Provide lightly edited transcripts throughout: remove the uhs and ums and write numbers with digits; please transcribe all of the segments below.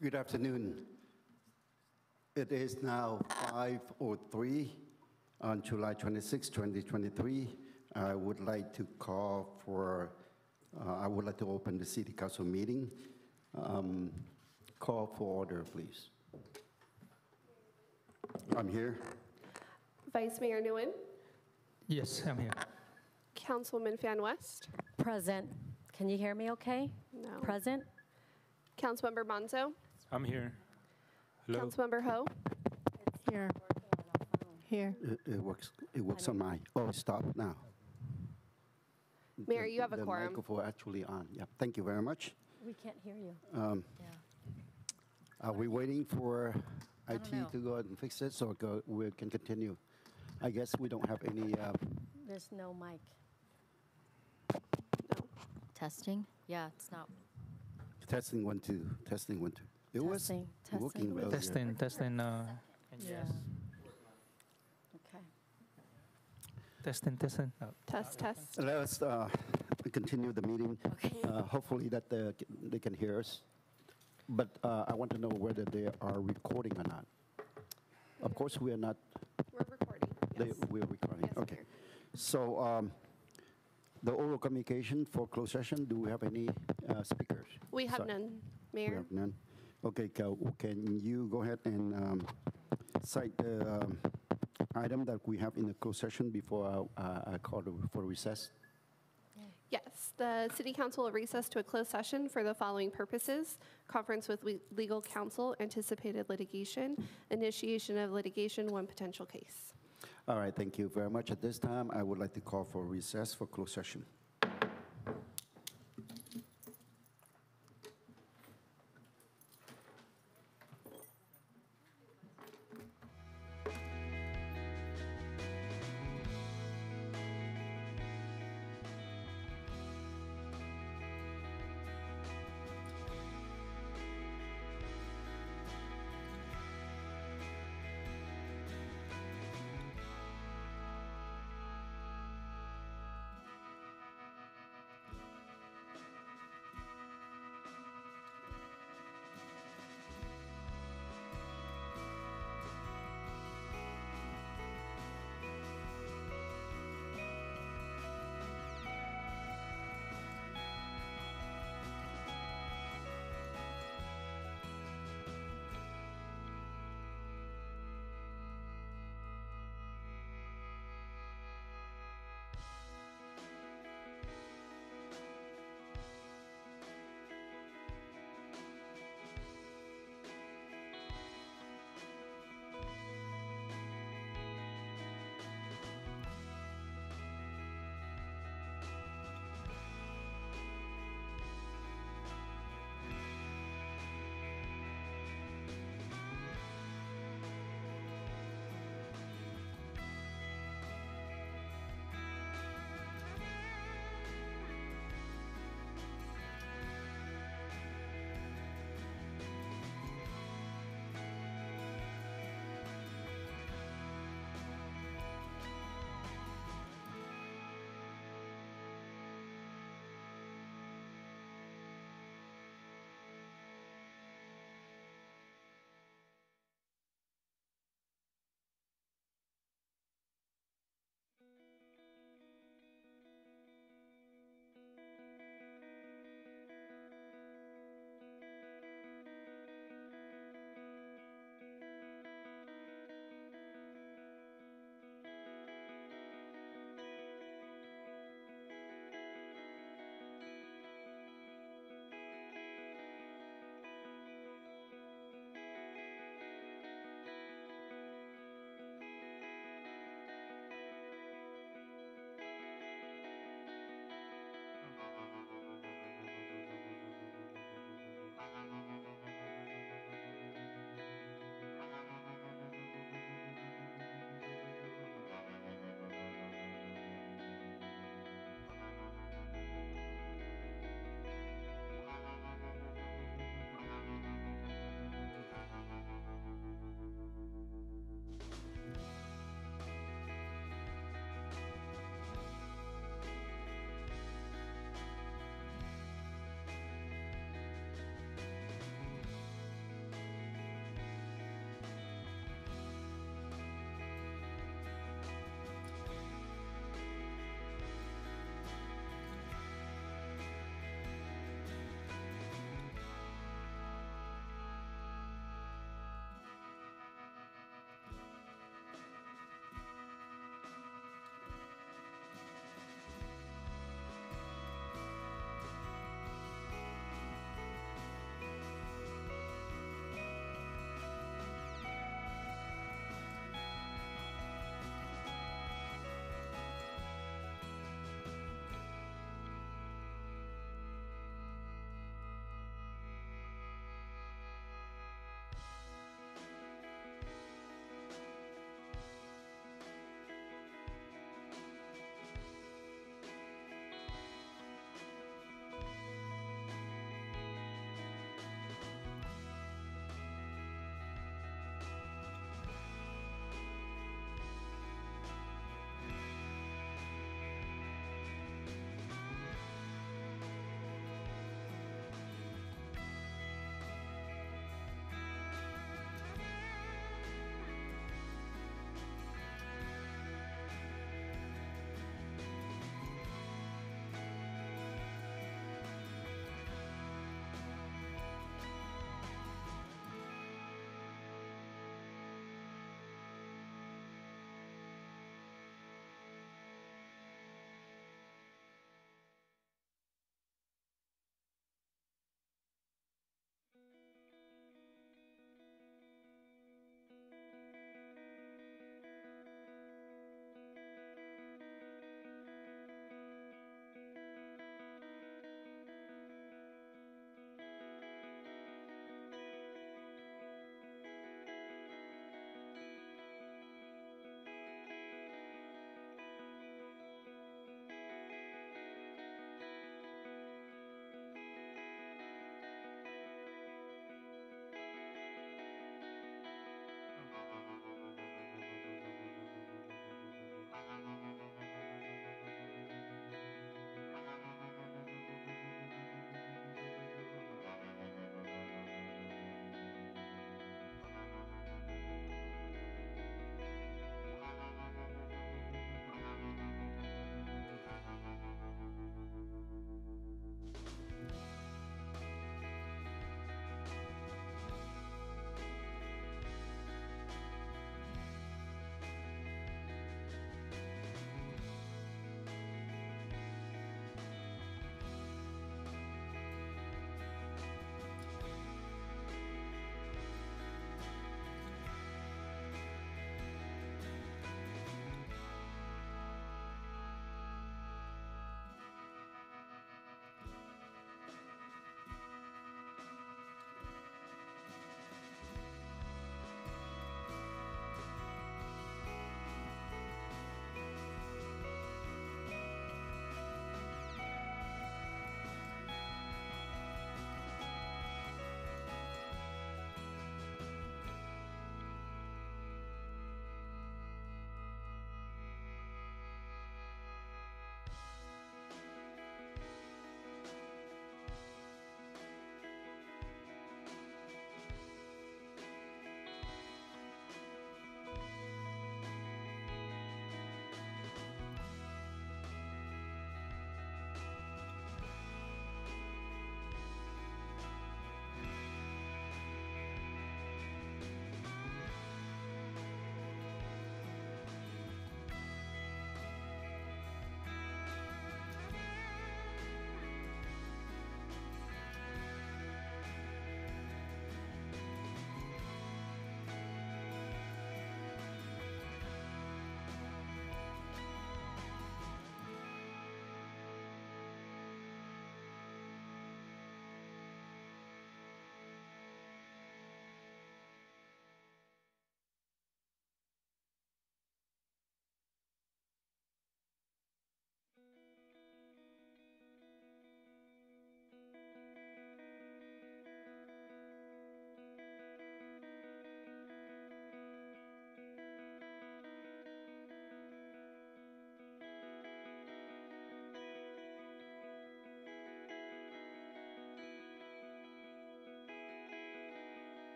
Good afternoon. It is now 5:03 on July 26, 2023. I would like to open the City Council meeting. Call for order, please. I'm here. Vice Mayor Nguyen, Yes, I'm here. Councilwoman Fan West, Present. Can you hear me okay? No. Present? Councilmember Monzo, I'm here. Hello. Councilmember Ho, Here. Here. It works on my, stop now. Mayor, you have a The quorum. microphone actually on. Yeah, thank you very much. We can't hear you. Um, Yeah. Are we waiting for IT know. to go ahead and fix it so we can continue? I guess we don't have any, There's no mic. No. Testing? Yeah, it's not. testing 1, 2, testing 1, 2. It was Testing, testing. working well. Testing. And Yeah. yes. Okay. Testing. Oh. Test. Let us continue the meeting. Okay. Hopefully that they can hear us. But I want to know whether they are recording or not. Of course, we are not. We're recording. Yes. We're recording. Yes, Okay. Mayor. So the oral communication for closed session, do we have any speakers? We have Sorry. none, We Mayor. have none. Okay, can you go ahead and cite the item that we have in the closed session before I call for recess? Yes, the City Council will recess to a closed session for the following purposes: conference with legal counsel, anticipated litigation, initiation of litigation, one potential case. All right, thank you very much. At this time, I would like to call for recess for closed session.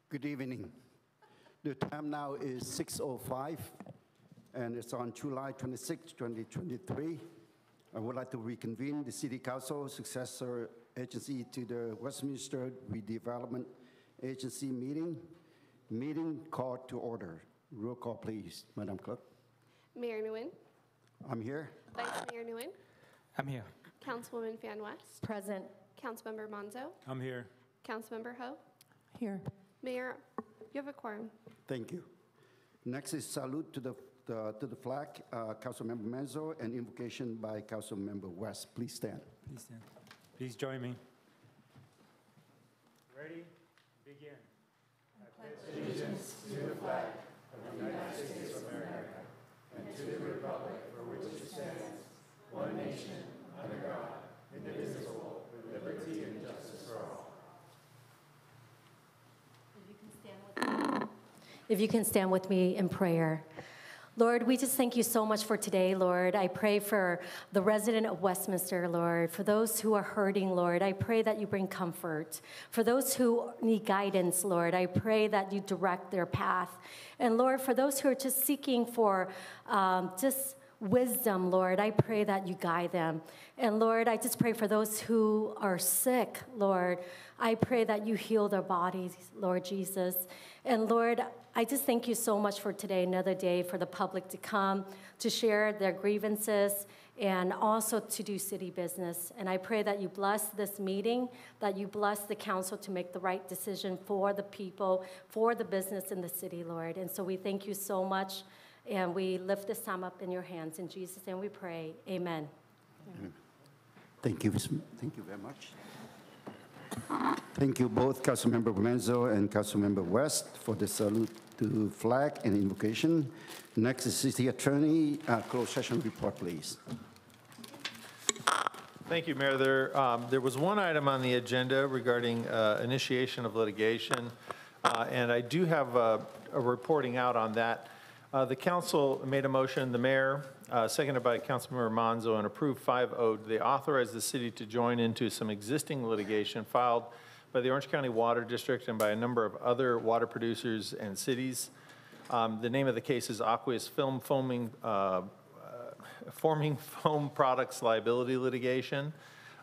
Good evening. The time now is 6:05, and it's on July 26, 2023. I would like to reconvene the City Council successor agency to the Westminster Redevelopment Agency meeting called to order. Roll call, please, Madam Clerk. Mayor Nguyen, I'm here. Vice Mayor Nguyen, I'm here. Councilwoman Fan West, Present. Councilmember Monzo, I'm here. Councilmember Ho. Here. Mayor, you have a quorum. Thank you. Next is salute to the flag, Councilmember Menzo, and invocation by Councilmember West. Please stand. Please stand. Please join me. Ready? Begin. If you can stand with me in prayer. Lord, we just thank you so much for today, Lord. I pray for the resident of Westminster, Lord, for those who are hurting, Lord. I pray that you bring comfort. For those who need guidance, Lord, I pray that you direct their path. And Lord, for those who are just seeking for just wisdom, Lord, I pray that you guide them. And Lord, I just pray for those who are sick, Lord. I pray that you heal their bodies, Lord Jesus. And Lord, I just thank you so much for today, another day for the public to come, to share their grievances, and also to do city business. And I pray that you bless this meeting, that you bless the council to make the right decision for the people, for the business in the city, Lord. And so we thank you so much, and we lift this time up in your hands. In Jesus' name we pray, amen. Thank you. Thank you very much. Thank you both, Councilmember Menzo and Councilmember West, for the salute to flag and invocation. Next is City Attorney, closed session report, please. Thank you, Mayor. There was one item on the agenda regarding initiation of litigation, and I do have a reporting out on that. The council made a motion, the mayor, seconded by Councilmember Monzo, and approved 5-0. They authorized the city to join into some existing litigation filed by the Orange County Water District and by a number of other water producers and cities. The name of the case is Aqueous Forming Foam Products Liability Litigation,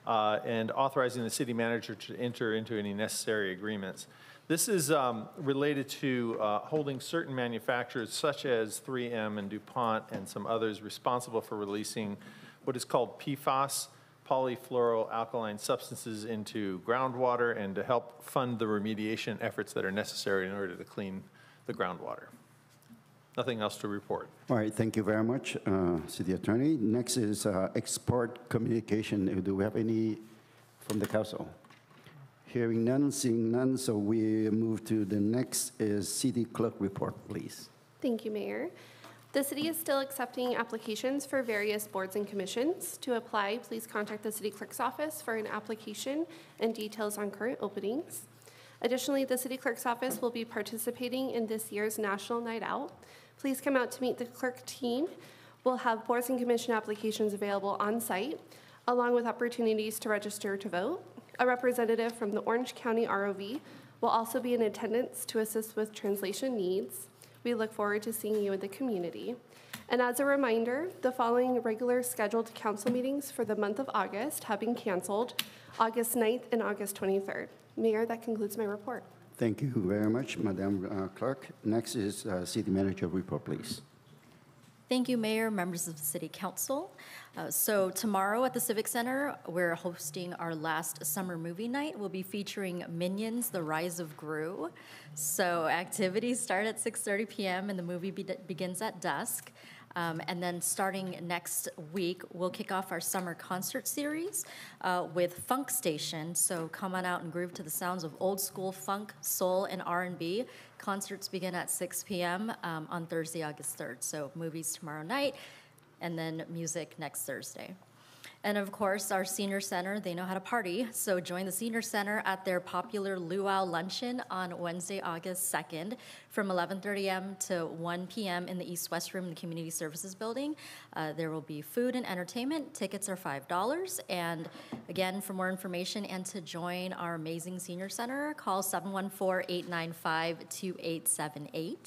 and authorizing the city manager to enter into any necessary agreements. This is related to holding certain manufacturers such as 3M and DuPont and some others responsible for releasing what is called PFAS, polyfluoroalkyl substances, into groundwater, and to help fund the remediation efforts that are necessary in order to clean the groundwater. Nothing else to report. All right, thank you very much, City Attorney. Next is export communication. Do we have any from the council? Hearing none, seeing none, so we move to the next is City Clerk report, please. Thank you, Mayor. The city is still accepting applications for various boards and commissions. To apply, please contact the city clerk's office for an application and details on current openings. Additionally, the city clerk's office will be participating in this year's National Night Out. Please come out to meet the clerk team. We'll have boards and commission applications available on site, along with opportunities to register to vote. A representative from the Orange County ROV will also be in attendance to assist with translation needs. We look forward to seeing you in the community. And as a reminder, the following regular scheduled council meetings for the month of August have been canceled, August 9th and August 23rd. Mayor, that concludes my report. Thank you very much, Madam Clerk. Next is City Manager report, please. Thank you, Mayor, members of the City Council. So tomorrow at the Civic Center, we're hosting our last summer movie night. We'll be featuring Minions: The Rise of Gru. So activities start at 6:30 p.m. and the movie begins at dusk. And then starting next week, we'll kick off our summer concert series with Funk Station. So come on out and groove to the sounds of old school funk, soul, and R&B. Concerts begin at 6 p.m. On Thursday, August 3rd. So movies tomorrow night, and then music next Thursday. And of course, our senior center, they know how to party. So join the senior center at their popular Luau Luncheon on Wednesday, August 2nd from 11:30 a.m. to 1 p.m. in the East-West Room in the Community Services Building. There will be food and entertainment. Tickets are $5. And again, for more information and to join our amazing senior center, call 714-895-2878.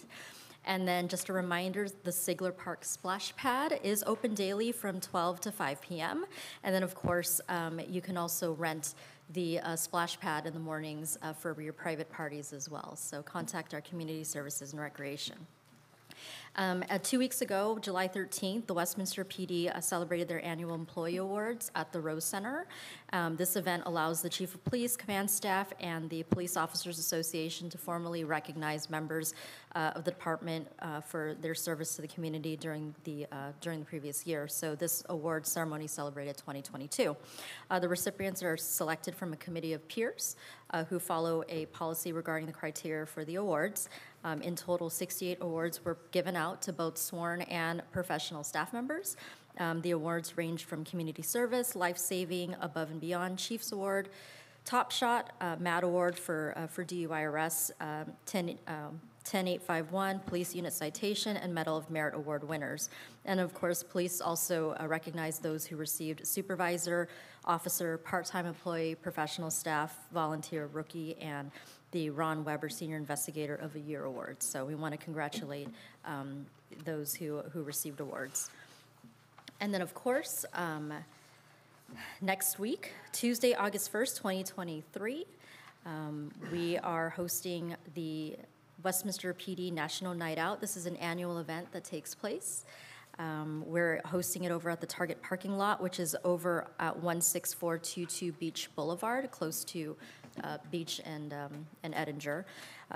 And then just a reminder, the Sigler Park Splash Pad is open daily from 12 to 5 p.m. And then, of course, you can also rent the splash pad in the mornings for your private parties as well. So contact our Community Services and Recreation. 2 weeks ago, July 13th, the Westminster PD celebrated their annual employee awards at the Rose Center. This event allows the Chief of Police, command staff, and the Police Officers Association to formally recognize members of the department for their service to the community during the previous year. So this award ceremony celebrated 2022. The recipients are selected from a committee of peers who follow a policy regarding the criteria for the awards. In total, 68 awards were given out to both sworn and professional staff members. The awards range from community service, life-saving, above and beyond, Chiefs Award, Top Shot, MAD Award for DUI arrests, 10851, Police Unit Citation, and Medal of Merit Award winners. And of course, police also recognize those who received supervisor, officer, part-time employee, professional staff, volunteer, rookie, and the Ron Weber Senior Investigator of the Year Award. So we want to congratulate those who received awards. And then, of course, next week, Tuesday, August 1st, 2023, we are hosting the Westminster PD National Night Out. This is an annual event that takes place. We're hosting it over at the Target parking lot, which is over at 16422 Beach Boulevard, close to Beach and Edinger.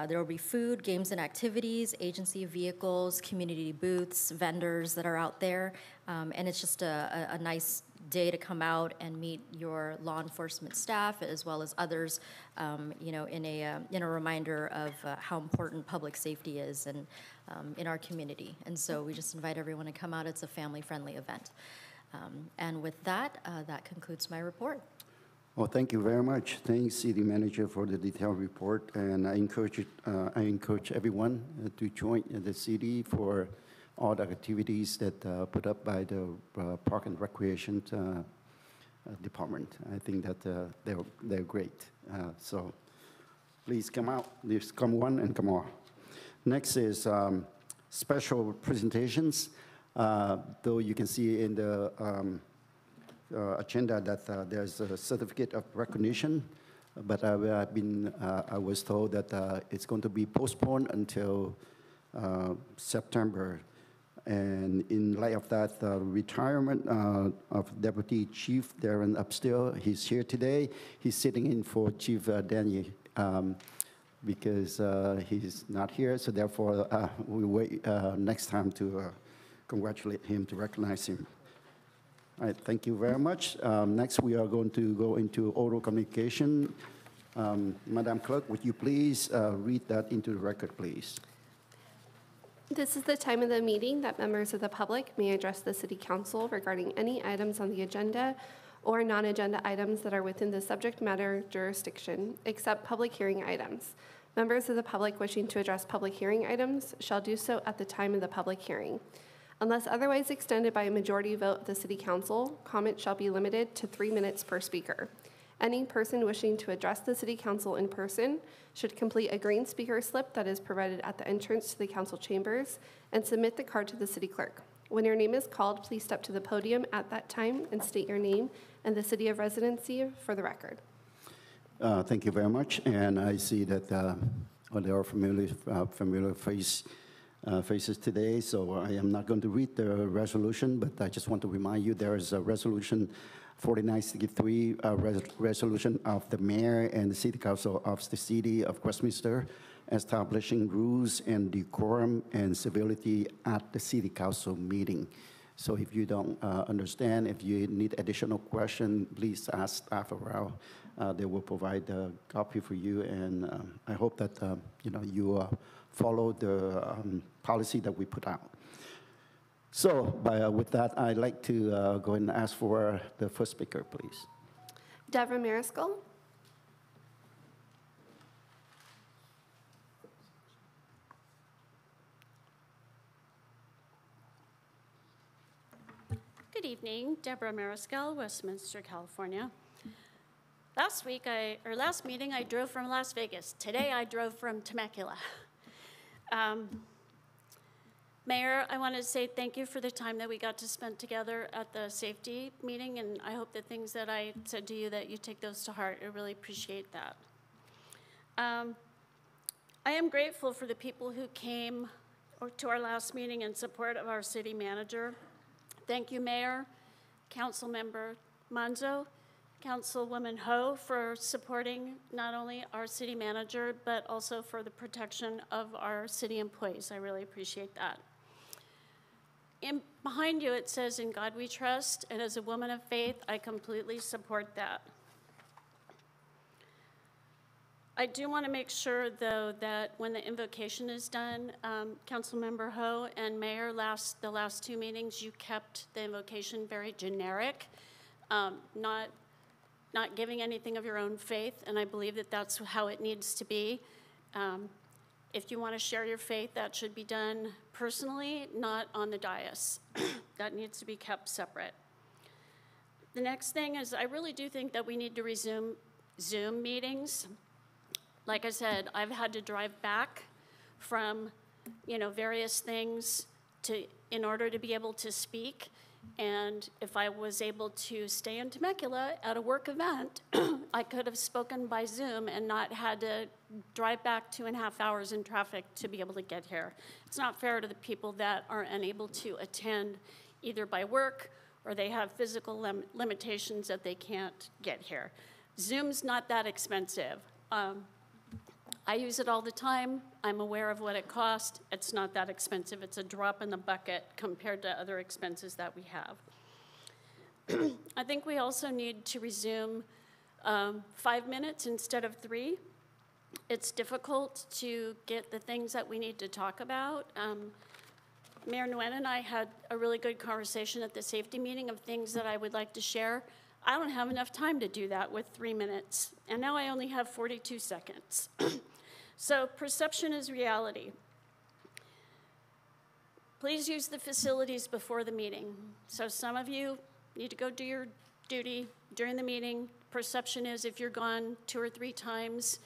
There will be food, games and activities, agency vehicles, community booths, vendors that are out there, and it's just a nice day to come out and meet your law enforcement staff as well as others, in a reminder of how important public safety is in our community. And so we just invite everyone to come out. It's a family-friendly event. And with that, that concludes my report. Well, thank you very much. Thanks, City Manager, for the detailed report. And I encourage everyone to join the city for all the activities that put up by the Park and Recreation Department. I think that they're great. So please come out. Please come one and come all. Next is special presentations. Though you can see in the agenda that there's a certificate of recognition, but I was told that it's going to be postponed until September. And in light of that, the retirement of Deputy Chief Darren Upstill, he's here today. He's sitting in for Chief Danny because he's not here. So therefore, we wait next time to congratulate him, to recognize him. All right, thank you very much. Next, we are going to go into oral communication. Madam Clerk, would you please read that into the record, please? This is the time of the meeting that members of the public may address the City Council regarding any items on the agenda or non-agenda items that are within the subject matter jurisdiction, except public hearing items. Members of the public wishing to address public hearing items shall do so at the time of the public hearing. Unless otherwise extended by a majority vote of the City Council, comment shall be limited to 3 minutes per speaker. Any person wishing to address the City Council in person should complete a green speaker slip that is provided at the entrance to the council chambers and submit the card to the city clerk. When your name is called, please step to the podium at that time and state your name and the city of residency for the record. Thank you very much. And I see that there are familiar faces today, so I am not going to read the resolution, but I just want to remind you there is a resolution 4963, resolution of the mayor and the city council of the city of Westminster establishing rules and decorum and civility at the city council meeting. So if you don't understand, if you need additional question, please ask staff around. They will provide a copy for you, and I hope that you follow the policy that we put out. So with that, I'd like to go ahead and ask for the first speaker, please. Deborah Mariscal. Good evening, Deborah Mariscal, Westminster, California. Last meeting, I drove from Las Vegas. Today, I drove from Temecula. Mayor, I want to say thank you for the time that we got to spend together at the safety meeting, and I hope the things that I said to you that you take those to heart. I really appreciate that. I am grateful for the people who came to our last meeting in support of our city manager. Thank you, Mayor, Councilmember Manzo, Councilwoman Ho, for supporting not only our city manager, but also for the protection of our city employees. I really appreciate that. Behind you, it says, "In God we trust," and as a woman of faith, I completely support that. I do want to make sure, though, that when the invocation is done, Councilmember Ho and Mayor, the last two meetings, you kept the invocation very generic, not giving anything of your own faith, and I believe that that's how it needs to be. If you want to share your faith, that should be done personally, not on the dais. That needs to be kept separate. The next thing is, I really do think that we need to resume Zoom meetings. Like I said, I've had to drive back from, various things in order to be able to speak. And if I was able to stay in Temecula at a work event, I could have spoken by Zoom and not had to drive back 2.5 hours in traffic to be able to get here. It's not fair to the people that are unable to attend either by work or they have physical limitations that they can't get here. Zoom's not that expensive. I use it all the time. I'm aware of what it costs. It's not that expensive. It's a drop in the bucket compared to other expenses that we have. I think we also need to resume 5 minutes instead of 3. It's difficult to get the things that we need to talk about. Mayor Nguyen and I had a really good conversation at the safety meeting of things that I would like to share. I don't have enough time to do that with 3 minutes, and now I only have 42 seconds. So perception is reality. Please use the facilities before the meeting. So some of you need to go do your duty during the meeting. Perception is if you're gone 2 or 3 times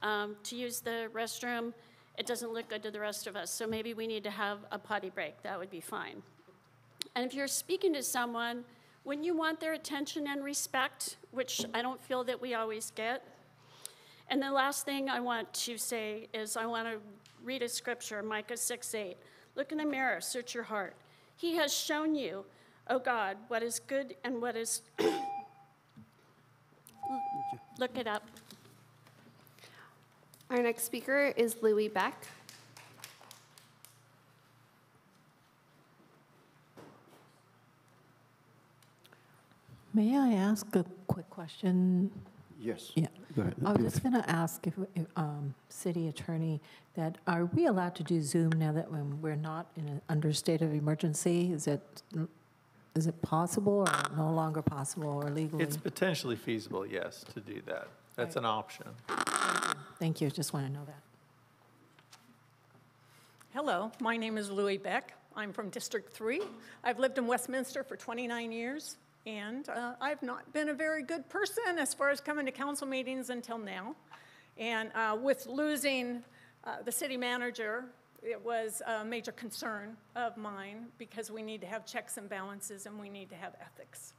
to use the restroom, it doesn't look good to the rest of us. So maybe we need to have a potty break. That would be fine. And if you're speaking to someone, when you want their attention and respect, which I don't feel that we always get. And the last thing I want to say is I want to read a scripture, Micah 6:8. Look in the mirror, search your heart. He has shown you, oh God, what is good and what is... Look it up. Our next speaker is Louis Beck. May I ask a quick question? Yes. Yeah. Go ahead. I was just going to ask if City Attorney, that are we allowed to do Zoom now that when we're not in an under state of emergency? Is it possible or no longer possible or legally? It's potentially feasible, yes, to do that. That's an option. Thank you. Just want to know that. Hello, my name is Louis Beck. I'm from District 3. I've lived in Westminster for 29 years. And I've not been a very good person as far as coming to council meetings until now. And with losing the city manager, it was a major concern of mine because we need to have checks and balances and we need to have ethics.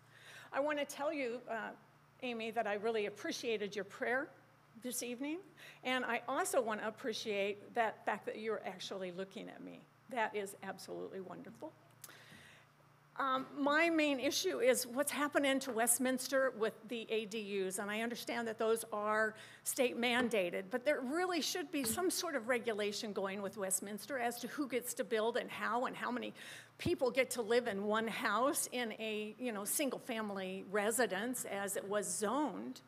I want to tell you, Amy, that I really appreciated your prayer this evening. And I also want to appreciate that fact that you're actually looking at me. That is absolutely wonderful. My main issue is what's happening to Westminster with the ADUs, and I understand that those are state mandated, but there really should be some sort of regulation going with Westminster as to who gets to build and how many people get to live in one house in a single family residence as it was zoned.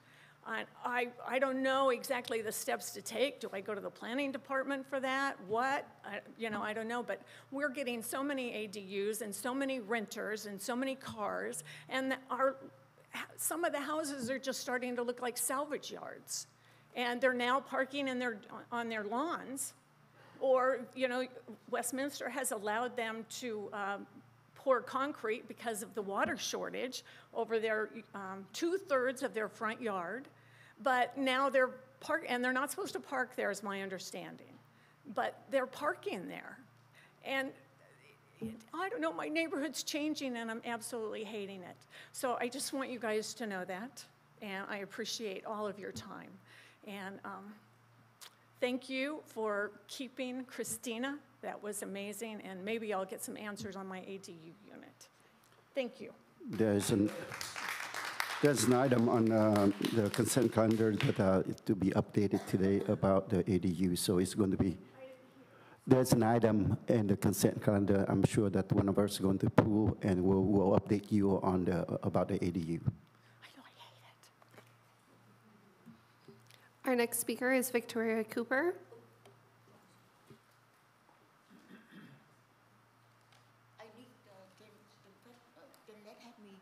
I don't know exactly the steps to take. Do I go to the planning department for that? What? I don't know, but we're getting so many ADUs and so many renters and so many cars, and some of the houses are just starting to look like salvage yards. And they're now parking on their lawns, or, Westminster has allowed them to pour concrete because of the water shortage over their 2/3 of their front yard. But now they're and they're not supposed to park there, is my understanding. But they're parking there. And I don't know, my neighborhood's changing and I'm absolutely hating it. So I just want you guys to know that. And I appreciate all of your time. And thank you for keeping Christina. That was amazing. And maybe I'll get some answers on my ADU unit. Thank you. There's an item on the consent calendar that to be updated today about the ADU. So it's going to be, there's an item in the consent calendar. I'm sure that one of us is going to pull, and we'll update you on about the ADU. Our next speaker is Victoria Cooper. I need can let help me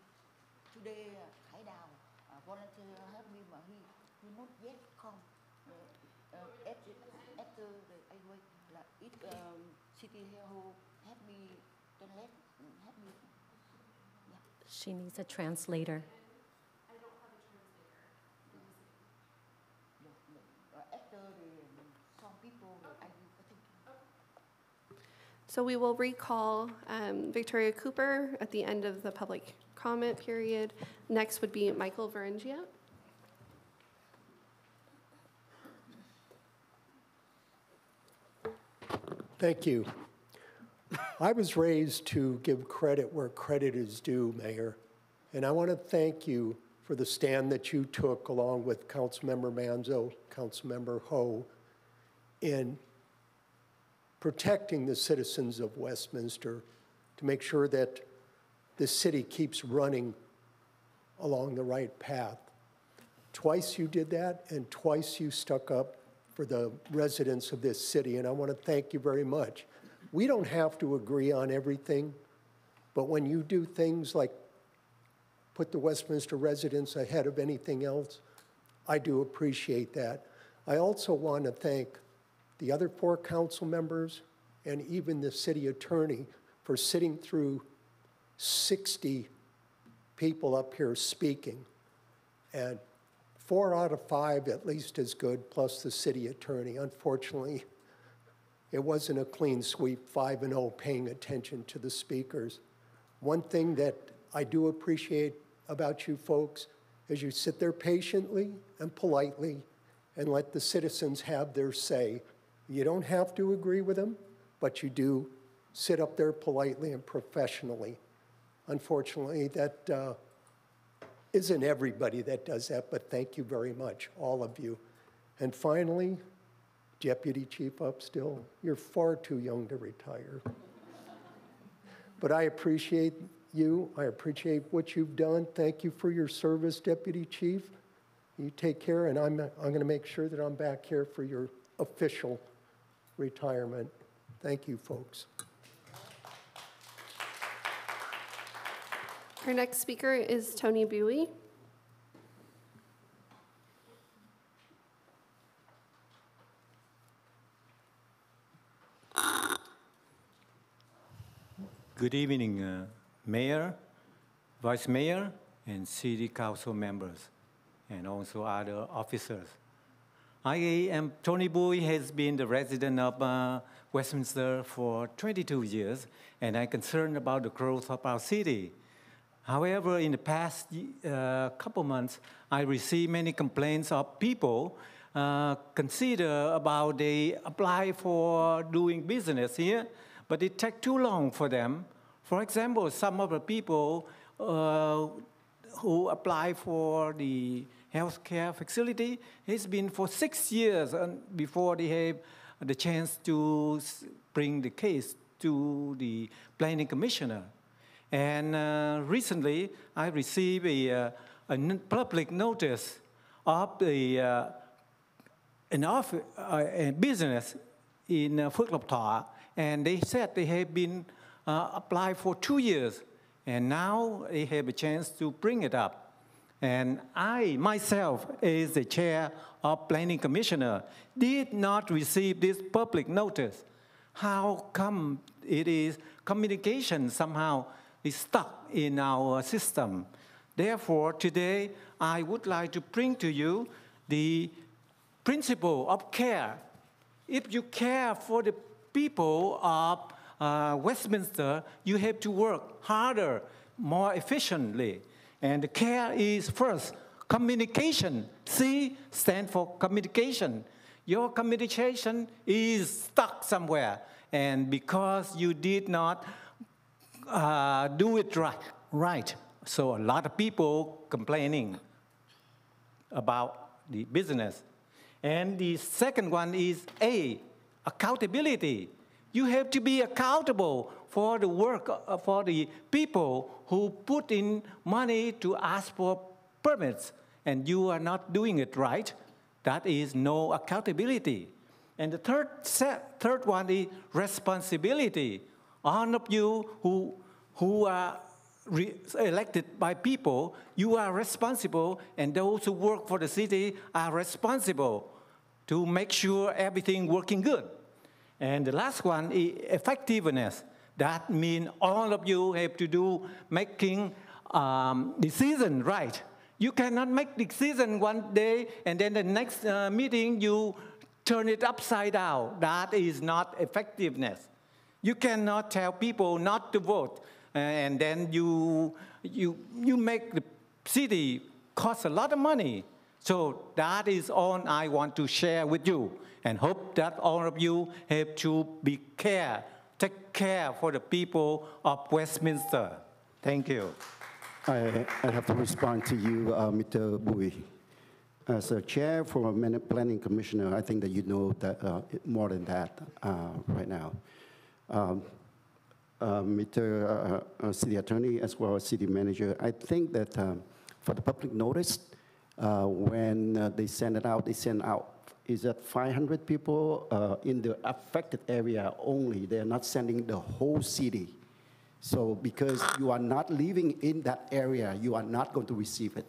today. Khai Đào volunteer help me, but he not yet come. After the I wait, if city hall help me, can let help me. She needs a translator. So we will recall Victoria Cooper at the end of the public comment period. Next would be Michael Varengia. Thank you. I was raised to give credit where credit is due, Mayor, and I want to thank you for the stand that you took along with Councilmember Manzo, Councilmember Ho, in protecting the citizens of Westminster to make sure that the city keeps running along the right path. Twice you did that, and twice you stuck up for the residents of this city, and I want to thank you very much. We don't have to agree on everything, but when you do things like put the Westminster residents ahead of anything else, I do appreciate that. I also want to thank the other 4 council members and even the city attorney for sitting through 60 people up here speaking. And 4 out of 5 at least as good, plus the city attorney. Unfortunately, it wasn't a clean sweep, 5-0, paying attention to the speakers. One thing that I do appreciate about you folks is you sit there patiently and politely and let the citizens have their say. You don't have to agree with them, but you do sit up there politely and professionally. Unfortunately, that isn't everybody that does that, but thank you very much, all of you. And finally, Deputy Chief Upstill, you're far too young to retire. But I appreciate you. I appreciate what you've done. Thank you for your service, Deputy Chief. You take care, and I'm going to make sure that I'm back here for your official retirement. Thank you, folks. Our next speaker is Tony Bowie. Good evening, Mayor, Vice Mayor, and City Council members, and also other officers. I am Tony Bowie, has been the resident of Westminster for 22 years, and I'm concerned about the growth of our city. However, in the past couple months, I received many complaints of people consider about they apply for doing business here, but it takes too long for them. For example, some of the people who apply for the healthcare facility, it's been for 6 years before they have the chance to bring the case to the planning commissioner. And recently, I received a public notice of a business in Phước Lộc Thọ, and they said they have been applied for 2 years, and now they have a chance to bring it up. And I, myself, as the chair of Planning Commissioner, did not receive this public notice. How come it is communication somehow is stuck in our system? Therefore, today, I would like to bring to you the principle of care. If you care for the people of Westminster, you have to work harder, more efficiently. And the care is first, communication. C stands for communication. Your communication is stuck somewhere. And because you did not do it right, so a lot of people complaining about the business. And the second one is A, accountability. You have to be accountable for the work for the people who put in money to ask for permits, and you are not doing it right. That is no accountability. And the third one is responsibility. All of you who are elected by people, you are responsible, and those who work for the city are responsible to make sure everything working good. And the last one is effectiveness. That means all of you have to do making decision right. You cannot make decision one day and then the next meeting you turn it upside down. That is not effectiveness. You cannot tell people not to vote and then you make the city cost a lot of money. So that is all I want to share with you, and hope that all of you have to take care for the people of Westminster. Thank you. I have to respond to you, Mr. Bui. As a chair for a planning commissioner, I think that you know that more than that right now. Mr. City Attorney, as well as City Manager, I think that for the public notice, when they send it out, they send out, is that 500 people in the affected area only. They're not sending the whole city. So because you are not living in that area, you are not going to receive it.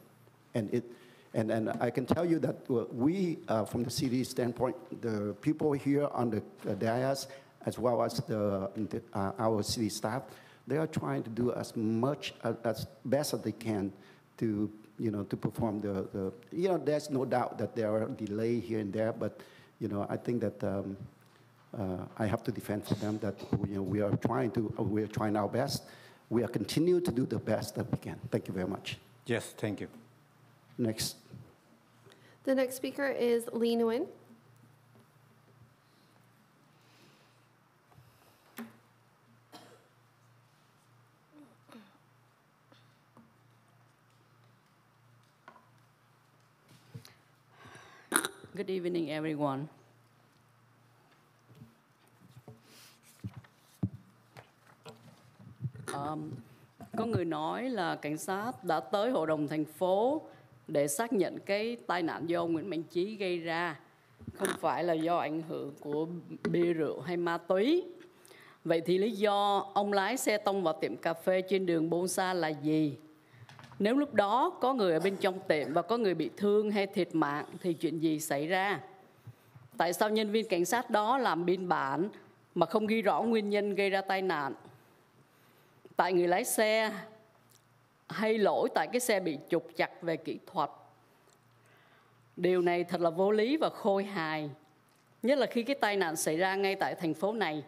And I can tell you that we, from the city standpoint, the people here on the dais, as well as our city staff, they are trying to do as much, as best as they can to perform there's no doubt that there are delays here and there, but, I think that I have to defend for them that, we are trying our best. We are continue to do the best that we can. Thank you very much. Yes, thank you. The next speaker is Lee Nguyen. Good evening, everyone. Có người nói là cảnh sát đã tới hội đồng thành phố để xác nhận cái tai nạn do ông Nguyễn Mạnh Trí gây ra không phải là do ảnh hưởng của bia rượu hay ma túy. Vậy thì lý do ông lái xe tông vào tiệm cà phê trên đường Bonsa là gì? Nếu lúc đó có người ở bên trong tiệm và có người bị thương hay thiệt mạng thì chuyện gì xảy ra? Tại sao nhân viên cảnh sát đó làm biên bản mà không ghi rõ nguyên nhân gây ra tai nạn? Tại người lái xe hay lỗi tại cái xe bị trục trặc về kỹ thuật? Điều này thật là vô lý và khôi hài, nhất là khi cái tai nạn xảy ra ngay tại thành phố này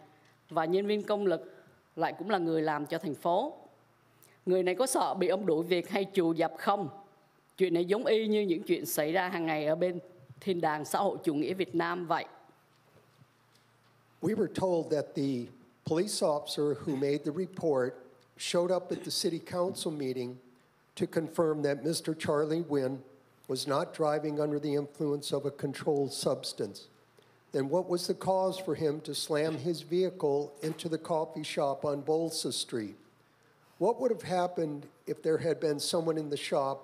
và nhân viên công lực lại cũng là người làm cho thành phố. Người này có sợ bị ông đuổi việc hay trù dập không? Chuyện này giống y như những chuyện xảy ra hàng ngày ở bên thiên đàng xã hội chủ nghĩa Việt Nam vậy. We were told that the police officer who made the report showed up at the city council meeting to confirm that Mr. Charlie Nguyen was not driving under the influence of a controlled substance. Then what was the cause for him to slam his vehicle into the coffee shop on Bolsa Street? What would have happened if there had been someone in the shop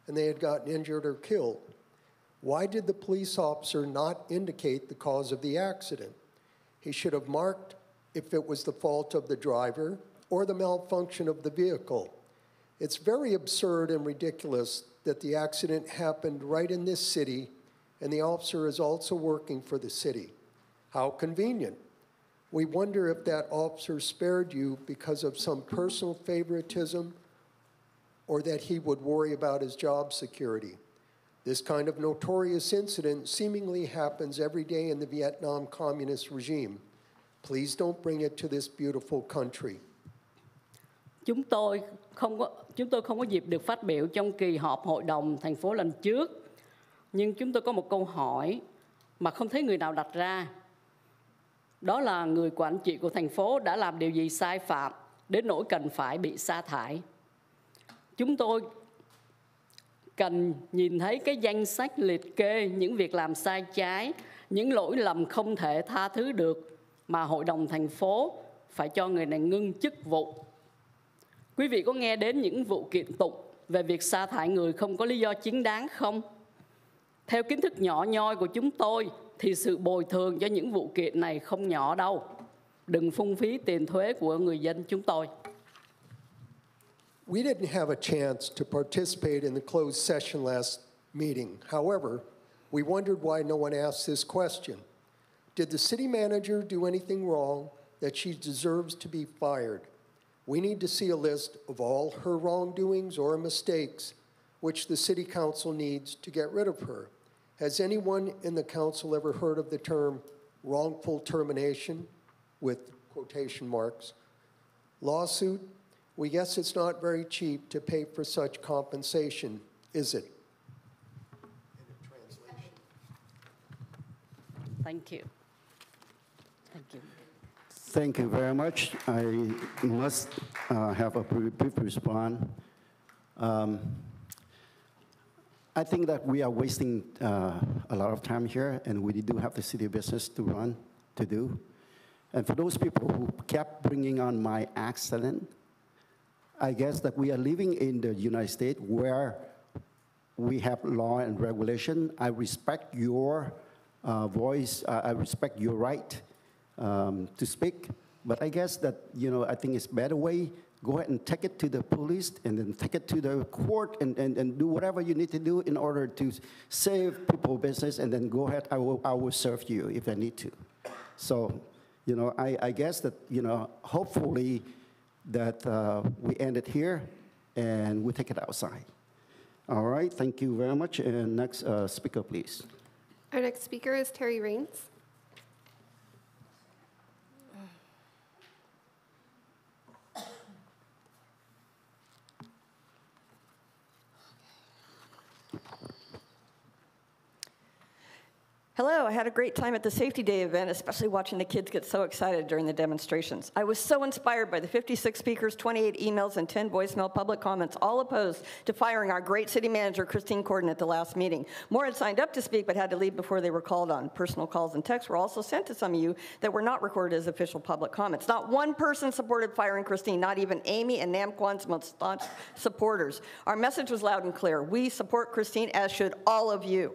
and they had gotten injured or killed? Why did the police officer not indicate the cause of the accident? He should have marked if it was the fault of the driver or the malfunction of the vehicle. It's very absurd and ridiculous that the accident happened right in this city and the officer is also working for the city. How convenient. We wonder if that officer spared you because of some personal favoritism or that he would worry about his job security. This kind of notorious incident seemingly happens every day in the Vietnam communist regime. Please don't bring it to this beautiful country. Chúng tôi không có dịp được phát biểu trong kỳ họp Hội đồng thành phố lần trước, nhưng chúng tôi có một câu hỏi mà không thấy người nào đặt ra. Đó là người quản trị của thành phố đã làm điều gì sai phạm đến nỗi cần phải bị sa thải. Chúng tôi cần nhìn thấy cái danh sách liệt kê những việc làm sai trái, những lỗi lầm không thể tha thứ được mà Hội đồng thành phố phải cho người này ngưng chức vụ. Quý vị có nghe đến những vụ kiện tụng về việc sa thải người không có lý do chính đáng không? Theo kiến thức nhỏ nhoi của chúng tôi thì sự bồi thường cho những vụ kiện này không nhỏ đâu. Đừng phung phí tiền thuế của người dân chúng tôi. We didn't have a chance to participate in the closed session last meeting. However, we wondered why no one asked this question. Did the city manager do anything wrong that she deserves to be fired? We need to see a list of all her wrongdoings or mistakes which the city council needs to get rid of her. Has anyone in the council ever heard of the term wrongful termination, with quotation marks? Lawsuit? We guess it's not very cheap to pay for such compensation, is it? Thank you. Thank you. Thank you very much. I must have a brief response. I think that we are wasting a lot of time here, and we do have the city business to run, to do. And for those people who kept bringing on my accident, I guess that we are living in the United States where we have law and regulation. I respect your voice. I respect your right to speak. But I guess that, I think it's a better way. Go ahead and take it to the police and then take it to the court and do whatever you need to do in order to save people's business, and then go ahead. I will serve you if I need to. So, I guess that, hopefully that we end it here and we take it outside. All right, thank you very much. And next speaker, please. Our next speaker is Terry Raines. Hello, I had a great time at the Safety Day event, especially watching the kids get so excited during the demonstrations. I was so inspired by the 56 speakers, 28 emails, and 10 voicemail public comments, all opposed to firing our great city manager, Christine Corden, at the last meeting. More had signed up to speak, but had to leave before they were called on. Personal calls and texts were also sent to some of you that were not recorded as official public comments. Not one person supported firing Christine, not even Amy and Nam Quan's most staunch supporters. Our message was loud and clear. We support Christine, as should all of you.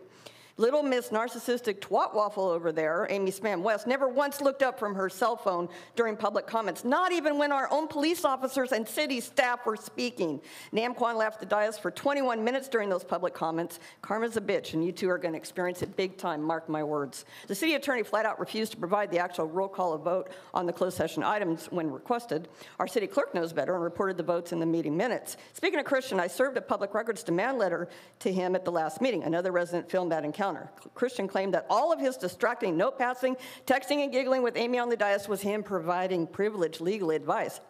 Little Miss Narcissistic Twat Waffle over there, Amy Spam West, never once looked up from her cell phone during public comments, not even when our own police officers and city staff were speaking. Nam Quan left the dais for 21 minutes during those public comments. Karma's a bitch, and you two are going to experience it big time, mark my words. The city attorney flat out refused to provide the actual roll call of vote on the closed session items when requested. Our city clerk knows better and reported the votes in the meeting minutes. Speaking of Christian, I served a public records demand letter to him at the last meeting. Another resident filmed that encounter. Christian claimed that all of his distracting note passing, texting, and giggling with Amy on the dais was him providing privileged legal advice.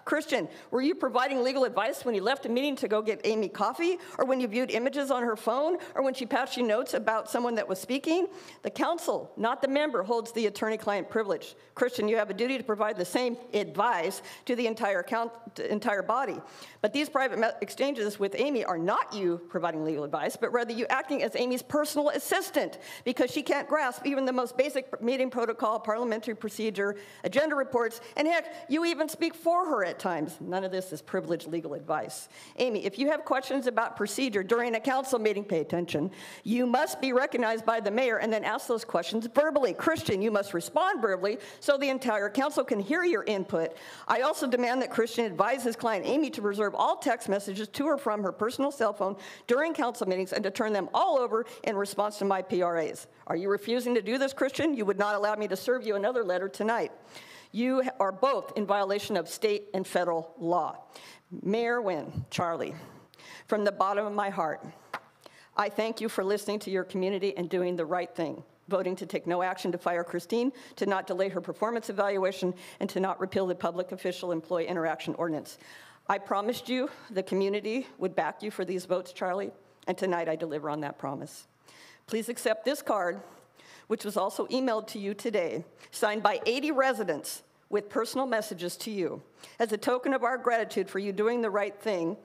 Christian, were you providing legal advice when you left a meeting to go get Amy coffee, or when you viewed images on her phone, or when she passed you notes about someone that was speaking? The council, not the member, holds the attorney-client privilege. Christian, you have a duty to provide the same advice to the entire body. But these private exchanges with Amy are not you providing legal advice, but rather you acting as Amy's personal virtual assistant because she can't grasp even the most basic meeting protocol, parliamentary procedure, agenda reports, and heck, you even speak for her at times. None of this is privileged legal advice. Amy, if you have questions about procedure during a council meeting, pay attention. You must be recognized by the mayor and then ask those questions verbally. Christian, you must respond verbally so the entire council can hear your input. I also demand that Christian advise his client Amy to reserve all text messages to or from her personal cell phone during council meetings and to turn them all over in response to my PRAs. Are you refusing to do this, Christian? You would not allow me to serve you another letter tonight. You are both in violation of state and federal law. Mayor Nguyen, Charlie, from the bottom of my heart, I thank you for listening to your community and doing the right thing, voting to take no action to fire Christine, to not delay her performance evaluation, and to not repeal the public official employee interaction ordinance. I promised you the community would back you for these votes, Charlie, and tonight I deliver on that promise. Please accept this card, which was also emailed to you today, signed by 80 residents with personal messages to you, as a token of our gratitude for you doing the right thing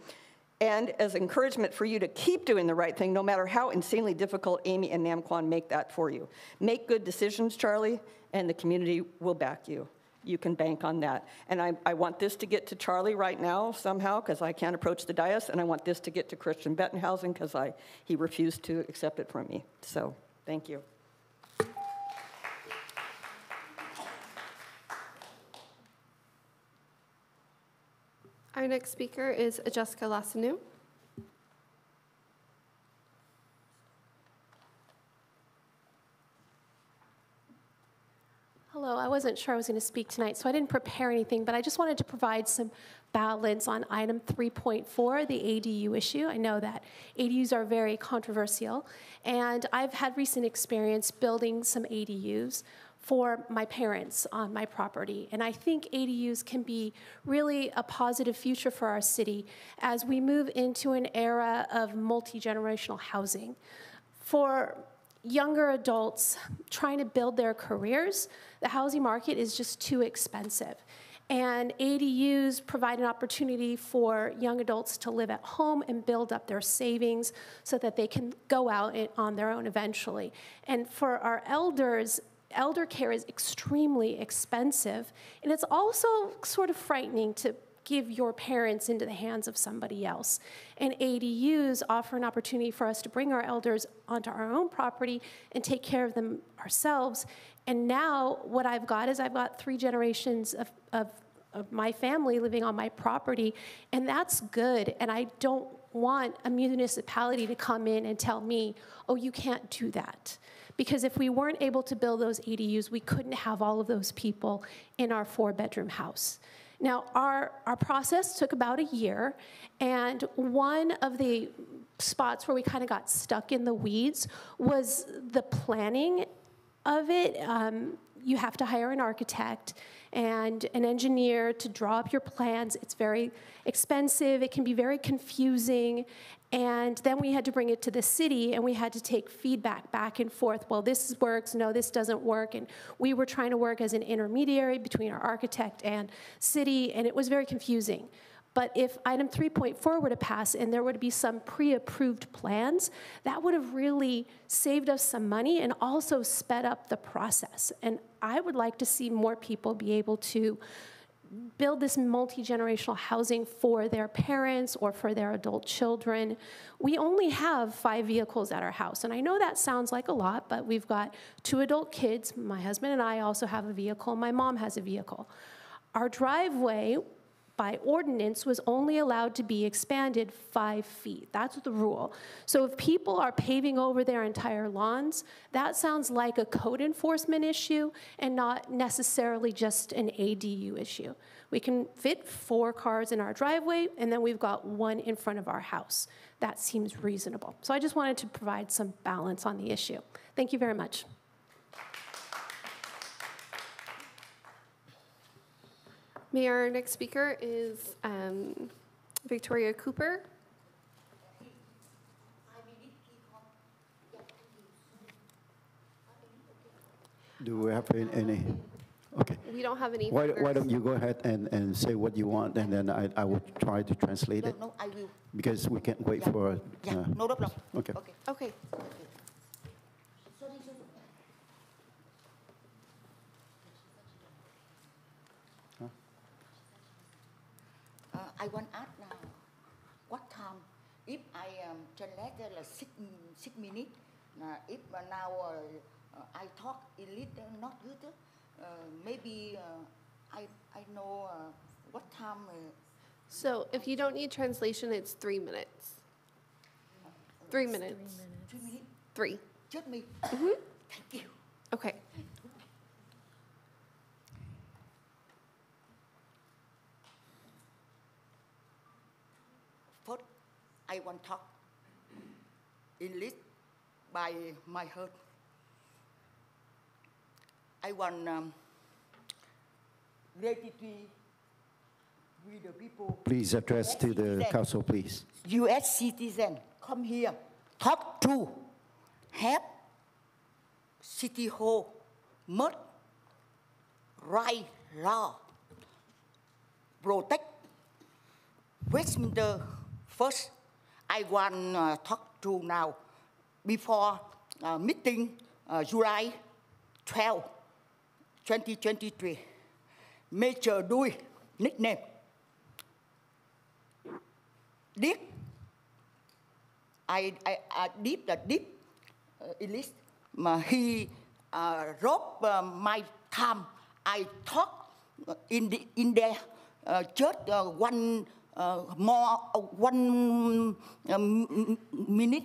and as encouragement for you to keep doing the right thing, no matter how insanely difficult Amy and Nam Quan make that for you. Make good decisions, Charlie, and the community will back you. You can bank on that. And I want this to get to Charlie right now somehow, because I can't approach the dais, and I want this to get to Christian Bettenhausen, because he refused to accept it from me. So, thank you. Our next speaker is Jessica Lasanu. Hello, I wasn't sure I was going to speak tonight, so I didn't prepare anything, but I just wanted to provide some balance on item 3.4, the ADU issue. I know that ADUs are very controversial, and I've had recent experience building some ADUs for my parents on my property. And I think ADUs can be really a positive future for our city as we move into an era of multi-generational housing. For younger adults trying to build their careers, the housing market is just too expensive. And ADUs provide an opportunity for young adults to live at home and build up their savings so that they can go out on their own eventually. And for our elders, elder care is extremely expensive, and it's also sort of frightening to give your parents into the hands of somebody else. And ADUs offer an opportunity for us to bring our elders onto our own property and take care of them ourselves. And now what I've got is I've got 3 generations of my family living on my property, and that's good. And I don't want a municipality to come in and tell me, oh, you can't do that. Because if we weren't able to build those ADUs, we couldn't have all of those people in our 4-bedroom house. Now, our process took about a year, and one of the spots where we kind of got stuck in the weeds was the planning of it. You have to hire an architect and an engineer to draw up your plans. It's very expensive. It can be very confusing. And then we had to bring it to the city, and we had to take feedback back and forth. Well, this works. No, this doesn't work. And we were trying to work as an intermediary between our architect and city, and it was very confusing. But if item 3.4 were to pass and there would be some pre-approved plans, that would have really saved us some money and also sped up the process. And I would like to see more people be able to build this multi-generational housing for their parents or for their adult children. We only have 5 vehicles at our house, and I know that sounds like a lot, but we've got 2 adult kids. My husband and I also have a vehicle. My mom has a vehicle. Our driveway, by ordinance, was only allowed to be expanded 5 feet. That's the rule. So if people are paving over their entire lawns, that sounds like a code enforcement issue and not necessarily just an ADU issue. We can fit 4 cars in our driveway, and then we've got 1 in front of our house. That seems reasonable. So I just wanted to provide some balance on the issue. Thank you very much. Mayor, our next speaker is Victoria Cooper. Do we have any? Okay. We don't have any. Why don't you go ahead and say what you want, and then I will try to translate it. No, I will. Because we can't wait for. No problem. Okay. Okay. I want to ask now, what time, if I can let like 6 minutes, if now I talk a little not good, maybe I know what time. So if you don't need translation, it's 3 minutes. 3 minutes. 3 minutes? 3. Just me? Mm-hmm. Thank you. Okay. First, I want to talk English by my heart. I want gratitude with the people. Please address to the citizen. council, please. U.S. citizen, come here, talk to, have City Hall, must right law, protect Westminster first. I want talk to now, before meeting July 12, 2023. Major Dewey, nickname. Deep. I deep the deep English. He robbed my time. I talk in there just one minute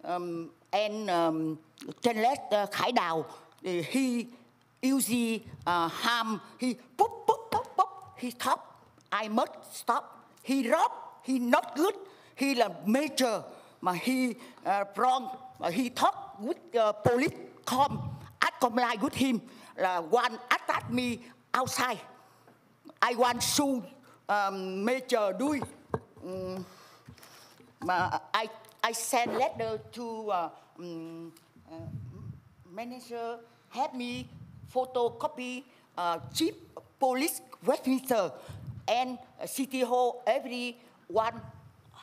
and translate Khải Đào. He usually harm. He pop pop pop pop. He talk. I must stop. He rob. He not good. He là major mà he wrong. He talk with police come. I comply with him. One attack me outside. I want sue Major Dewey. I send letter to manager. Have me photocopy chief police Westminster and City Hall. Everyone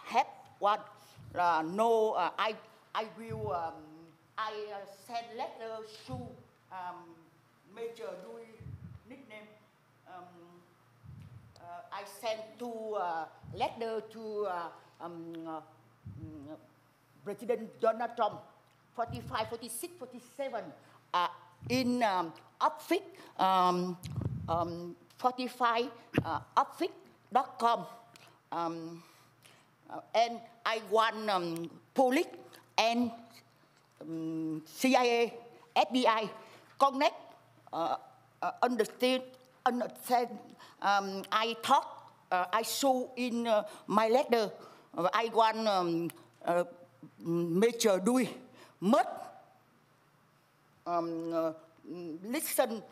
have one. No, I will. I send letter to Major Dewey nickname. I send to letter to President Donald Trump. 45, 46, 47. In office 45 office.com. And I want police and CIA, FBI connect, understand. I talk, I show in my letter. I want Major Dewey must listen.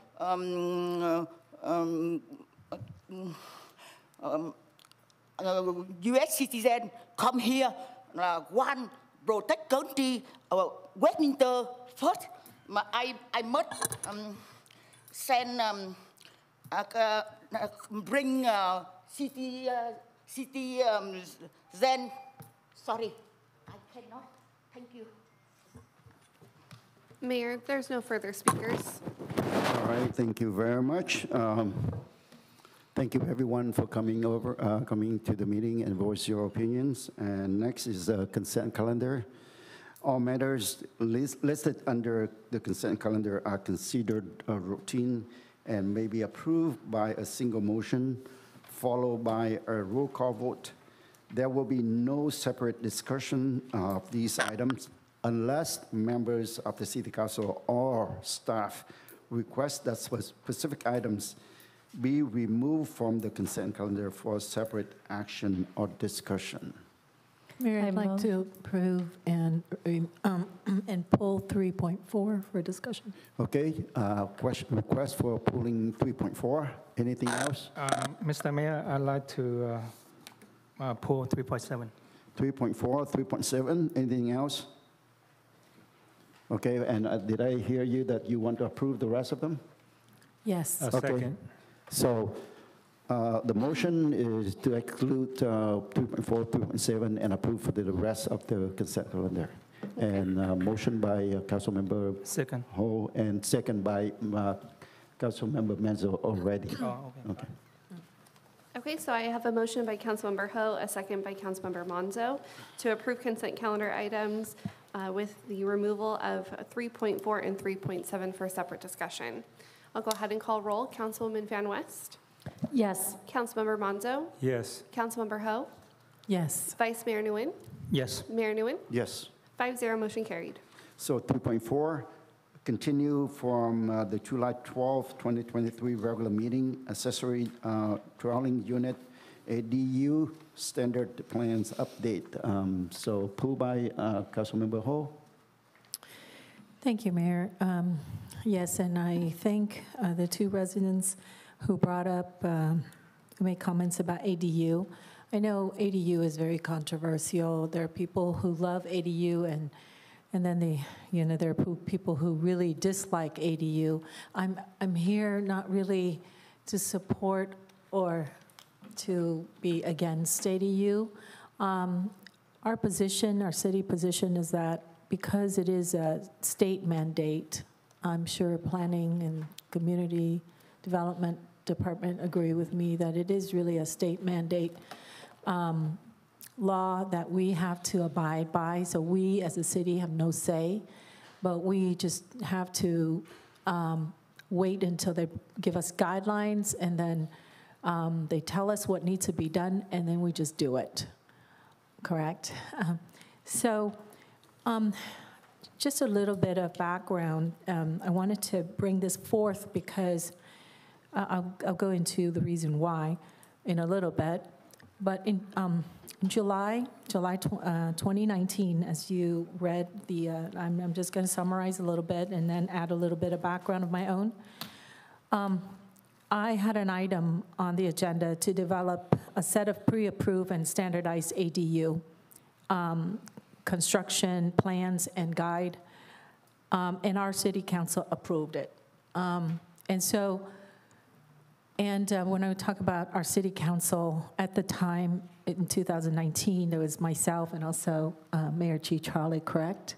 U.S. citizen come here. One protect country, Westminster first. I must send bring city then. Sorry, I cannot. Thank you. Mayor, there's no further speakers. All right, thank you very much. Thank you everyone for coming to the meeting and voice your opinions. And next is the consent calendar. All matters listed under the consent calendar are considered routine and may be approved by a single motion, followed by a roll call vote. There will be no separate discussion of these items unless members of the City Council or staff request that specific items be removed from the consent calendar for separate action or discussion. Mayor, I'd like to approve and pull 3.4 for discussion. Okay, request for pulling 3.4. Anything else? Mr. Mayor, I'd like to pull 3.7. 3.4, 3.7. Anything else? Okay, and did I hear you that you want to approve the rest of them? Yes. Okay. Second. So the motion is to exclude 3.4, 3.7, and approve for the rest of the consent calendar. And motion by Councilmember Second. Ho, and second by Councilmember Menzo already. Oh, okay. Okay. Okay, so I have a motion by Councilmember Ho, a second by Councilmember Monzo to approve consent calendar items with the removal of 3.4 and 3.7 for separate discussion. I'll go ahead and call roll. Councilwoman Van West. Yes. Councilmember Monzo. Yes. Councilmember Ho. Yes. Vice Mayor Nguyen. Yes. Mayor Nguyen. Yes. 5-0, motion carried. So 3.4, continue from the July 12, 2023 regular meeting, accessory dwelling unit, ADU standard plans update. So pulled by Councilmember Ho. Thank you, Mayor. Yes, and I thank the two residents who brought up, who made comments about ADU. I know ADU is very controversial. There are people who love ADU, and then there are people who really dislike ADU. I'm here not really to support or to be against ADU. Our position, our city position, is that because it is a state mandate, I'm sure Planning and Community Development Department agree with me that it is really a state mandate law that we have to abide by. So we as a city have no say, but we just have to wait until they give us guidelines, and then they tell us what needs to be done, and then we just do it. Correct? Just a little bit of background. I wanted to bring this forth because I'll go into the reason why in a little bit. But in July 2019, as you read I'm just going to summarize a little bit and then add a little bit of background of my own. I had an item on the agenda to develop a set of pre-approved and standardized ADU construction plans and guide, and our city council approved it. When I talk about our city council, at the time, in 2019, there was myself and also Mayor Chi Charlie, correct?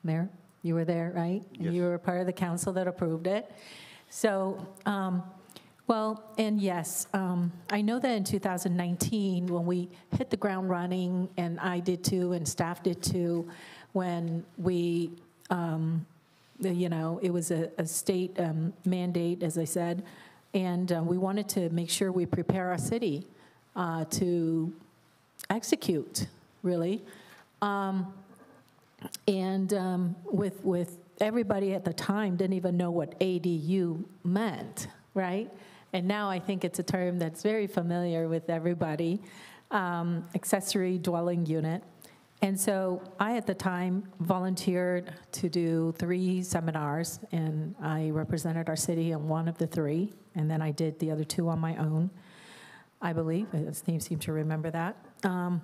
Mayor, you were there, right? Yes. And you were part of the council that approved it. So, I know that in 2019, when we hit the ground running, and I did too, and staff did too, when we, it was a state mandate, as I said, and we wanted to make sure we prepare our city to execute, really. With everybody at the time didn't even know what ADU meant, right? And now I think it's a term that's very familiar with everybody, accessory dwelling unit. And so I, at the time, volunteered to do 3 seminars, and I represented our city in one of the 3, and then I did the other 2 on my own, I believe. Steve seemed to remember that. I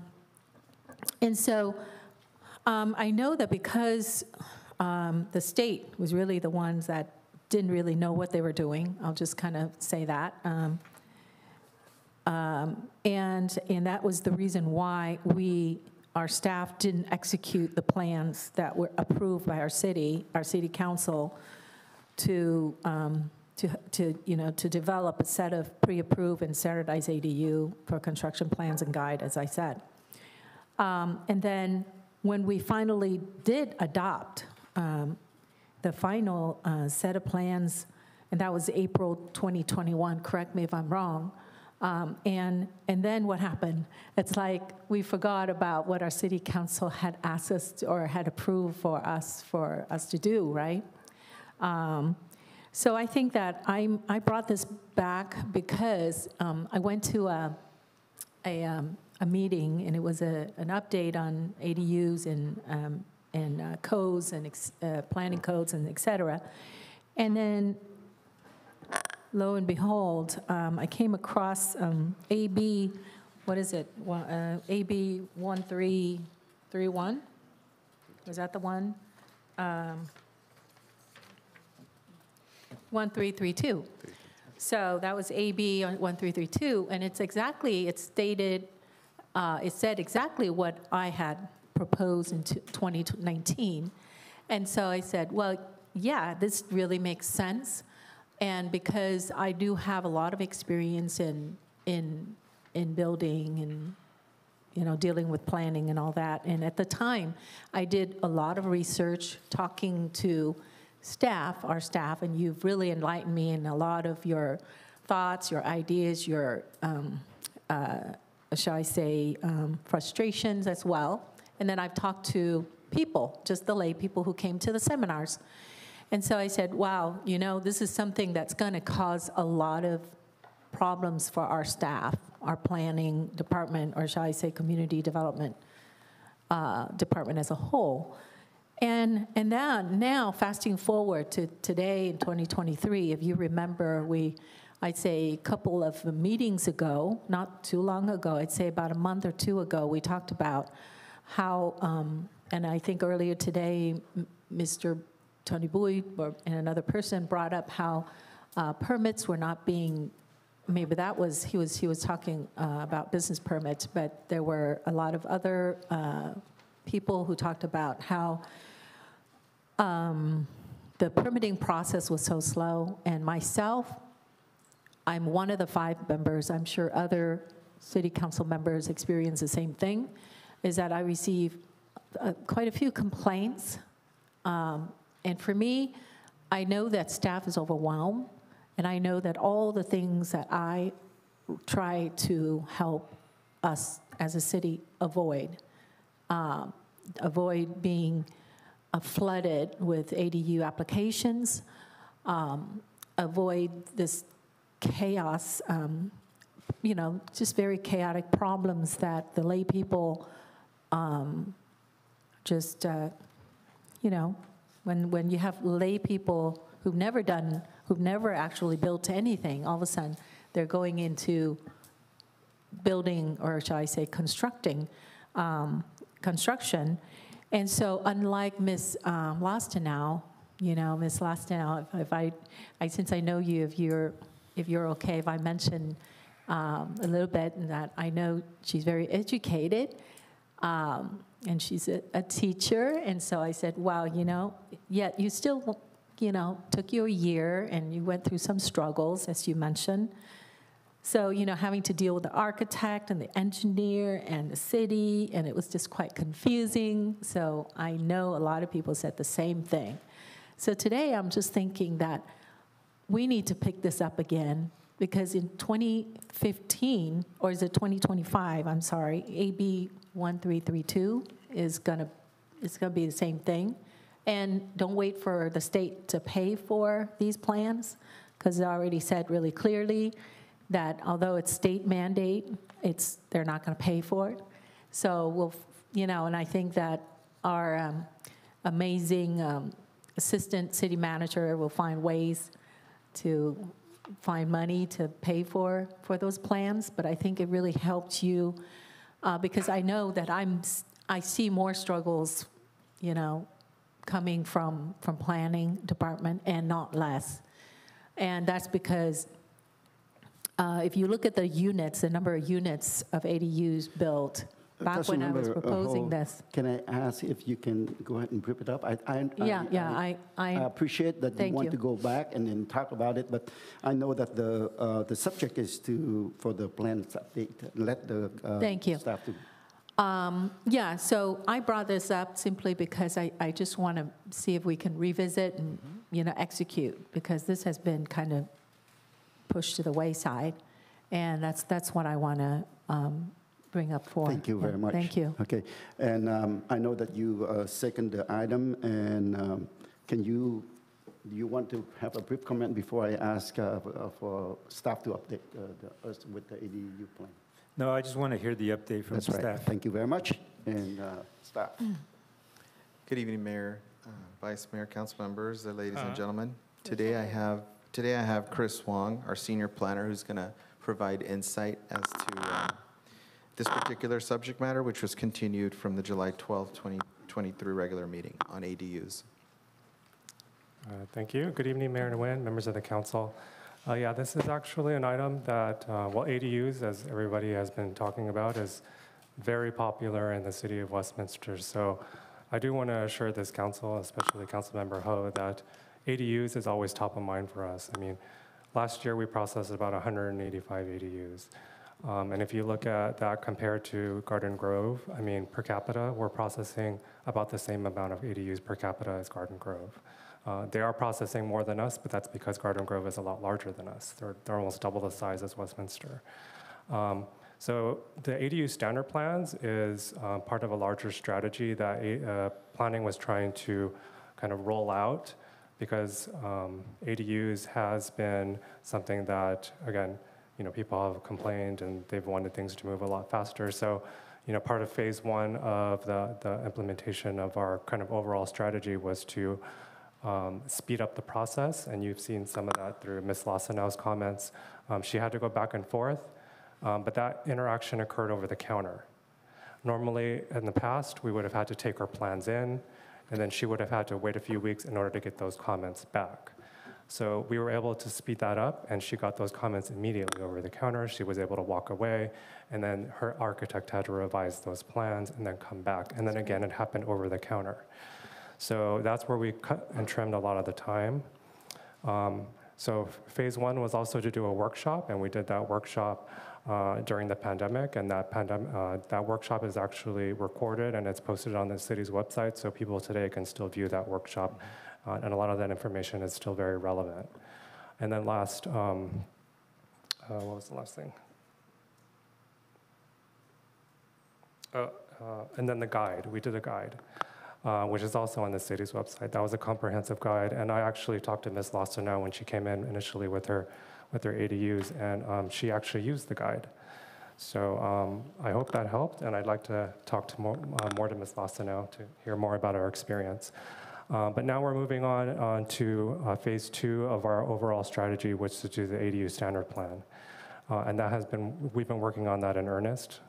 know that because the state was really the ones that didn't really know what they were doing, I'll just kind of say that. And that was the reason why our staff didn't execute the plans that were approved by our city council to develop a set of pre-approved and standardized ADU for construction plans and guide, as I said. And then when we finally did adopt the final set of plans, and that was April 2021, correct me if I'm wrong, and then what happened? It's like we forgot about what our city council had asked us to, or had approved for us to do, right? So I think that I brought this back because I went to a meeting, and it was an update on ADUs and codes and planning codes and et cetera. And then lo and behold, I came across AB, what is it? AB 1331? Was that the one? 1332. So that was AB 1332, and it said exactly what I had proposed in 2019. And so I said, well, yeah, this really makes sense. And because I do have a lot of experience in in building and, you know, dealing with planning and all that. And at the time, I did a lot of research, talking to our staff, and you've really enlightened me in a lot of your thoughts, your ideas, your, shall I say, frustrations as well. And then I've talked to people, just the lay people who came to the seminars. And so I said, wow, you know, this is something that's going to cause a lot of problems for our staff, our planning department, or shall I say community development department as a whole. And then now, fasting forward to today in 2023, if you remember, I'd say a couple of meetings ago, not too long ago, I'd say about a month or two ago, we talked about how, and I think earlier today, Mr. Tony Bui and another person brought up how permits were not being, maybe that was, he was talking about business permits, but there were a lot of other people who talked about how the permitting process was so slow. And myself, I'm one of the 5 members, I'm sure other city council members experience the same thing, is that I receive quite a few complaints. And for me, I know that staff is overwhelmed, and I know that all the things that I try to help us as a city avoid being flooded with ADU applications, avoid this chaos, you know, just very chaotic problems that the lay people you know, when you have lay people who've never actually built anything, all of a sudden they're going into building, or shall I say construction. And so unlike Ms. Lostenow, you know, Ms. Lostenow, since I know you, if you're okay, if I mention a little bit that I know she's very educated, and she's a teacher, and so I said, wow, you know, yet you still, you know, took you a year and you went through some struggles, as you mentioned. So, you know, having to deal with the architect and the engineer and the city, and it was just quite confusing. So I know a lot of people said the same thing. So today I'm just thinking that we need to pick this up again, because in 2015, or is it 2025, I'm sorry, AB 1332 is gonna be the same thing. And don't wait for the state to pay for these plans, because it already said really clearly that although it's state mandate, they're not going to pay for it. So we'll, you know, and I think that our amazing assistant city manager will find ways to find money to pay for those plans. But I think it really helped you because I know that I see more struggles, you know, coming from planning department and not less. And that's because if you look at the units, the number of units of ADUs built, back when I was proposing this. Can I ask if you can go ahead and rip it up? I appreciate that you want to go back and then talk about it, but I know that the subject is for the plans update. Let the staff do. Yeah, so I brought this up simply because I just want to see if we can revisit and, you know, execute, because this has been kind of pushed to the wayside, and that's what I want to bring up for. Thank you very much. Thank you. Okay, and I know that you second the item, and do you want to have a brief comment before I ask for staff to update us with the ADU plan? No, I just want to hear the update from staff. Right. Thank you very much, and staff. Good evening, Mayor, Vice Mayor, council members, ladies and gentlemen. Today I have Chris Wong, our senior planner, who's going to provide insight as to this particular subject matter, which was continued from the July 12th, 2023 regular meeting on ADUs. Thank you. Good evening, Mayor Nguyen, members of the council. Yeah, this is actually an item that, well, ADUs, as everybody has been talking about, is very popular in the city of Westminster. So I do want to assure this council, especially Councilmember Ho, that ADUs is always top of mind for us. I mean, Last year, we processed about 185 ADUs. And if you look at that compared to Garden Grove, I mean, per capita, we're processing about the same amount of ADUs per capita as Garden Grove. They are processing more than us, but that's because Garden Grove is a lot larger than us. They're almost double the size as Westminster. So the ADU standard plans is part of a larger strategy that planning was trying to kind of roll out, because ADUs has been something that, again, people have complained and they've wanted things to move a lot faster. So, part of phase one of the implementation of our kind of overall strategy was to speed up the process, and you've seen some of that through Ms. Lassanau's comments. She had to go back and forth, but that interaction occurred over the counter. Normally, in the past, we would have had to take our plans in, and then she would have had to wait a few weeks in order to get those comments back. So we were able to speed that up, and she got those comments immediately over the counter. She was able to walk away, and then her architect had to revise those plans and then come back. And then again, it happened over the counter. So that's where we cut and trimmed a lot of the time. So phase one was also to do a workshop, and we did that workshop during the pandemic, and that workshop is actually recorded and it's posted on the city's website, so people today can still view that workshop, and a lot of that information is still very relevant. And then last, what was the last thing? And then the guide, we did a guide, which is also on the city's website. That was a comprehensive guide, and I actually talked to Ms. Lassanau when she came in initially with her ADUs, and she actually used the guide. So I hope that helped, and I'd like to talk to more to Ms. Lassanau to hear more about our experience. But now we're moving on to phase two of our overall strategy, which is to do the ADU standard plan. And we've been working on that in earnest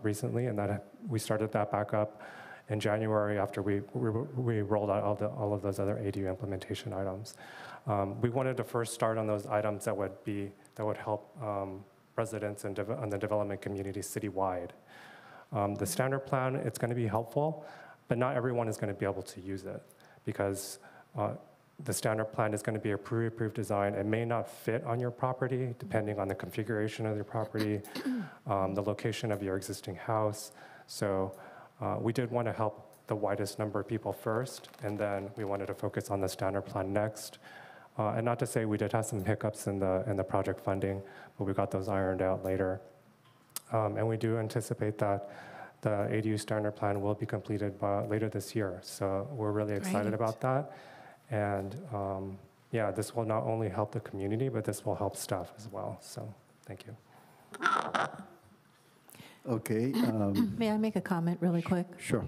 recently, and we started that back up in January after we rolled out all of those other ADU implementation items. We wanted to first start on those items that would help residents and the development community citywide. The standard plan, it's going to be helpful, but not everyone is going to be able to use it, because the standard plan is going to be a pre-approved design. It may not fit on your property, depending on the configuration of your property, the location of your existing house. So we did want to help the widest number of people first, and then we wanted to focus on the standard plan next. And not to say we did have some hiccups in the project funding, but we got those ironed out later. And we do anticipate that the ADU standard plan will be completed by later this year. So we're really excited about that. And yeah, this will not only help the community, but this will help staff as well. So thank you. Okay. May I make a comment really quick? Sure.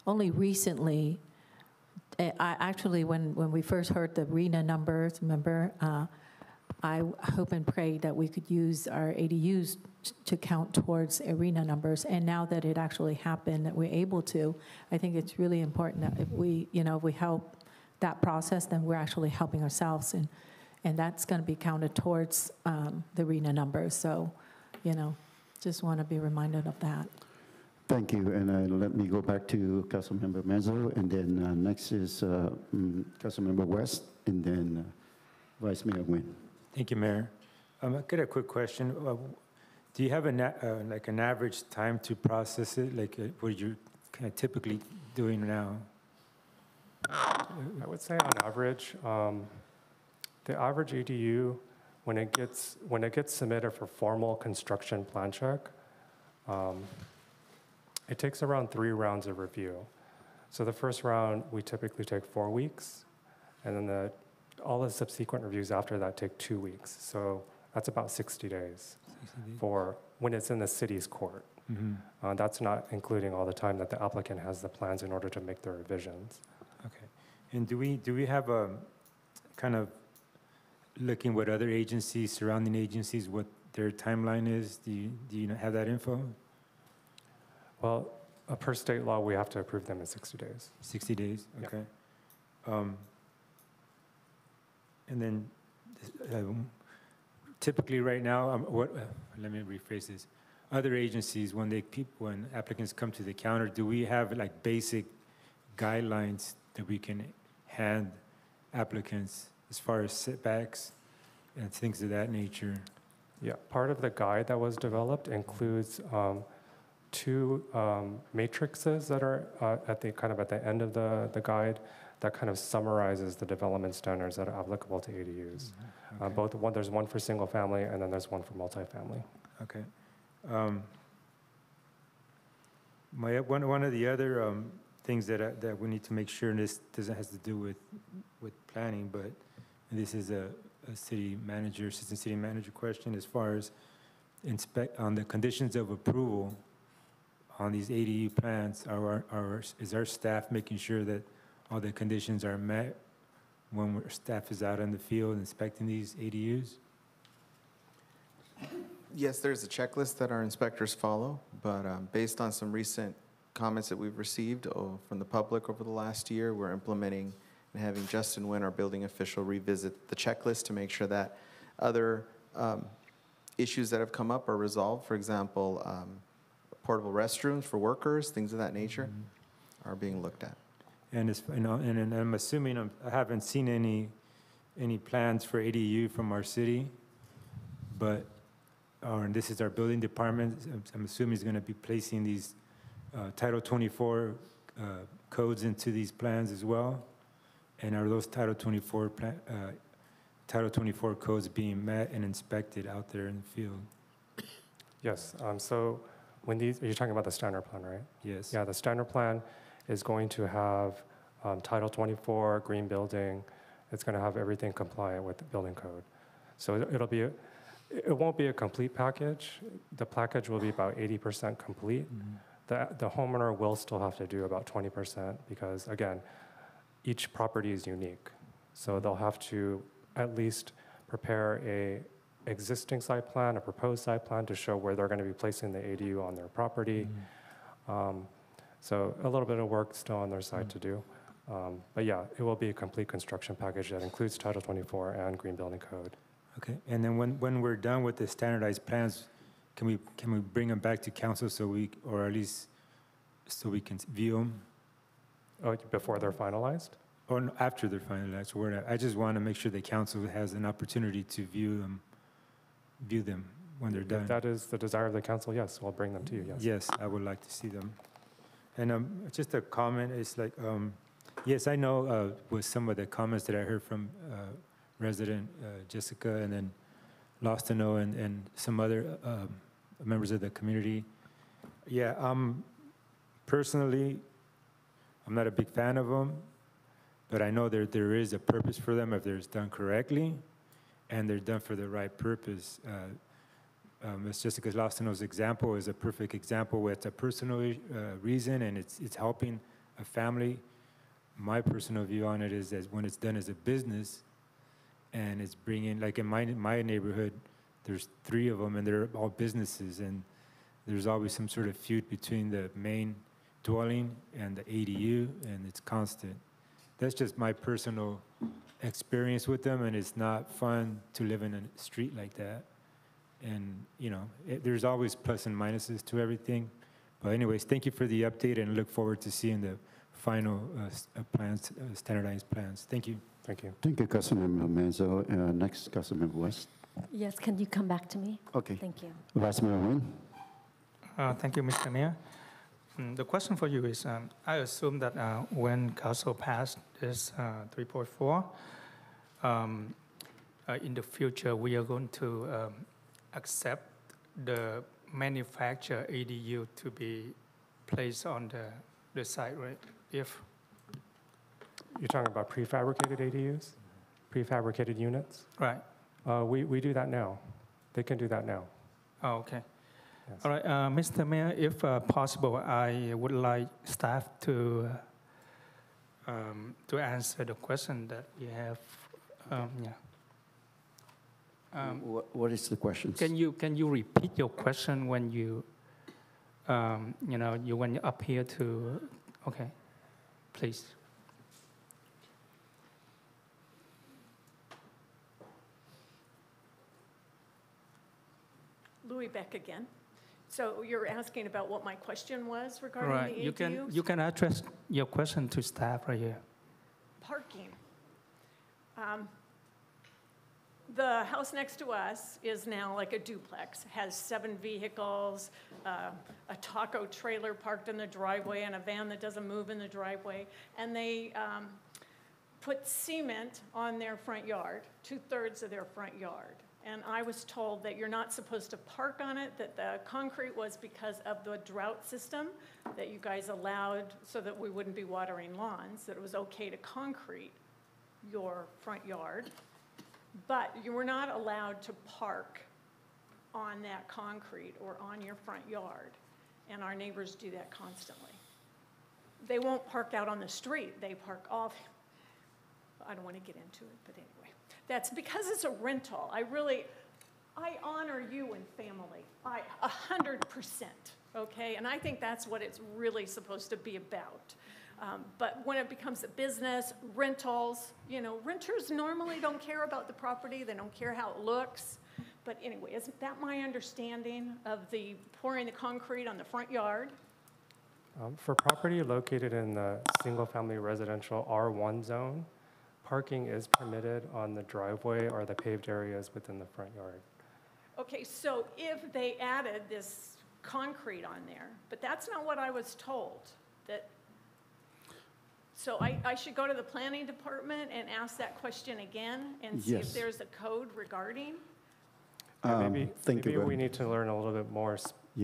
Only recently, when we first heard the RENA numbers, remember, I hope and pray that we could use our ADUs to count towards ARENA numbers. And now that it actually happened, that we're able to, I think it's really important that if we help that process, then we're actually helping ourselves. And that's going to be counted towards the RENA numbers. So, just want to be reminded of that. Thank you, and let me go back to Councilmember Menzo, and then next is Councilmember West, and then Vice Mayor Nguyen. Thank you, Mayor. I got a quick question. Do you have an average time to process it, like what you're kind of typically doing now? I would say on average, the average ADU, when it gets submitted for formal construction plan check, it takes around 3 rounds of review. So the first round, we typically take 4 weeks, and then all the subsequent reviews after that take 2 weeks. So that's about 60 days for when it's in the city's court. Mm-hmm. That's not including all the time that the applicant has the plans in order to make their revisions. Okay. And do we have a kind of looking what other agencies, surrounding agencies, what their timeline is? Do you have that info? Well, per state law, we have to approve them in 60 days. 60 days, okay. Yeah. And then typically right now, let me rephrase this. Other agencies, when applicants come to the counter, do we have like basic guidelines that we can hand applicants as far as setbacks and things of that nature? Yeah, part of the guide that was developed includes two matrices that are at the end of the guide that kind of summarizes the development standards that are applicable to ADUs. Okay. There's one for single family and then there's one for multifamily. Okay. One of the other things that we need to make sure, and this doesn't have to do with planning, but this is a assistant city manager question as far as on the conditions of approval on these ADU plans. Is our staff making sure that all the conditions are met when staff is out in the field inspecting these ADUs? Yes, there's a checklist that our inspectors follow, but based on some recent comments that we've received from the public over the last year, we're implementing and having Justin Nguyen, our building official, revisit the checklist to make sure that other issues that have come up are resolved. For example, portable restrooms for workers, things of that nature, are being looked at. And I'm assuming I haven't seen any plans for ADU from our city, but and this is our building department. I'm assuming he's going to be placing these Title 24 codes into these plans as well. And are those Title 24 codes being met and inspected out there in the field? Yes. So when you're talking about the standard plan, right? Yes. Yeah, the standard plan is going to have Title 24, green building. It's going to have everything compliant with the building code. So it won't be a complete package. The package will be about 80% complete. The homeowner will still have to do about 20% because, again, each property is unique. So they'll have to at least prepare a existing site plan, a proposed site plan to show where they're going to be placing the ADU on their property. So a little bit of work still on their side to do. But yeah, it will be a complete construction package that includes Title 24 and Green Building Code. Okay, and then when we're done with the standardized plans, can we bring them back to council or at least so we can view them? Oh, before they're finalized? Or after they're finalized? I just want to make sure the council has an opportunity to view them when they're done. If that is the desire of the council, yes, we'll bring them to you, yes. Yes, I would like to see them. And just a comment is like, yes, I know with some of the comments that I heard from resident Jessica and then Lostano and some other members of the community. Yeah, personally, I'm not a big fan of them, but I know there is a purpose for them if they're done correctly and they're done for the right purpose. Ms. Jessica Lostano's example is a perfect example where it's a personal reason and it's helping a family. My personal view on it is that when it's done as a business and it's bringing, like in my neighborhood, there's 3 of them and they're all businesses and there's always some sort of feud between the main dwelling and the ADU and it's constant. That's just my personal experience with them and it's not fun to live in a street like that. And, you know, there's always plus and minuses to everything. But anyways, thank you for the update and look forward to seeing the final plans, standardized plans. Thank you. Thank you. Thank you, Councilmember Manzo. Next, Councilmember West. Yes, can you come back to me? Okay. Thank you. Vice Mayor Nguyen. Thank you, Mr. Mayor. The question for you is, I assume that when Council passed this 3.4, in the future we are going to accept the manufactured ADU to be placed on the site, right? If you're talking about prefabricated ADUs, prefabricated units? Right. We do that now. They can do that now. Oh, okay. Yes. All right, Mr. Mayor, if possible, I would like staff to answer the question that you have. What is the question? Can you repeat your question when you when you're up here to? Okay, please. Louis Beck again. So you're asking about what my question was regarding the ADUs? You can address your question to staff right here. Parking. The house next to us is now like a duplex, has 7 vehicles, a taco trailer parked in the driveway, and a van that doesn't move in the driveway. And they put cement on their front yard, 2/3 of their front yard. And I was told that you're not supposed to park on it, that the concrete was because of the drought system that you guys allowed so that we wouldn't be watering lawns, that it was okay to concrete your front yard. But you were not allowed to park on that concrete or on your front yard. And our neighbors do that constantly. They won't park out on the street. They park off. I don't want to get into it, but anyway. That's because it's a rental. I honor you and family. 100%, okay? And I think that's what it's really supposed to be about. But when it becomes a business, rentals, renters normally don't care about the property. They don't care how it looks. But anyway, isn't that my understanding of the pouring the concrete on the front yard? For property located in the single-family residential R1 zone, parking is permitted on the driveway or the paved areas within the front yard. Okay, so if they added this concrete on there, but that's not what I was told. So I should go to the planning department and ask that question again and see if there's a code regarding? Maybe you we need to learn a little bit more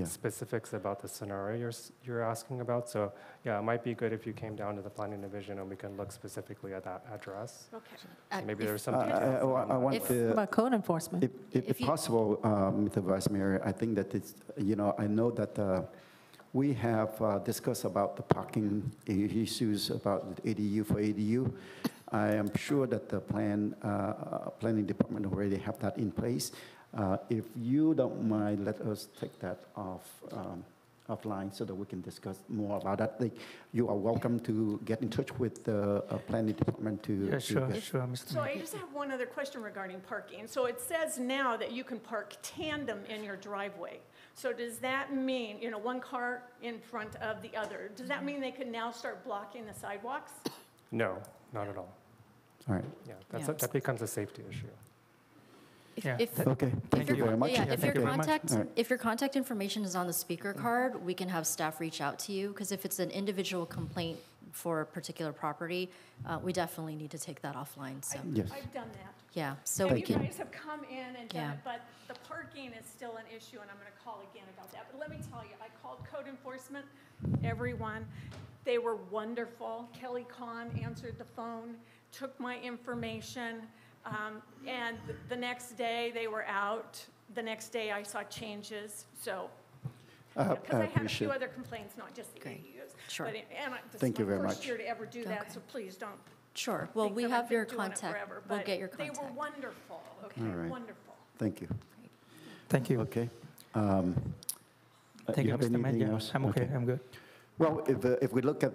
specifics about the scenario you're asking about. So yeah, it might be good if you came down to the planning division and we can look specifically at that address. Okay. So maybe there's some I want to, About code enforcement. if possible, Mr. Vice Mayor, I think that it's, I know that we have discussed about the parking issues about the ADU for ADU. I am sure that the planning department already have that in place. If you don't mind, let us take that offline so that we can discuss more about that. You are welcome to get in touch with the planning department to. Yeah, sure, Mr. So Mayor. I just have one other question regarding parking. So it says now that you can park tandem in your driveway. So does that mean, one car in front of the other? Does that mean they can now start blocking the sidewalks? No, not at all. All right. Yeah, that becomes a safety issue. Okay, thank you very much. Yeah, if your All right. if your contact information is on the speaker card, we can have staff reach out to you, because if it's an individual complaint for a particular property, we definitely need to take that offline, so. Yes. I've done that. Yeah, so. And you guys have come in and done Yeah. it, but the parking is still an issue, and I'm going to call again about that. But let me tell you, I called code enforcement, everyone. They were wonderful. Kelly Kahn answered the phone, took my information, and the next day they were out. The next day I saw changes, so. Because I had a few other complaints, not just the ADUs. Sure. But this Thank you is very my first much. year to ever do that, Okay. so please don't. Sure, well, think we that have I've been your doing it contact. forever, We'll but get your They contact. were wonderful, okay, All right. wonderful. Thank you. Thank you. Okay. Thank you, have Mr. Mayor. anything Yeah, else? I'm okay, I'm good. Well, if we look at,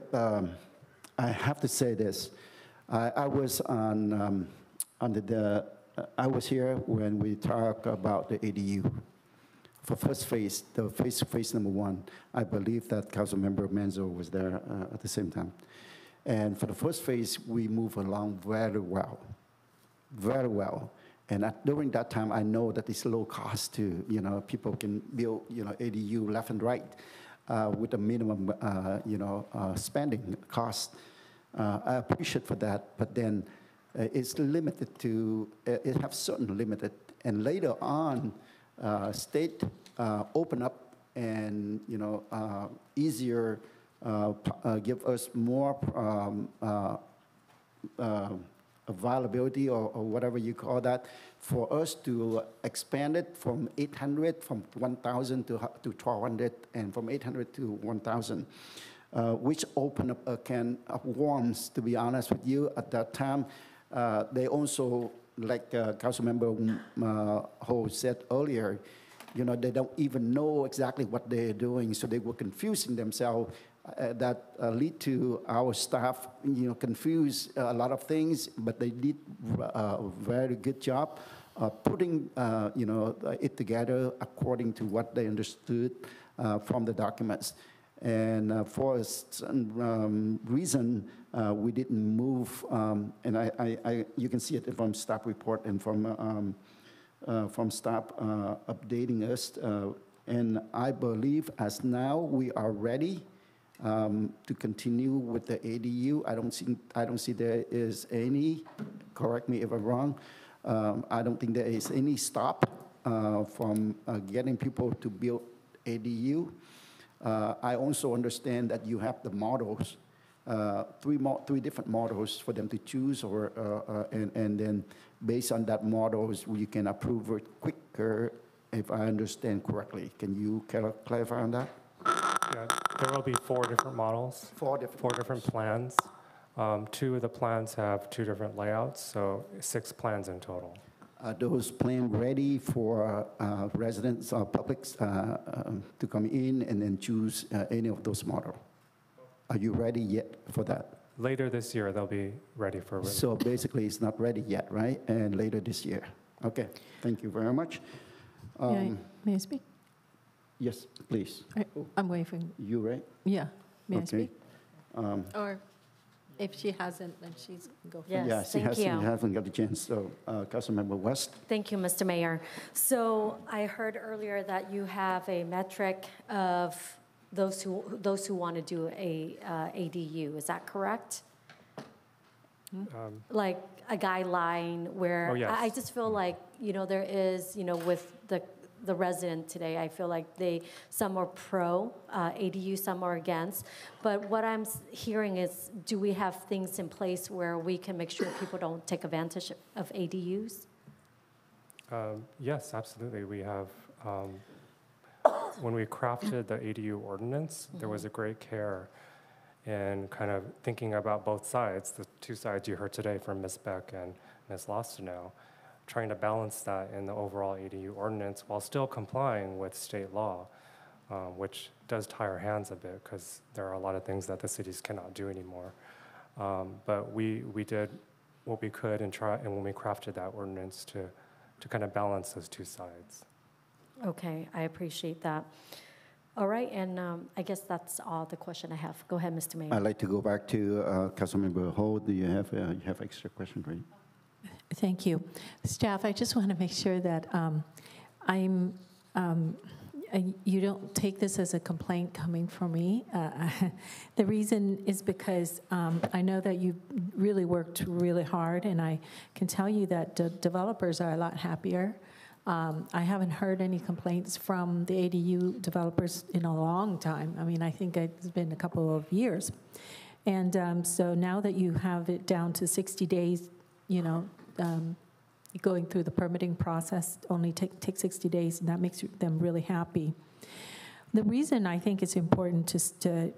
I have to say this. I was I was here when we talked about the ADU. For first phase, phase number 1, I believe that Councilmember Manzo was there at the same time. And for the first phase, we moved along very well, very well. And during that time, I know that it's low cost to, people can build, ADU left and right with a minimum, spending cost. I appreciate for that, but then it's limited to, it has certain limited. And later on, state open up and, easier, give us more availability or whatever you call that, for us to expand it from 800, from 1,000 to 1,200, and from 800 to 1,000, which opened up a can of worms, to be honest with you. At that time, they also, like Councilmember Ho said earlier, they don't even know exactly what they're doing, so they were confusing themselves. That lead to our staff, confuse a lot of things, but they did a very good job putting, it together according to what they understood from the documents. And for some reason, we didn't move, and you can see it from staff report and from staff updating us. And I believe as now we are ready to continue with the ADU. I don't see there is any, correct me if I'm wrong, I don't think there is any stop from getting people to build ADU. I also understand that you have the models, three different models for them to choose, and then based on that models, you can approve it quicker, if I understand correctly. Can you clarify on that? Yeah, there will be 4 different models. 4 different plans. 2 of the plans have 2 different layouts, so 6 plans in total. Are those plans ready for residents or publics to come in and then choose any of those models? Are you ready yet for that? Later this year, they'll be ready for release. So basically, it's not ready yet, right? And later this year. Okay, thank you very much. May I speak? Yes, please. I'm waving. You right? Yeah. May I Okay. speak? Or if she hasn't, then she's go first. Yes, Yeah, she thank you. hasn't got the chance. So, Councilmember West. Thank you, Mr. Mayor. So I heard earlier that you have a metric of those who want to do a ADU. Is that correct? Like a guideline where Oh, yes. I just feel like, there is, with the resident today, I feel like some are pro ADU, some are against. But what I'm hearing is, do we have things in place where we can make sure people don't take advantage of ADUs? Yes, absolutely. We have, when we crafted the ADU ordinance, there was a great care in kind of thinking about both sides, the 2 sides you heard today from Ms. Beck and Ms. Lostino, trying to balance that in the overall ADU ordinance while still complying with state law, which does tie our hands a bit because there are a lot of things that the cities cannot do anymore. But we did what we could and when we crafted that ordinance to kind of balance those 2 sides. Okay, I appreciate that. All right, and I guess that's all the question I have. Go ahead, Mr. Mayor. I'd like to go back to Councilmember Ho. Do you have extra question for you? Thank you. Staff, I just want to make sure that you don't take this as a complaint coming from me. The reason is because I know that you really worked really hard, and I can tell you that the developers are a lot happier. I haven't heard any complaints from the ADU developers in a long time. I mean, I think it's been a couple of years. And so now that you have it down to 60 days, going through the permitting process only take 60 days, and that makes them really happy. The reason I think it's important to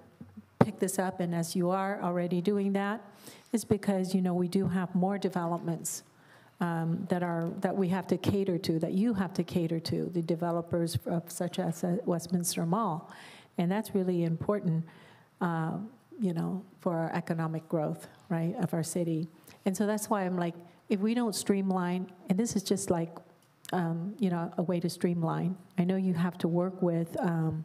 pick this up, and as you are already doing that, is because, we do have more developments that we have to cater to, that you have to cater to, the developers such as Westminster Mall. And that's really important, for our economic growth, right, of our city. And so that's why I'm like, if we don't streamline, and this is just like, a way to streamline. I know you have to work with an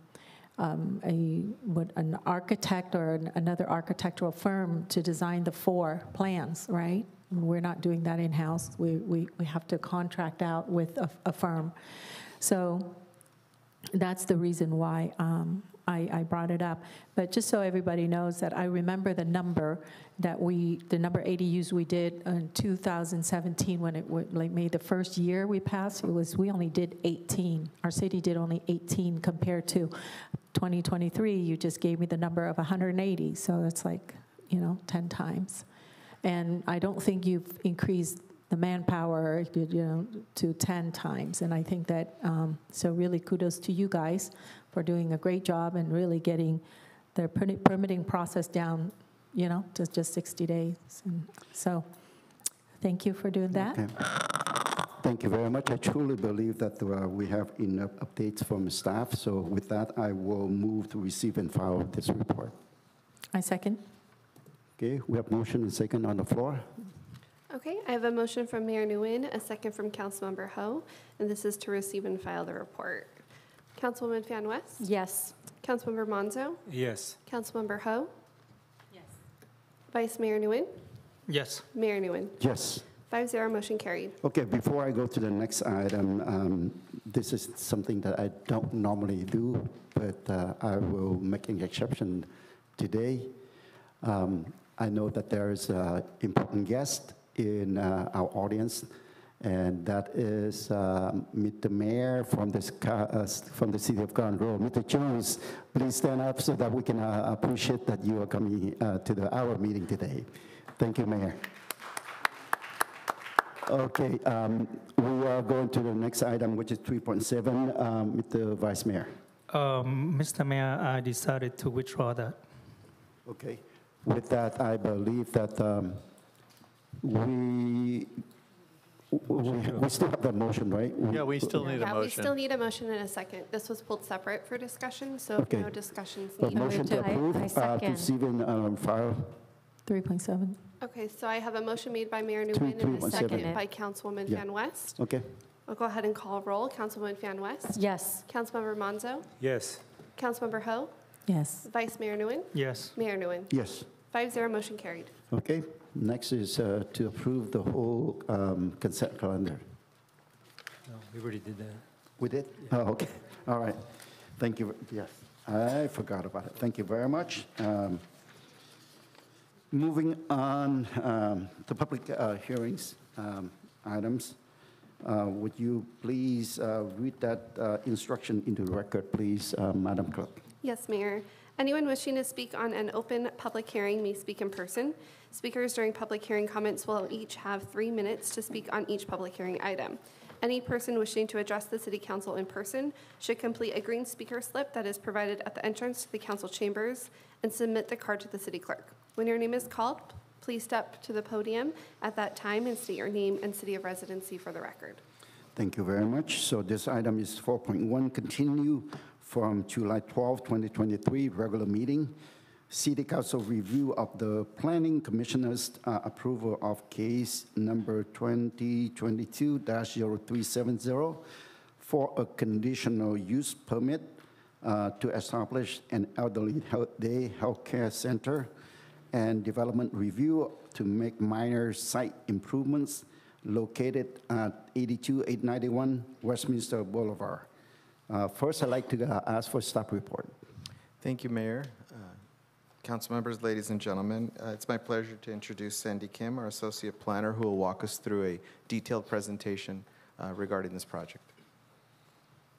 architect or another architectural firm to design the 4 plans, right? We're not doing that in-house. We have to contract out with a firm. So that's the reason why I brought it up. But just so everybody knows that I remember the number ADUs we did in 2017 when it made the first year we passed. We only did 18. Our city did only 18 compared to 2023. You just gave me the number of 180. So that's like, 10 times. And I don't think you've increased the manpower, to 10 times. And I think that, so really kudos to you guys for doing a great job and really getting the permitting process down, to just 60 days. And so thank you for doing that. Okay. Thank you very much. I truly believe that we have enough updates from staff. So with that, I will move to receive and file this report. I second. Okay, we have motion and second on the floor. Okay, I have a motion from Mayor Nguyen, a second from Councilmember Ho, and this is to receive and file the report. Councilwoman Fan West, Yes. Councilmember Monzo, Yes. Councilmember Ho, Yes. Vice Mayor Nguyen, Yes. Mayor Nguyen. Yes. 5-0, motion carried. Okay, before I go to the next item, this is something that I don't normally do, but I will make an exception today. I know that there is an important guest in our audience, and that is Mr. Mayor from the city of Garden Grove. Mr. Jones, please stand up so that we can appreciate that you are coming to our meeting today. Thank you, Mayor. Okay, we are going to the next item, which is 3.7. Mr. Vice Mayor. Mr. Mayor, I decided to withdraw that. Okay. With that, I believe that we still have that motion, right? Yeah, we still need a Yeah, we motion. still need a motion in a second. This was pulled separate for discussion, so Okay. no discussions A needed. motion to I approve to second. Stephen Farrell. 3.7. Okay, so I have a motion made by Mayor Two, Nguyen and a 3.7. second by Councilwoman Yeah. Fan West. Okay. I'll go ahead and call roll. Councilwoman Fan West, Yes. Councilmember Monzo, Yes. Councilmember Ho, Yes. Vice Mayor Nguyen, Yes. Mayor Nguyen. Yes. 5-0, motion carried. Okay. Next is to approve the whole consent calendar. No, we already did that. We did? Oh, okay. All right. Thank you. Yes, I forgot about it. Thank you very much. Moving on to public hearings items. Would you please read that instruction into the record, please, Madam Clerk? Yes, Mayor. Anyone wishing to speak on an open public hearing may speak in person. Speakers during public hearing comments will each have 3 minutes to speak on each public hearing item. Any person wishing to address the City Council in person should complete a green speaker slip that is provided at the entrance to the council chambers and submit the card to the city clerk. When your name is called, please step to the podium at that time and state your name and city of residency for the record. Thank you very much. So this item is 4.1, continue from July 12, 2023, regular meeting. City Council review of the Planning Commissioner's approval of case number 2022-0370 for a conditional use permit to establish an elderly day health care center and development review to make minor site improvements located at 82891 Westminster Boulevard. First, I'd like to ask for staff report. Thank you, Mayor. Council members, ladies and gentlemen, it's my pleasure to introduce Sandy Kim, our Associate Planner, who will walk us through a detailed presentation regarding this project.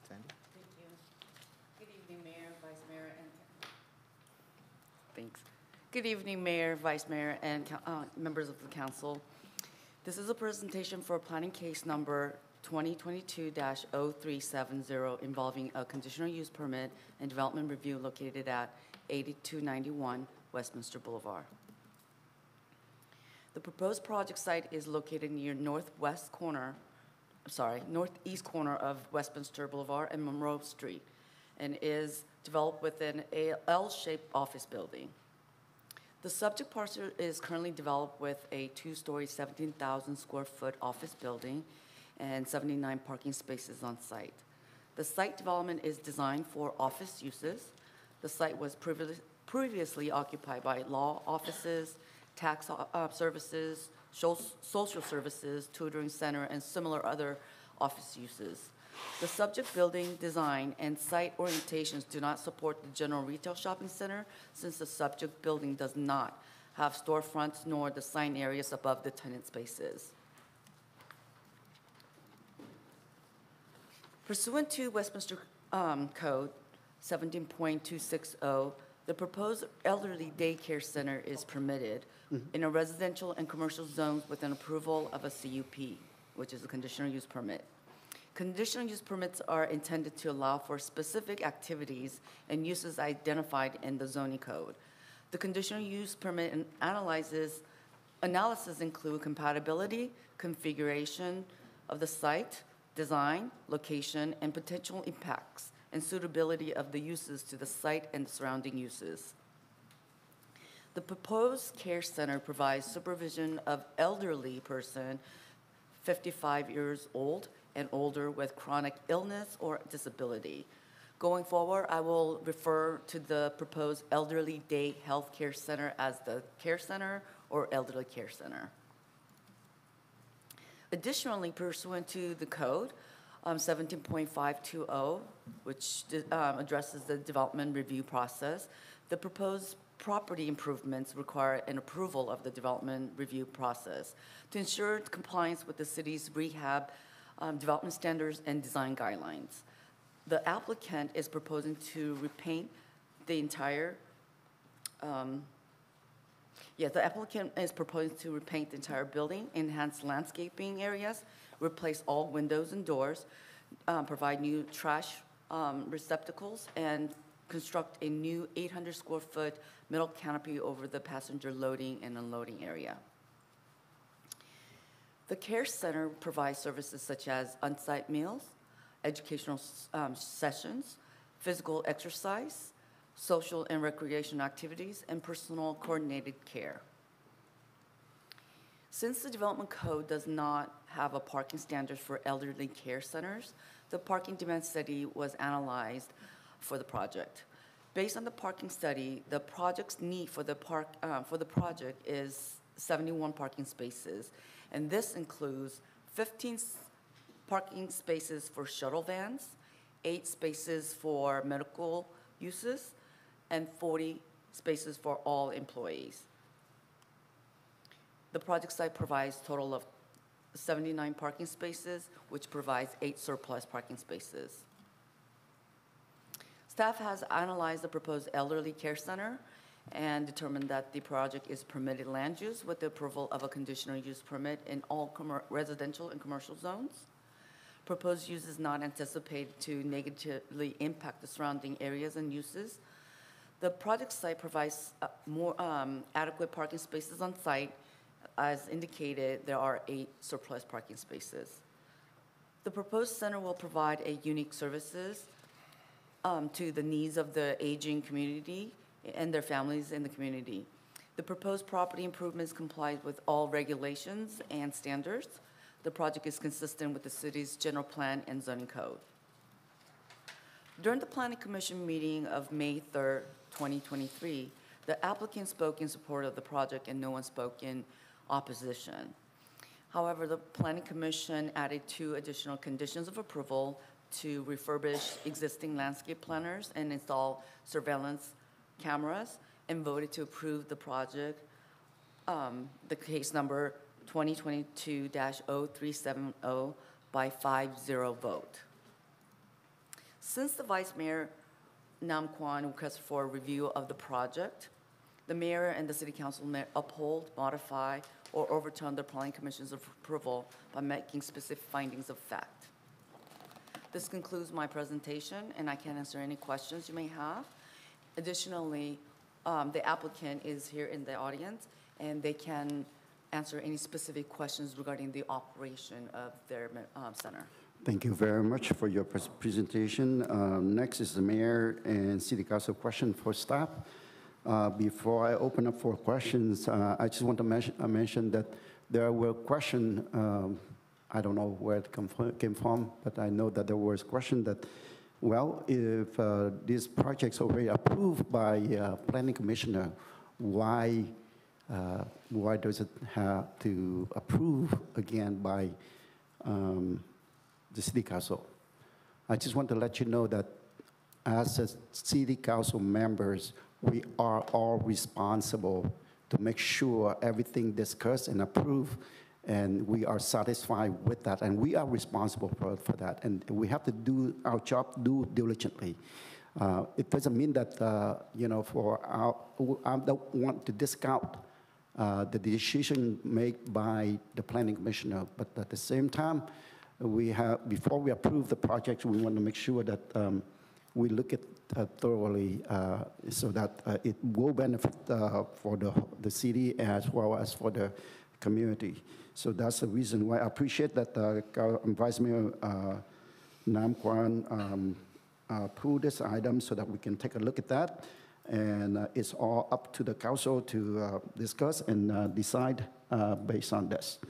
Sandy? Thank you. Good evening, Mayor, Vice Mayor, and thanks. Good evening, Mayor, Vice Mayor, and members of the council. This is a presentation for planning case number 2022-0370 involving a conditional use permit and development review located at 8291 Westminster Boulevard. The proposed project site is located near northeast corner of Westminster Boulevard and Monroe Street and is developed within a L-shaped office building. The subject parcel is currently developed with a 2-story, 17,000 square foot office building and 79 parking spaces on site. The site development is designed for office uses. The site was previously occupied by law offices, tax services, social services, tutoring center, and similar other office uses. The subject building design and site orientations do not support the general retail shopping center since the subject building does not have storefronts nor the sign areas above the tenant spaces. Pursuant to Westminster Code 17.260, the proposed elderly daycare center is permitted in a residential and commercial zones with an approval of a CUP, which is a conditional use permit. Conditional use permits are intended to allow for specific activities and uses identified in the zoning code. The conditional use permit analysis include compatibility, configuration of the site, design, location, and potential impacts, and suitability of the uses to the site and surrounding uses. The proposed care center provides supervision of elderly person 55 years old and older with chronic illness or disability. Going forward, I will refer to the proposed Elderly Day Health Care Center as the Care Center or Elderly Care Center. Additionally, pursuant to the code, 17.520, which addresses the development review process, the proposed property improvements require an approval of the development review process to ensure compliance with the city's rehab development standards and design guidelines. The applicant is proposing to repaint the entire the applicant is proposing to repaint the entire building, enhance landscaping areas, replace all windows and doors, provide new trash receptacles, and construct a new 800 square foot metal canopy over the passenger loading and unloading area. The Care Center provides services such as on-site meals, educational sessions, physical exercise, social and recreation activities, and personal coordinated care. Since the development code does not have a parking standard for elderly care centers, the parking demand study was analyzed for the project. Based on the parking study, the project's need for the project is 71 parking spaces, and this includes 15 parking spaces for shuttle vans, 8 spaces for medical uses, and 40 spaces for all employees. The project site provides a total of 79 parking spaces, which provides 8 surplus parking spaces. Staff has analyzed the proposed elderly care center and determined that the project is permitted land use with the approval of a conditional use permit in all residential and commercial zones. Proposed use is not anticipated to negatively impact the surrounding areas and uses. The project site provides more adequate parking spaces on site. As indicated, there are 8 surplus parking spaces. The proposed center will provide a unique services to the needs of the aging community and their families in the community. The proposed property improvements comply with all regulations and standards. The project is consistent with the city's general plan and zoning code. During the Planning Commission meeting of May 3rd, 2023, the applicant spoke in support of the project and no one spoke in opposition. However, the Planning Commission added 2 additional conditions of approval to refurbish existing landscape planners and install surveillance cameras, and voted to approve the project, the case number 2022-0370 by 5-0 vote. Since the Vice Mayor Nam Kwan requested for a review of the project, the Mayor and the City Council may uphold, modify, or overturn the Planning Commission's approval by making specific findings of fact. This concludes my presentation, and I can answer any questions you may have. Additionally, the applicant is here in the audience, and they can answer any specific questions regarding the operation of their center. Thank you very much for your presentation. Next is the Mayor and City Council question for staff. Before I open up for questions, I just want to mention that there were questions, I don't know where it came from, but I know that there was a question that, well, if this project's already approved by Planning Commissioner, why does it have to approve again by the City Council? I just want to let you know that as a City Council members, we are all responsible to make sure everything discussed and approved, and we are satisfied with that, and we are responsible for that, and we have to do our job, do diligently. It doesn't mean that, I don't want to discount the decision made by the Planning Commissioner, but at the same time, before we approve the project, we want to make sure that we look at thoroughly so that it will benefit for the city as well as for the community. So that's the reason why I appreciate that Vice Mayor Nam Kwan pulled this item so that we can take a look at that. And it's all up to the council to discuss and decide based on this.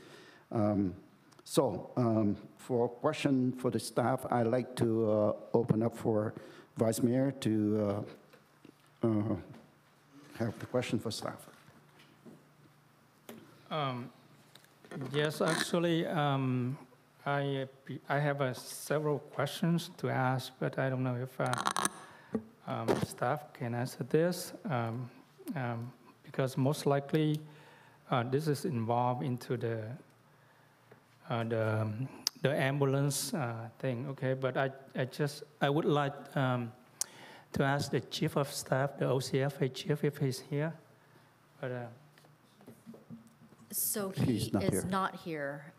So for a question for the staff, I'd like to open up for Vice Mayor to have the question for staff. Yes, actually, I have several questions to ask, but I don't know if staff can answer this, because most likely this is involved into the ambulance thing. Okay, but I would like to ask the chief of staff, the OCFA chief, if he's here. But So he is not here.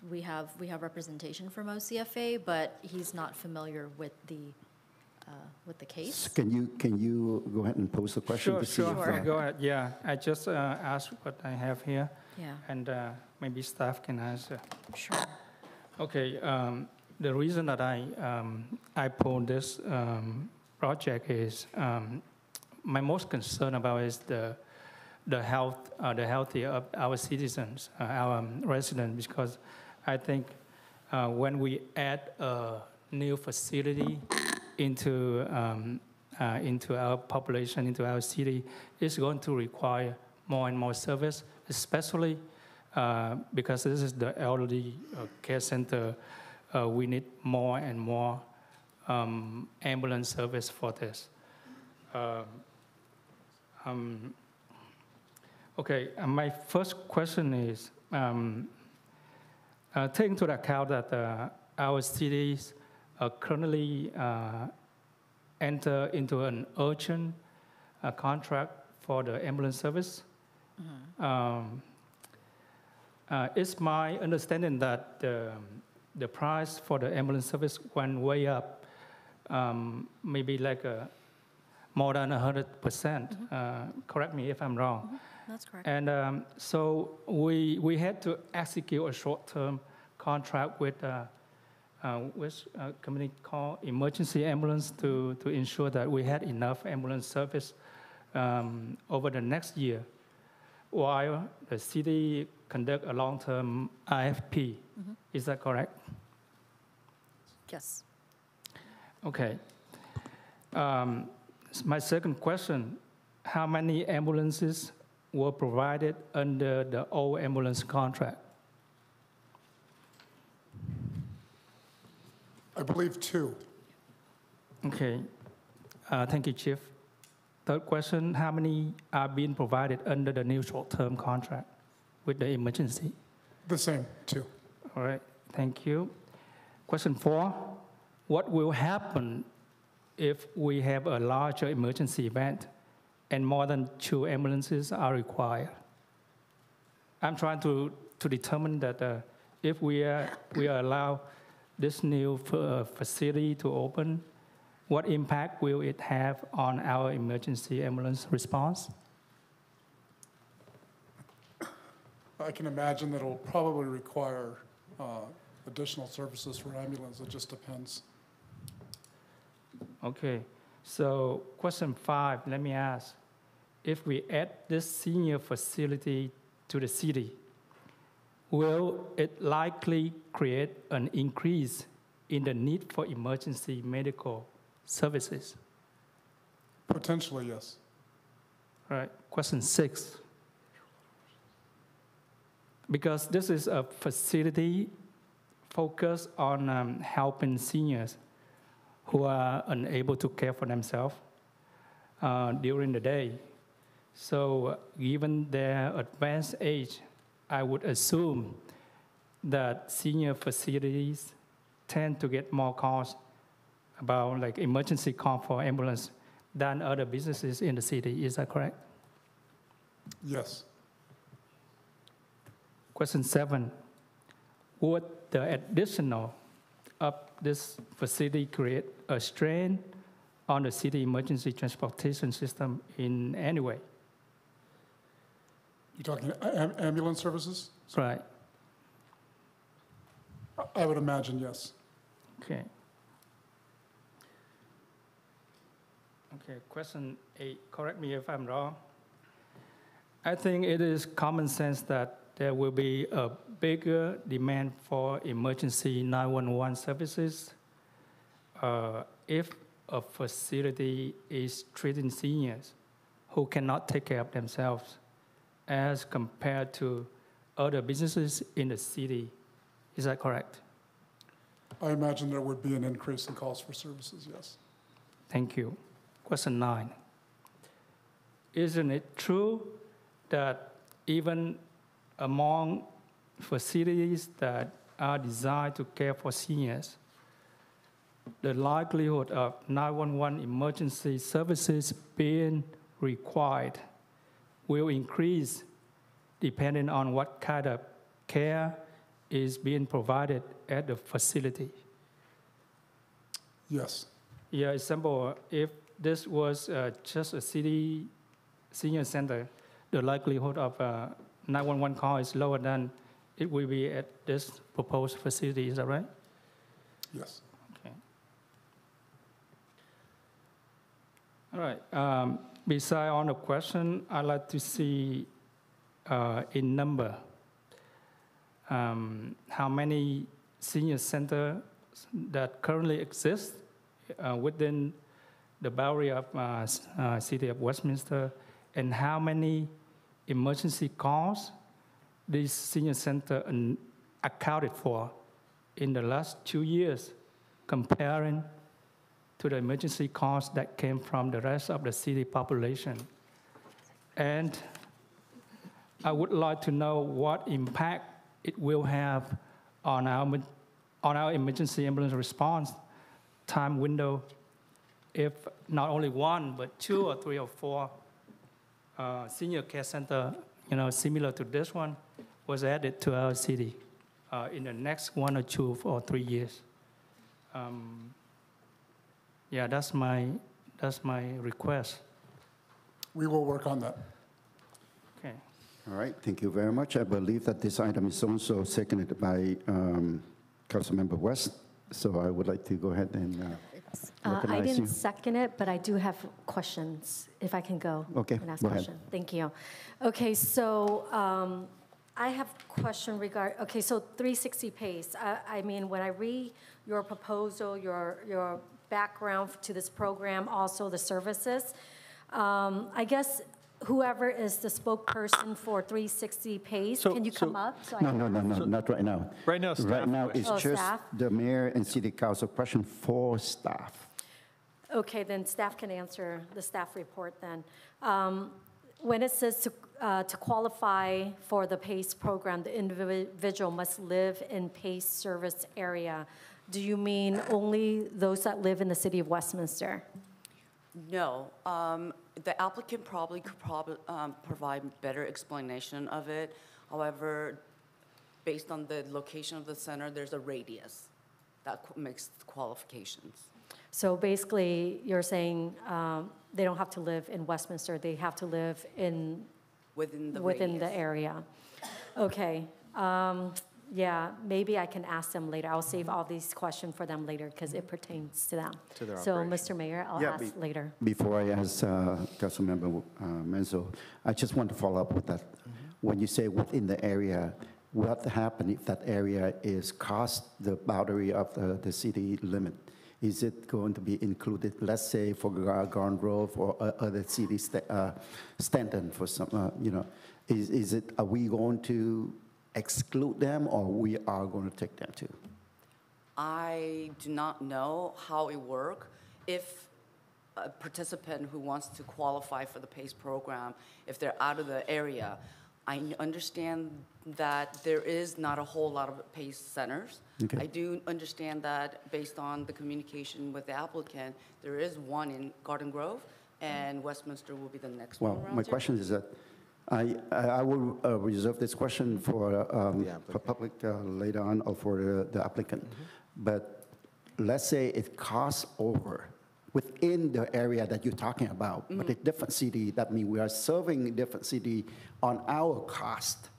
We have representation from OCFA, but he's not familiar with the case. Can you go ahead and pose the question? Sure. Go ahead. Yeah, I just asked what I have here. Yeah. And maybe staff can answer. Sure. Okay. The reason that I pulled this project is my most concern about is the healthy of our citizens, our residents, because I think when we add a new facility into our population, into our city, it's going to require more and more service, especially because this is the elderly care center. We need more and more ambulance service for this. Okay, my first question is, taking into account that our cities currently enter into an urgent contract for the ambulance service. It's my understanding that the price for the ambulance service went way up, maybe like more than 100%. Correct me if I'm wrong. That's correct. And so we had to execute a short-term contract with a company called Emergency Ambulance to ensure that we had enough ambulance service over the next year, while the city conduct a long-term IFP. Is that correct? Yes. Okay. My second question, how many ambulances were provided under the old ambulance contract? I believe 2. Okay. Thank you, Chief. Third question, how many are being provided under the new short-term contract with the emergency? The same, 2. All right, thank you. Question 4, what will happen if we have a larger emergency event and more than 2 ambulances are required? I'm trying to determine that if we allow this new facility to open, what impact will it have on our emergency ambulance response? I can imagine that it'll probably require additional services for ambulance. It just depends. Okay, so question 5, let me ask. If we add this senior facility to the city, will it likely create an increase in the need for emergency medical services? Potentially, yes. All right, question 6. Because this is a facility focused on helping seniors who are unable to care for themselves during the day. So given their advanced age, I would assume that senior facilities tend to get more calls about like emergency call for ambulance than other businesses in the city. Is that correct? Yes. Question 7, would the additional of this facility create a strain on the city emergency transportation system in any way? You're talking ambulance services? Right. I would imagine, yes. Okay. Okay, question 8, correct me if I'm wrong. I think it is common sense that there will be a bigger demand for emergency 911 services if a facility is treating seniors who cannot take care of themselves as compared to other businesses in the city. Is that correct? I imagine there would be an increase in calls for services, yes. Thank you. Question 9. Isn't it true that even among facilities that are designed to care for seniors, the likelihood of 911 emergency services being required will increase depending on what kind of care is being provided at the facility? Yes. Yeah, example, if this was just a city senior center, the likelihood of 911 call is lower than it will be at this proposed facility, is that right? Yes. Okay. All right. Beside on the question, I'd like to see in number how many senior centers that currently exist within the boundary of City of Westminster, and how many emergency calls this senior center accounted for in the last 2 years, comparing to the emergency calls that came from the rest of the city population. And I would like to know what impact it will have on our emergency ambulance response time window if not only 1, but 2 or 3 or 4 senior care center, similar to this one, was added to our city in the next 1 or 2 or 3 years. Yeah, that's my request. We will work on that. Okay. All right, thank you very much. I believe that this item is also seconded by Councilmember West, so I would like to go ahead and I recognize you. didn't second it, but I do have questions, if I can go Okay, and ask go a ahead. question. Thank you. Okay, so I have a question okay, so 360 PACE. I mean, when I read your proposal, your background to this program, also the services, I guess whoever is the spokesperson for 360 PACE, can you come up? So No, not right now. Right now, staff Right now, it's question. Oh, just staff? the mayor and city council question for staff. Okay, then staff can answer the staff report then. When it says to qualify for the PACE program, the individual must live in PACE service area. Do you mean only those that live in the city of Westminster? No, the applicant probably could provide better explanation of it. However, based on the location of the center, there's a radius that makes qualifications. So basically, you're saying they don't have to live in Westminster, they have to live within the within radius. the area. Okay. Yeah, maybe I can ask them later. I'll save all these questions for them later because it pertains to them. To their So, operation. Mr. Mayor, I'll Yeah, ask later. Before I ask Councilmember Menzo, I just want to follow up with that. When you say within the area, what happens if that area is past the boundary of the city limit? Is it going to be included, let's say, for Garden Grove or other cities, Stanton for some, are we going to exclude them, or we are going to take them too? I do not know how it works. If a participant who wants to qualify for the PACE program, if they're out of the area, I understand that there is not a whole lot of PACE centers. Okay. I do understand that based on the communication with the applicant, there is one in Garden Grove, and Westminster will be the next one Well, around my here. question is that I will reserve this question for public later on, or for the applicant. But let's say it crosses over within the area that you're talking about, but a different city. That means we are serving a different city on our cost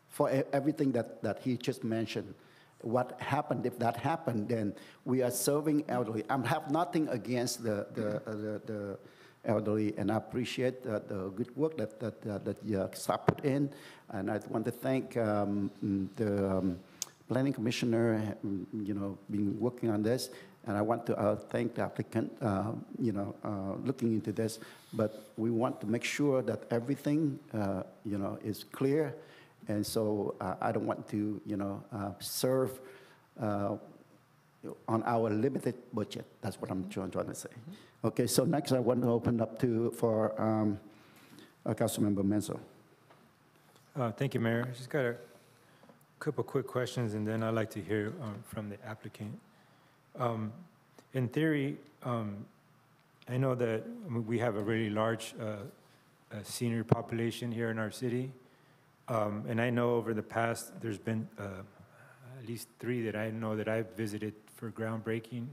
for everything that he just mentioned. What happened if that happened? Then we are serving elderly. I have nothing against the elderly, and I appreciate the good work that you staff put in. And I want to thank the planning commissioner, been working on this. And I want to thank the applicant, looking into this. But we want to make sure that everything, is clear. And so I don't want to, serve on our limited budget. That's what I'm trying to say. Okay, so next I want to open up for Councilmember Menzo. Thank you, Mayor. I just got a couple quick questions, and then I'd like to hear from the applicant. In theory, I know that we have a really large senior population here in our city. And I know over the past, there's been at least 3 that I know that I've visited for groundbreaking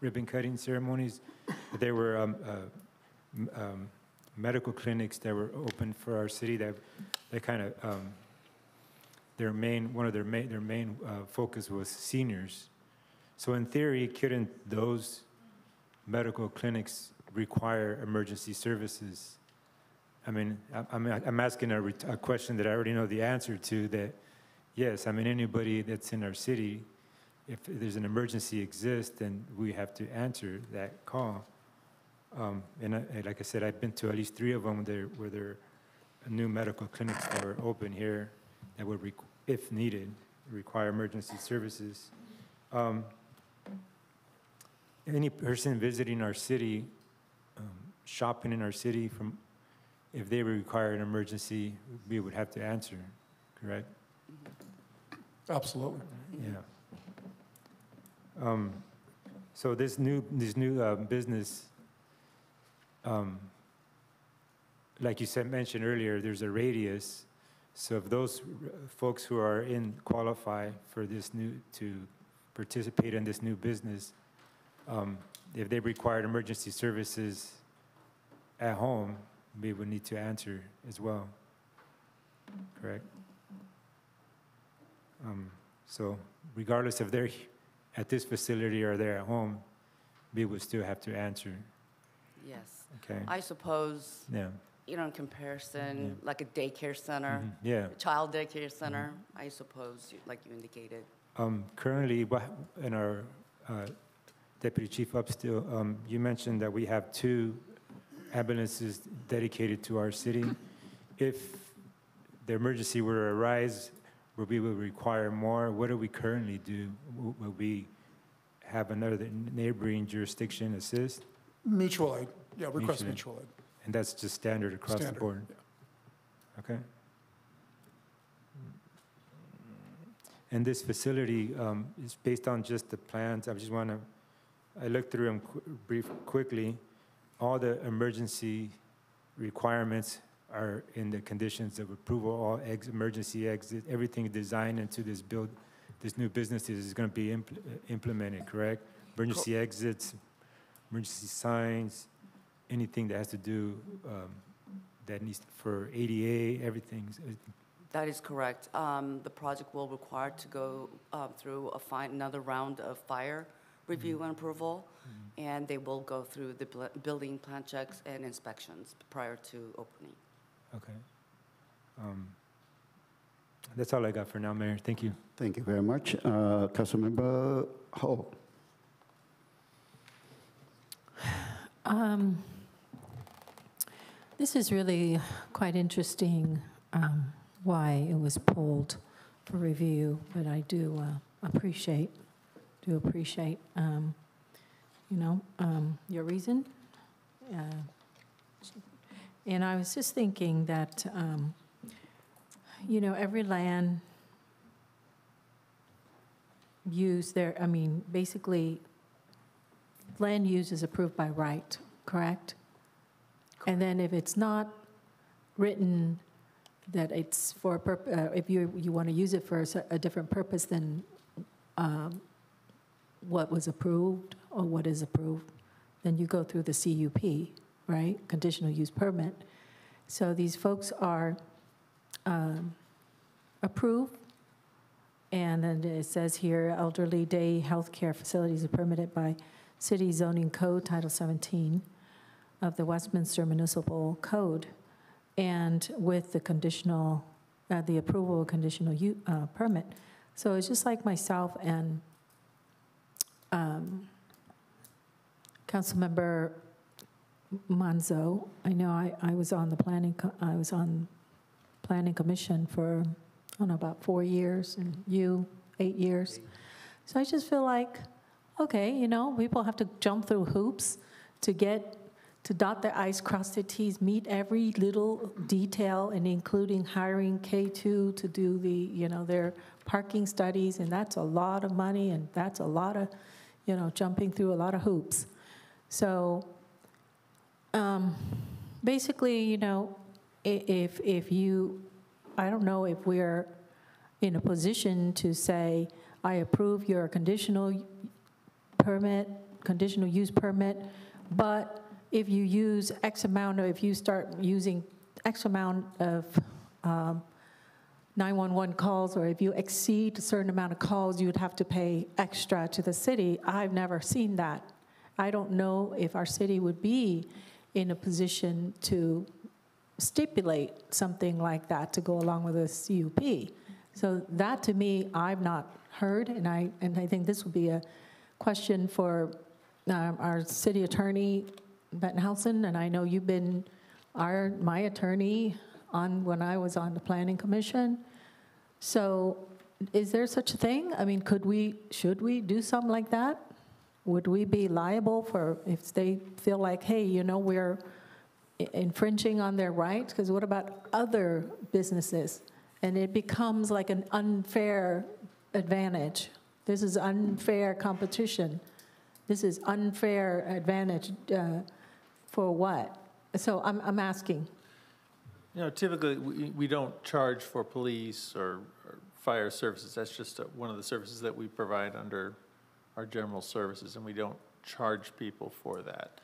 ribbon cutting ceremonies. There were medical clinics that were open for our city that kind of, their main focus was seniors. So in theory, couldn't those medical clinics require emergency services? I mean, I'm asking a question that I already know the answer to, that yes, I mean, anybody that's in our city, if there's an emergency exists, then we have to answer that call. And like I said, I've been to at least 3 of them where there are new medical clinics that were open here that would, if needed, require emergency services. Any person visiting our city, shopping in our city, if they require an emergency, we would have to answer, correct? Absolutely. Yeah. So this new business, like you mentioned earlier, there's a radius. So if those folks who are qualify for this to participate in this new business, if they required emergency services at home, we would need to answer as well, correct? So regardless if they're at this facility or they're at home, we would still have to answer. Yes. Okay. I suppose, Yeah. In comparison, like a daycare center, Yeah. a child daycare center, I suppose, like you indicated. Currently, in our Deputy Chief Upstill, you mentioned that we have 2 ambulances dedicated to our city. If the emergency were to arise, where we will require more, what do we currently do? Will we have another neighboring jurisdiction assist? Mutual aid, yeah, request mutual aid. And that's just standard across the board? Yeah. Okay. And this facility is based on just the plans. I looked through them quickly. All the emergency requirements are in the conditions of approval, all emergency exit, everything designed into this new business is going to be implemented, correct? Emergency exits, emergency signs, anything that has to do that needs for ADA, everything. That is correct. The project will require to go through another round of fire review and approval, and they will go through the building plan checks and inspections prior to opening. Okay. That's all I got for now, Mayor. Thank you. Thank you very much. Councilmember Ho. This is really quite interesting why it was pulled for review, but I do appreciate your reason. And I was just thinking that, every land use basically, land use is approved by right, correct? And then if it's not written that it's for a purpose, if you want to use it for a different purpose than what was approved or what is approved, then you go through the CUP, right? Conditional use permit. So these folks are approved, and then it says here, elderly day health care facilities are permitted by City Zoning Code, Title 17. of the Westminster Municipal Code, and with the conditional, the approval of conditional permit. So it's just like myself and Councilmember Manzo. I know I was on the planning commission for, I don't know, about 4 years, and you 8 years. So I just feel like, okay, you know, people have to jump through hoops to dot their I's, cross their T's, meet every little detail, and including hiring K2 to do the, you know, their parking studies, and that's a lot of money, and that's a lot of, you know, jumping through a lot of hoops. So basically, you know, if you, I don't know if we're in a position to say, I approve your conditional use permit, but if you use X amount, or if you start using X amount of 911 calls, or if you exceed a certain amount of calls, you would have to pay extra to the city. I've never seen that. I don't know if our city would be in a position to stipulate something like that to go along with a CUP. So that, to me, I've not heard, and I think this would be a question for our city attorney, Bettenhausen, and I know you've been my attorney when I was on the planning commission. So is there such a thing? I mean, should we do something like that? Would we be liable for if they feel like, hey, you know, we're infringing on their rights? Because what about other businesses? And it becomes like an unfair advantage. This is unfair competition. This is unfair advantage for what? So I'm asking. You know, typically, we don't charge for police or fire services. That's just one of the services that we provide under our general services, and we don't charge people for that.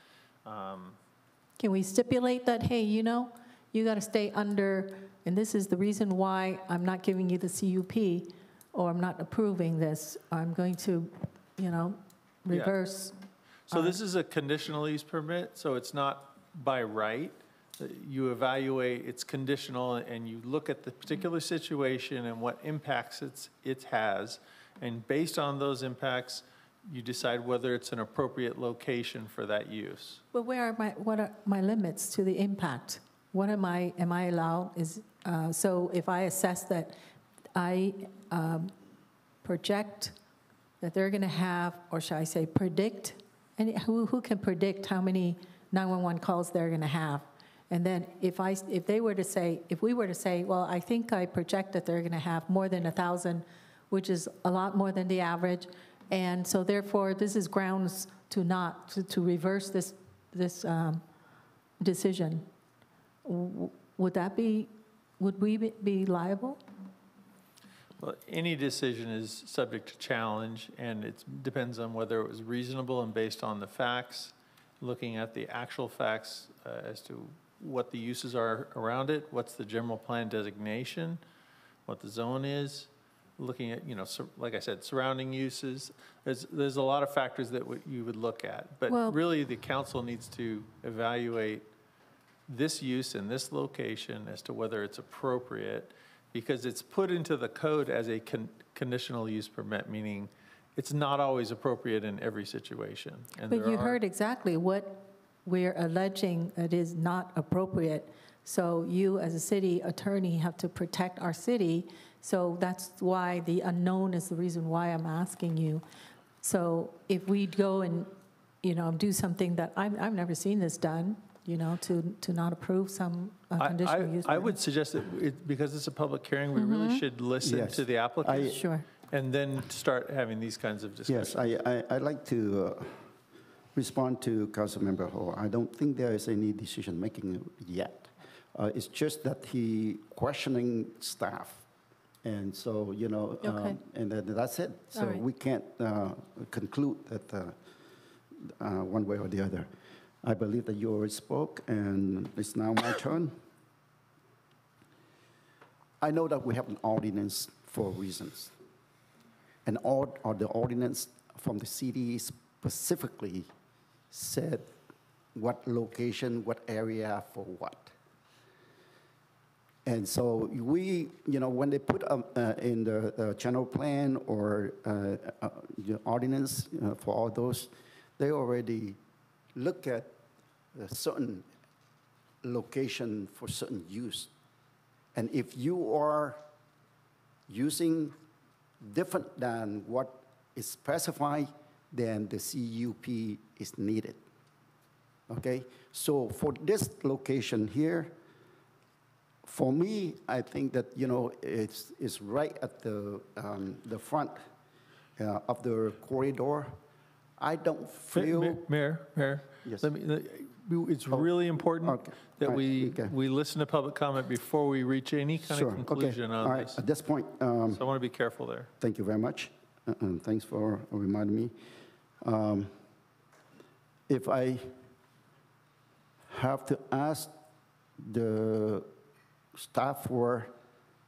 Can we stipulate that, hey, you know, you got to stay under, and this is the reason why I'm not giving you the CUP, or I'm not approving this. I'm going to, you know, reverse. Yeah. So this is a conditional use permit, so it's not by right. You evaluate, it's conditional, and you look at the particular situation and what impacts it has, and based on those impacts, you decide whether it's an appropriate location for that use. But what are my limits to the impact? What am I allowed? So if I assess that I project that they're going to have, or should I say predict, and who can predict how many 911 calls they're going to have? And then if we were to say, well, I think I project that they're going to have more than 1,000, which is a lot more than the average, and so therefore this is grounds to reverse this decision. Would we be liable? Well, any decision is subject to challenge, and it depends on whether it was reasonable and based on the facts, looking at the actual facts as to what the uses are around it, what's the general plan designation, what the zone is, looking at, you know, like I said, surrounding uses. There's a lot of factors that you would look at, but really the council needs to evaluate this use in this location as to whether it's appropriate, because it's put into the code as a conditional use permit, meaning it's not always appropriate in every situation. And but you heard exactly what we're alleging that is not appropriate. So you, as a city attorney, have to protect our city. So that's why the unknown is the reason why I'm asking you. So if we go and, you know, do something that I've never seen this done, you know, to not approve some conditional use. I would suggest that because it's a public hearing, we really should listen to the applicant. Sure. And then start having these kinds of discussions. Yes, I'd like to respond to Councilmember Ho. I don't think there is any decision-making yet. It's just that he questioning staff. And so, you know, and then that's it. So we can't conclude that one way or the other. I believe that you already spoke, and it's now my turn. I know that we have an ordinance for reasons. And the ordinance from the city specifically said what location, what area for what. And so we, when they put in the general plan or the ordinance for all those, they already look at a certain location for certain use. And if you are using different than what is specified, then the CUP is needed. Okay? So for this location here, for me, I think that, it's right at the front of the corridor. I don't feel... Mayor, Yes. it's really important that we listen to public comment before we reach any kind of conclusion All on right. this. At this point... So I want to be careful there. Thank you very much. And thanks for reminding me. If I have to ask the staff for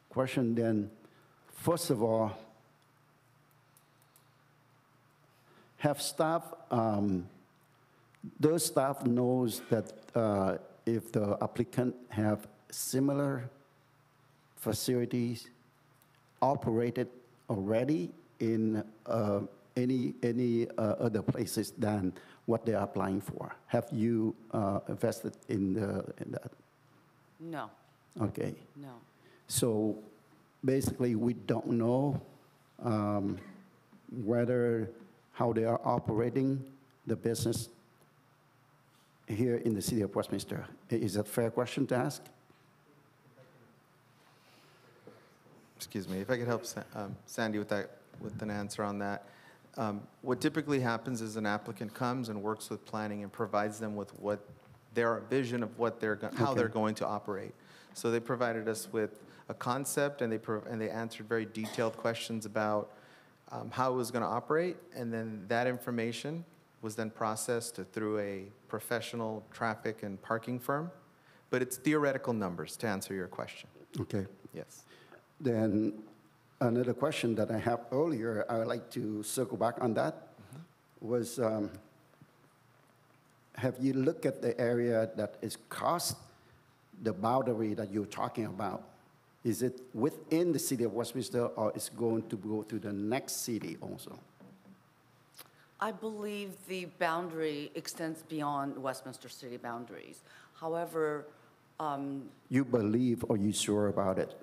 question, then first of all, have staff, those staff knows that if the applicant have similar facilities operated already in any other places than what they are applying for. Have you invested in that? No. Okay. No. So basically, we don't know how they are operating the business here in the city of Westminster. Is that a fair question to ask? Excuse me, if I could help Sandy with an answer on that. What typically happens is an applicant comes and works with planning and provides them with what their vision of what how they're going to operate. So they provided us with a concept, and they answered very detailed questions about how it was going to operate, and then that information was then processed through a professional traffic and parking firm. But it's theoretical numbers, to answer your question. Okay. Yes. Then another question that I have earlier, I would like to circle back on that, was have you looked at the area that is crossed the boundary that you're talking about? Is it within the city of Westminster, or is it going to go to the next city also? I believe the boundary extends beyond Westminster city boundaries. However, You believe, or you sure about it?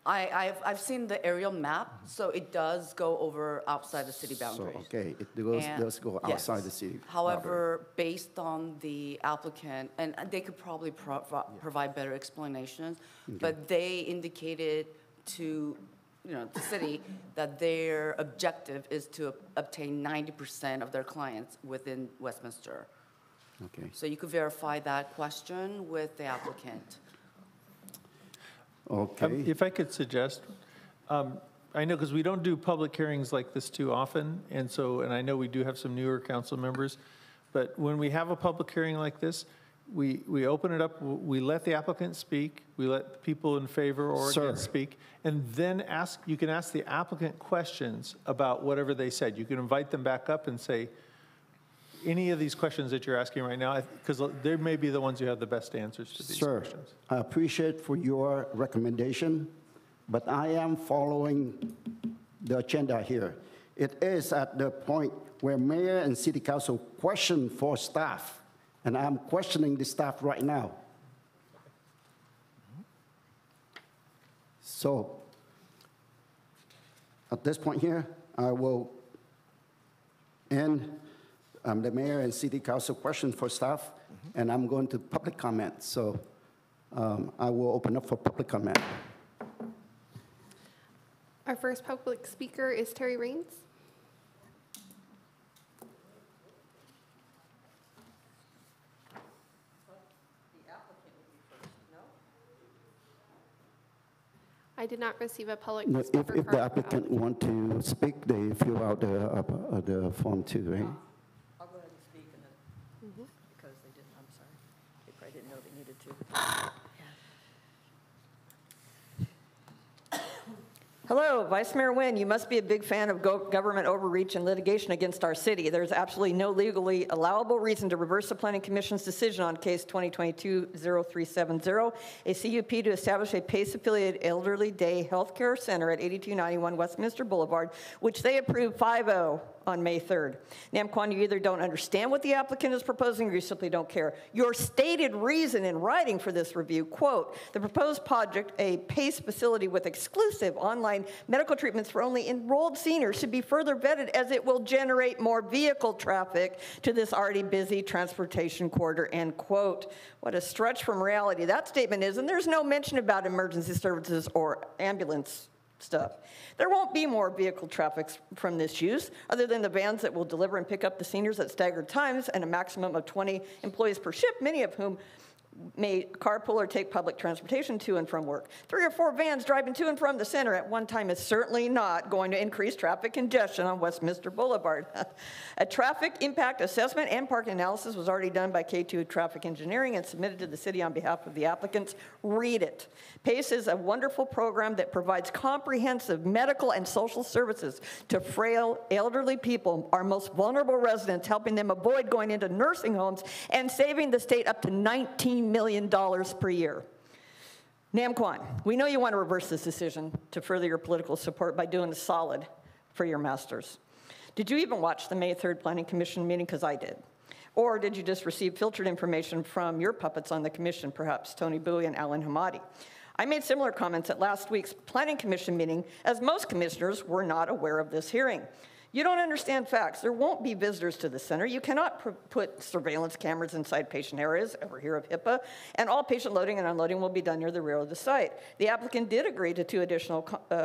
I've seen the aerial map, so it does go over outside the city boundaries. So, okay, it does go Yes. outside the city. However, based on the applicant, and they could probably provide better explanations, but they indicated to the city that their objective is to obtain 90% of their clients within Westminster. Okay. So you could verify that question with the applicant. Okay. If I could suggest, I know because we don't do public hearings like this too often, and I know we do have some newer council members, but when we have a public hearing like this, we open it up, we let the applicant speak, we let people in favor or against speak, and then you can ask the applicant questions about whatever they said. You can invite them back up and say, any of these questions that you're asking right now, because they may be the ones who have the best answers to these questions. I appreciate for your recommendation, but I am following the agenda here. It is at the point where mayor and city council question for staff, and I'm questioning the staff right now. So at this point here, I will end the mayor and city council question for staff, and I'm going to public comment. So I will open up for public comment. Our first public speaker is Terry Raines. I did not receive a public No, speaker if the card. applicant want to speak, they fill out the form too, right? I'll go ahead and speak, and then, because they didn't, I'm sorry, they probably didn't know they needed to. Hello, Vice Mayor Nguyen. You must be a big fan of government overreach and litigation against our city. There's absolutely no legally allowable reason to reverse the Planning Commission's decision on case 2022-0370, a CUP to establish a PACE-affiliated elderly day healthcare center at 8291 Westminster Boulevard, which they approved 5-0 on May 3rd. Nam Kwan, you either don't understand what the applicant is proposing or you simply don't care. Your stated reason in writing for this review, quote, the proposed project, a PACE facility with exclusive online medical treatments for only enrolled seniors, should be further vetted as it will generate more vehicle traffic to this already busy transportation corridor, end quote. What a stretch from reality that statement is, and there's no mention about emergency services or ambulance stuff. There won't be more vehicle traffic from this use, other than the vans that will deliver and pick up the seniors at staggered times and a maximum of 20 employees per shift, many of whom may carpool or take public transportation to and from work. 3 or 4 vans driving to and from the center at one time is certainly not going to increase traffic congestion on Westminster Boulevard. A traffic impact assessment and parking analysis was already done by K2 Traffic Engineering and submitted to the city on behalf of the applicants. Read it. PACE is a wonderful program that provides comprehensive medical and social services to frail, elderly people, our most vulnerable residents, helping them avoid going into nursing homes and saving the state up to $19 million per year. Nam Kwan, we know you want to reverse this decision to further your political support by doing a solid for your masters. Did you even watch the May 3rd Planning Commission meeting? Because I did. Or did you just receive filtered information from your puppets on the commission, perhaps Tony Bowie and Alan Hamadi? I made similar comments at last week's Planning Commission meeting, as most commissioners were not aware of this hearing. You don't understand facts. There won't be visitors to the center. You cannot put surveillance cameras inside patient areas. Ever hear of HIPAA? And all patient loading and unloading will be done near the rear of the site. The applicant did agree to 2 additional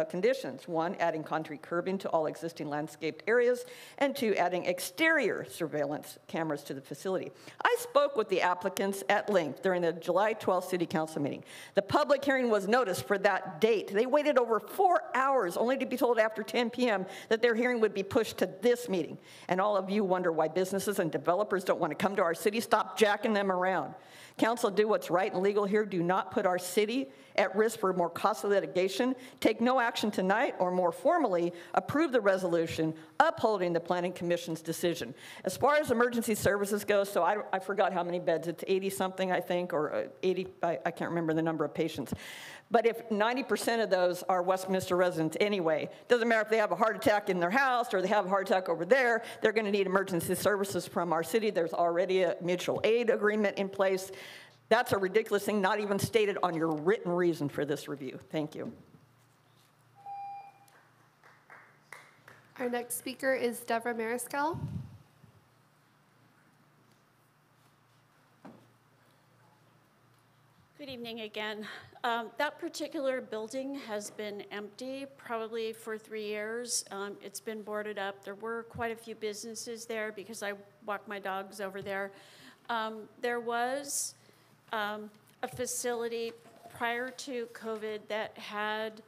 conditions. 1, adding concrete curbing to all existing landscaped areas, and 2, adding exterior surveillance cameras to the facility. I spoke with the applicants at length during the July 12th City Council meeting. The public hearing was noticed for that date. They waited over 4 hours only to be told after 10 p.m. that their hearing would be pushed to this meeting. And all of you wonder why businesses and developers don't want to come to our city. Stop jacking them around. Council, do what's right and legal here. Do not put our city at risk for more costly litigation. Take no action tonight, or more formally, approve the resolution upholding the Planning Commission's decision. As far as emergency services go, so I forgot how many beds. It's 80-something, I think, or 80, I can't remember the number of patients. But if 90% of those are Westminster residents anyway, doesn't matter if they have a heart attack in their house or they have a heart attack over there, they're going to need emergency services from our city. There's already a mutual aid agreement in place. That's a ridiculous thing, not even stated on your written reason for this review. Thank you. Our next speaker is Deborah Mariscal. Good evening again. That particular building has been empty probably for 3 years. It's been boarded up. There were quite a few businesses there because I walk my dogs over there. There was a facility prior to COVID that had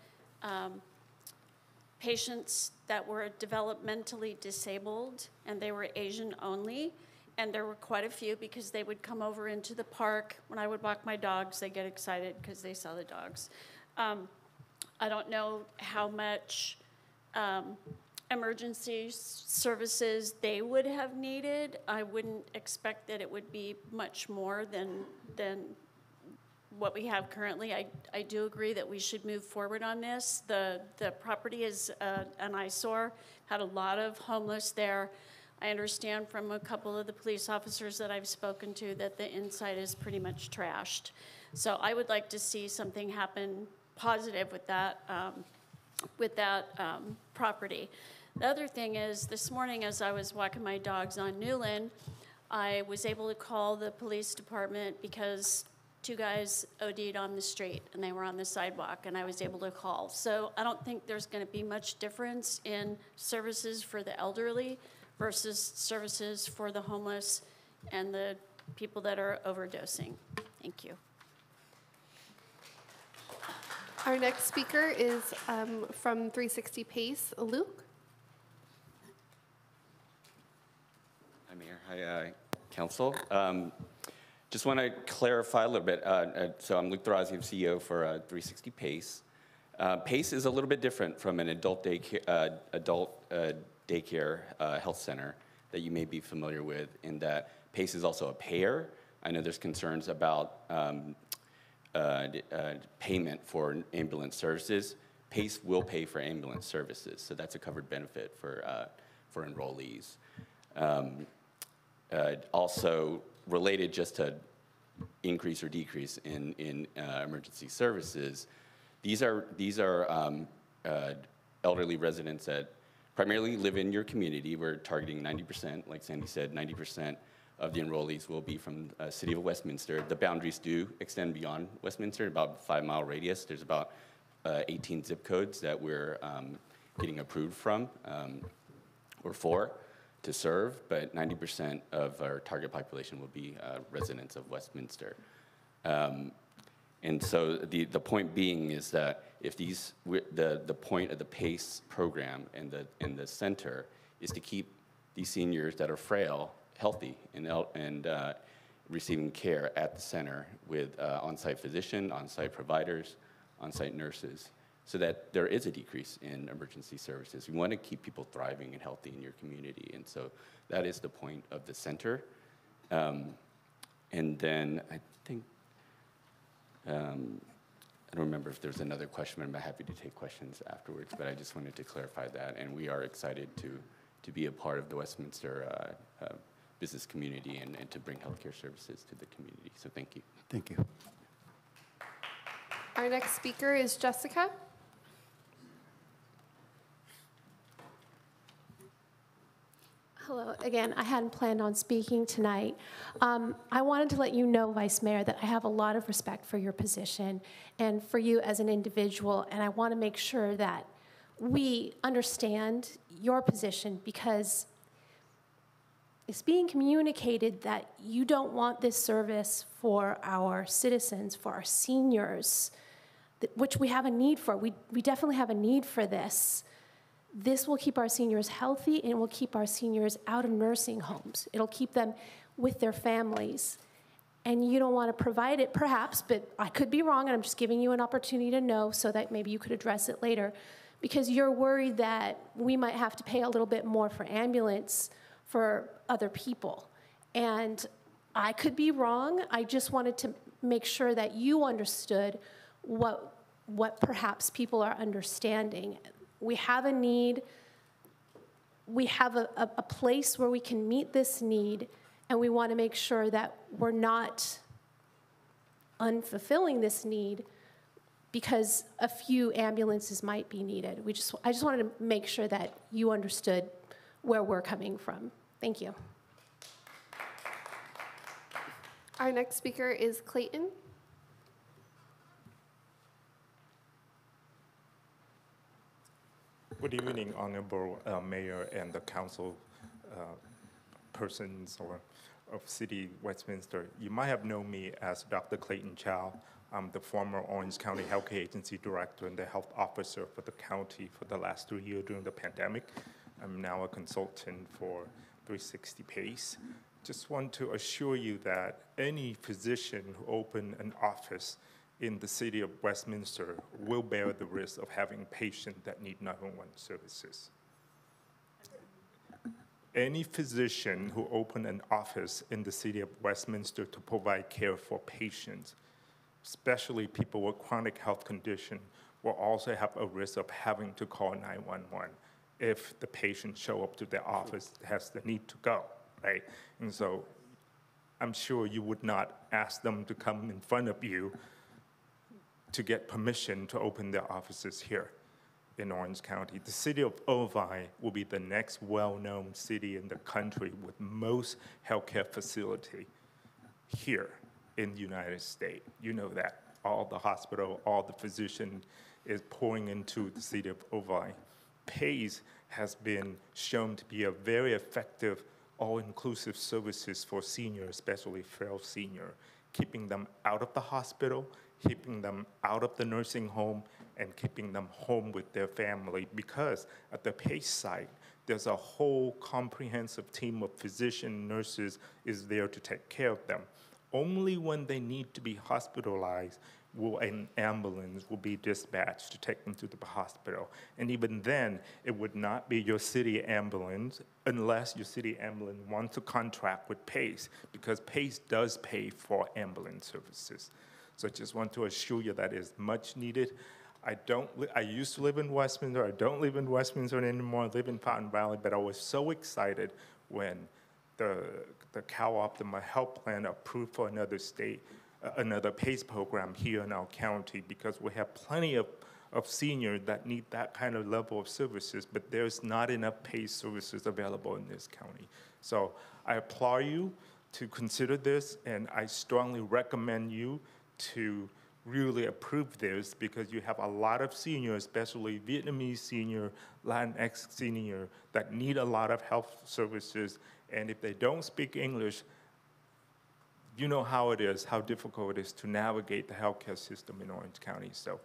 patients that were developmentally disabled, and they were Asian only. And there were quite a few because they would come over into the park. When I would walk my dogs, they get excited because they saw the dogs. I don't know how much emergency services they would have needed. I wouldn't expect that it would be much more than what we have currently. I do agree that we should move forward on this. The property is an eyesore, had a lot of homeless there. I understand from a couple of the police officers that I've spoken to that the inside is pretty much trashed. So I would like to see something happen positive with that property. The other thing is, this morning as I was walking my dogs on Newland, I was able to call the police department because 2 guys OD'd on the street and they were on the sidewalk, and I was able to call. So I don't think there's going to be much difference in services for the elderly versus services for the homeless and the people that are overdosing. Thank you. Our next speaker is from 360 PACE, Luke. Hi, Mayor. Hi, Council. Just want to clarify a little bit. So I'm Luke Darazi, I'm CEO for 360 PACE. PACE is a little bit different from an adult daycare health center that you may be familiar with, in that PACE is also a payer. I know there's concerns about payment for ambulance services. PACE will pay for ambulance services, so that's a covered benefit for enrollees. Also related just to increase or decrease in emergency services, these are elderly residents that primarily live in your community. We're targeting 90%, like Sandy said, 90% of the enrollees will be from City of Westminster. The boundaries do extend beyond Westminster, about a 5-mile radius. There's about 18 zip codes that we're getting approved from or for to serve, but 90% of our target population will be residents of Westminster. And so the point being is that if the point of the PACE program and the center is to keep these seniors that are frail healthy and receiving care at the center with on-site physician, on-site providers, on-site nurses, so that there is a decrease in emergency services. We want to keep people thriving and healthy in your community, and so that is the point of the center. And then I think, I don't remember if there's another question, but I'm happy to take questions afterwards, but I just wanted to clarify that, and we are excited to be a part of the Westminster business community and to bring healthcare services to the community, so thank you. Thank you. Our next speaker is Jessica. Hello. Again, I hadn't planned on speaking tonight. I wanted to let you know, Vice Mayor, that I have a lot of respect for your position and for you as an individual, and I want to make sure that we understand your position, because it's being communicated that you don't want this service for our citizens, for our seniors, which we have a need for. We definitely have a need for this. This will keep our seniors healthy, and it will keep our seniors out of nursing homes. It'll keep them with their families. And you don't want to provide it, perhaps, but I could be wrong, and I'm just giving you an opportunity to know so that maybe you could address it later, because you're worried that we might have to pay a little bit more for ambulance for other people. And I could be wrong. I just wanted to make sure that you understood what perhaps people are understanding. We have a need. We have a place where we can meet this need, and we want to make sure that we're not unfulfilling this need because a few ambulances might be needed. I just wanted to make sure that you understood where we're coming from. Thank you. Our next speaker is Clayton. Good evening, Honorable Mayor and the council persons of City Westminster. You might have known me as Dr. Clayton Chow. I'm the former Orange County Healthcare Agency Director and the health officer for the county for the last 3 years during the pandemic. I'm now a consultant for 360 PACE. Just want to assure you that any physician who opens an office in the City of Westminster will bear the risk of having patients that need 911 services. Any physician who opens an office in the City of Westminster to provide care for patients, especially people with chronic health condition, will also have a risk of having to call 911 if the patient show up to their office has the need to go, right? And so I'm sure you would not ask them to come in front of you to get permission to open their offices here in Orange County. The city of Irvine will be the next well-known city in the country with most healthcare facility here in the United States. You know that. All the hospital, all the physician is pouring into the city of Irvine. PACE has been shown to be a very effective all-inclusive services for seniors, especially frail senior, keeping them out of the hospital, keeping them out of the nursing home, and keeping them home with their family, because at the PACE site, there's a whole comprehensive team of physician nurses is there to take care of them. Only when they need to be hospitalized will an ambulance will be dispatched to take them to the hospital. And even then, it would not be your city ambulance unless your city ambulance wants to contract with PACE, because PACE does pay for ambulance services. So I just want to assure you that is much needed. I used to live in Westminster. I don't live in Westminster anymore. I live in Fountain Valley, but I was so excited when the Cal Optima Health Plan approved for another state, another PACE program here in our county, because we have plenty of seniors that need that kind of level of services, but there's not enough PACE services available in this county. So I applaud you to consider this, and I strongly recommend you to really approve this, because you have a lot of seniors, especially Vietnamese senior, Latinx senior, that need a lot of health services, and if they don't speak English, you know how it is, how difficult it is to navigate the healthcare system in Orange County. So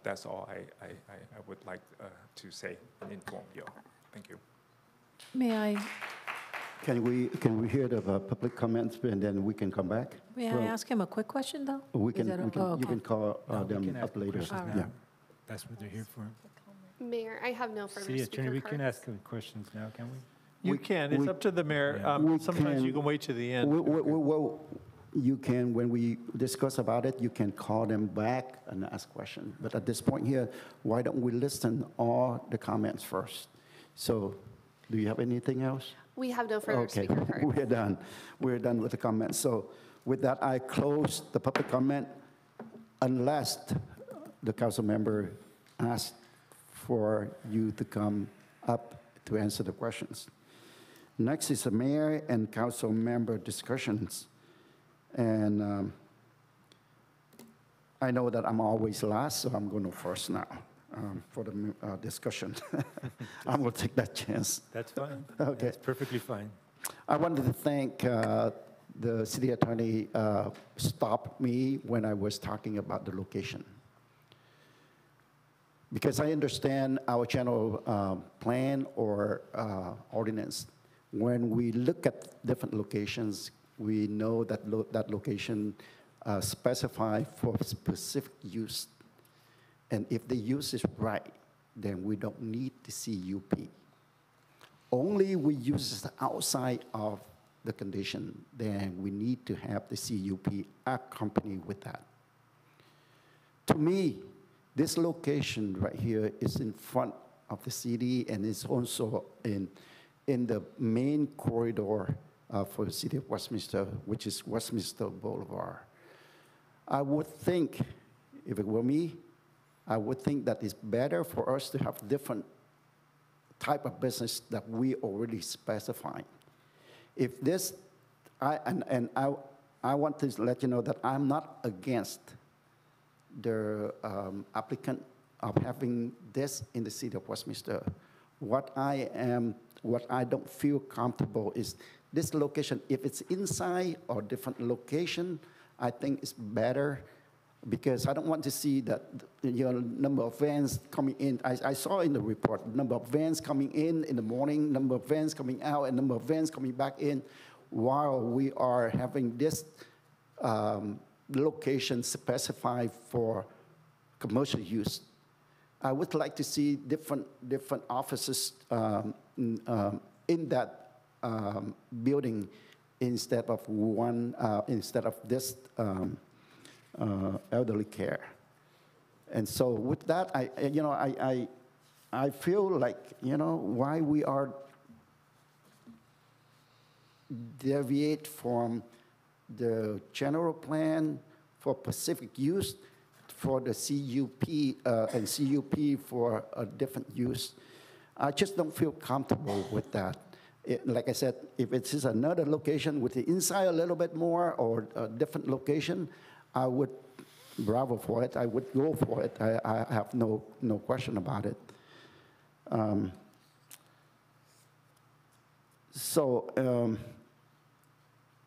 that's all I would like to say and inform you. Thank you. May I Can we hear the public comments and then we can come back? May I ask him a quick question, though? We can, Is that you okay? can call No, we them can ask up later. questions now. Yeah. That's what they're here for. Mayor, I have no further City speaker Attorney, we cards. can ask him questions now, can we? You can, it's up to the mayor. Sometimes you can wait to the end. Well, you can, when we discuss about it, you can call them back and ask questions. But at this point here, why don't we listen all the comments first? So, do you have anything else? We have no further Okay, speaker cards. we're done. We're done with the comments. So with that, I close the public comment unless the council member asks for you to come up to answer the questions. Next is the mayor and council member discussions. And I know that I'm always last, so I'm going to first now. For the discussion. I'm going to take that chance. That's fine. Okay. That's perfectly fine. I wanted to thank the city attorney stopped me when I was talking about the location. Because I understand our general plan or ordinance. When we look at different locations, we know that that location specified for specific use. And if the use is right, then we don't need the CUP. Only we use the outside of the condition, then we need to have the CUP accompanied with that. To me, this location right here is in front of the city and is also in the main corridor for the city of Westminster, which is Westminster Boulevard. I would think, if it were me, I would think that it's better for us to have different type of business that we already specified. If this, I want to let you know that I'm not against the applicant of having this in the city of Westminster. What I don't feel comfortable is this location. If it's inside or different location, I think it's better, because I don't want to see that number of vans coming in. I saw in the report, number of vans coming in the morning, number of vans coming out, and number of vans coming back in, while we are having this location specified for commercial use. I would like to see different offices in that building instead of this elderly care. And so with that, I feel like, why we are deviate from the general plan for Pacific use for the CUP and CUP for a different use. I just don't feel comfortable with that. Like I said, if it's just another location with the inside a little bit more or a different location, I would bravo for it. I would go for it. I have no question about it.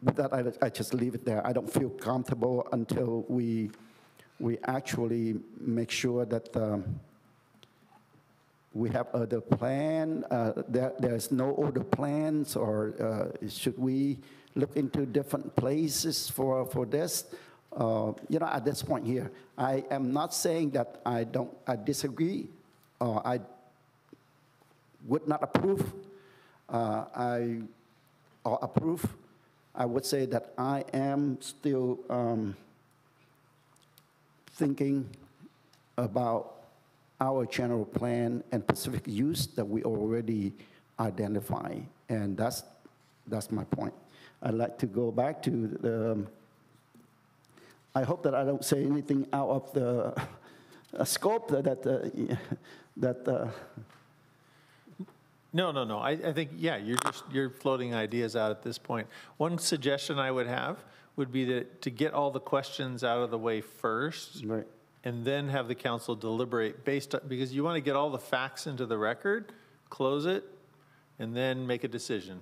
With that, I just leave it there. I don't feel comfortable until we actually make sure that we have other plan. There's no other plans, or should we look into different places for this? at this point here, I am not saying that I disagree, or I would not approve, or approve. I would say that I am still thinking about our general plan and specific use that we already identify, and that's my point. I'd like to go back to the, I hope that I don't say anything out of the scope No. I think, yeah, you're floating ideas out at this point. One suggestion I would have would be to get all the questions out of the way first. Right. And then have the council deliberate because you want to get all the facts into the record, close it, and then make a decision.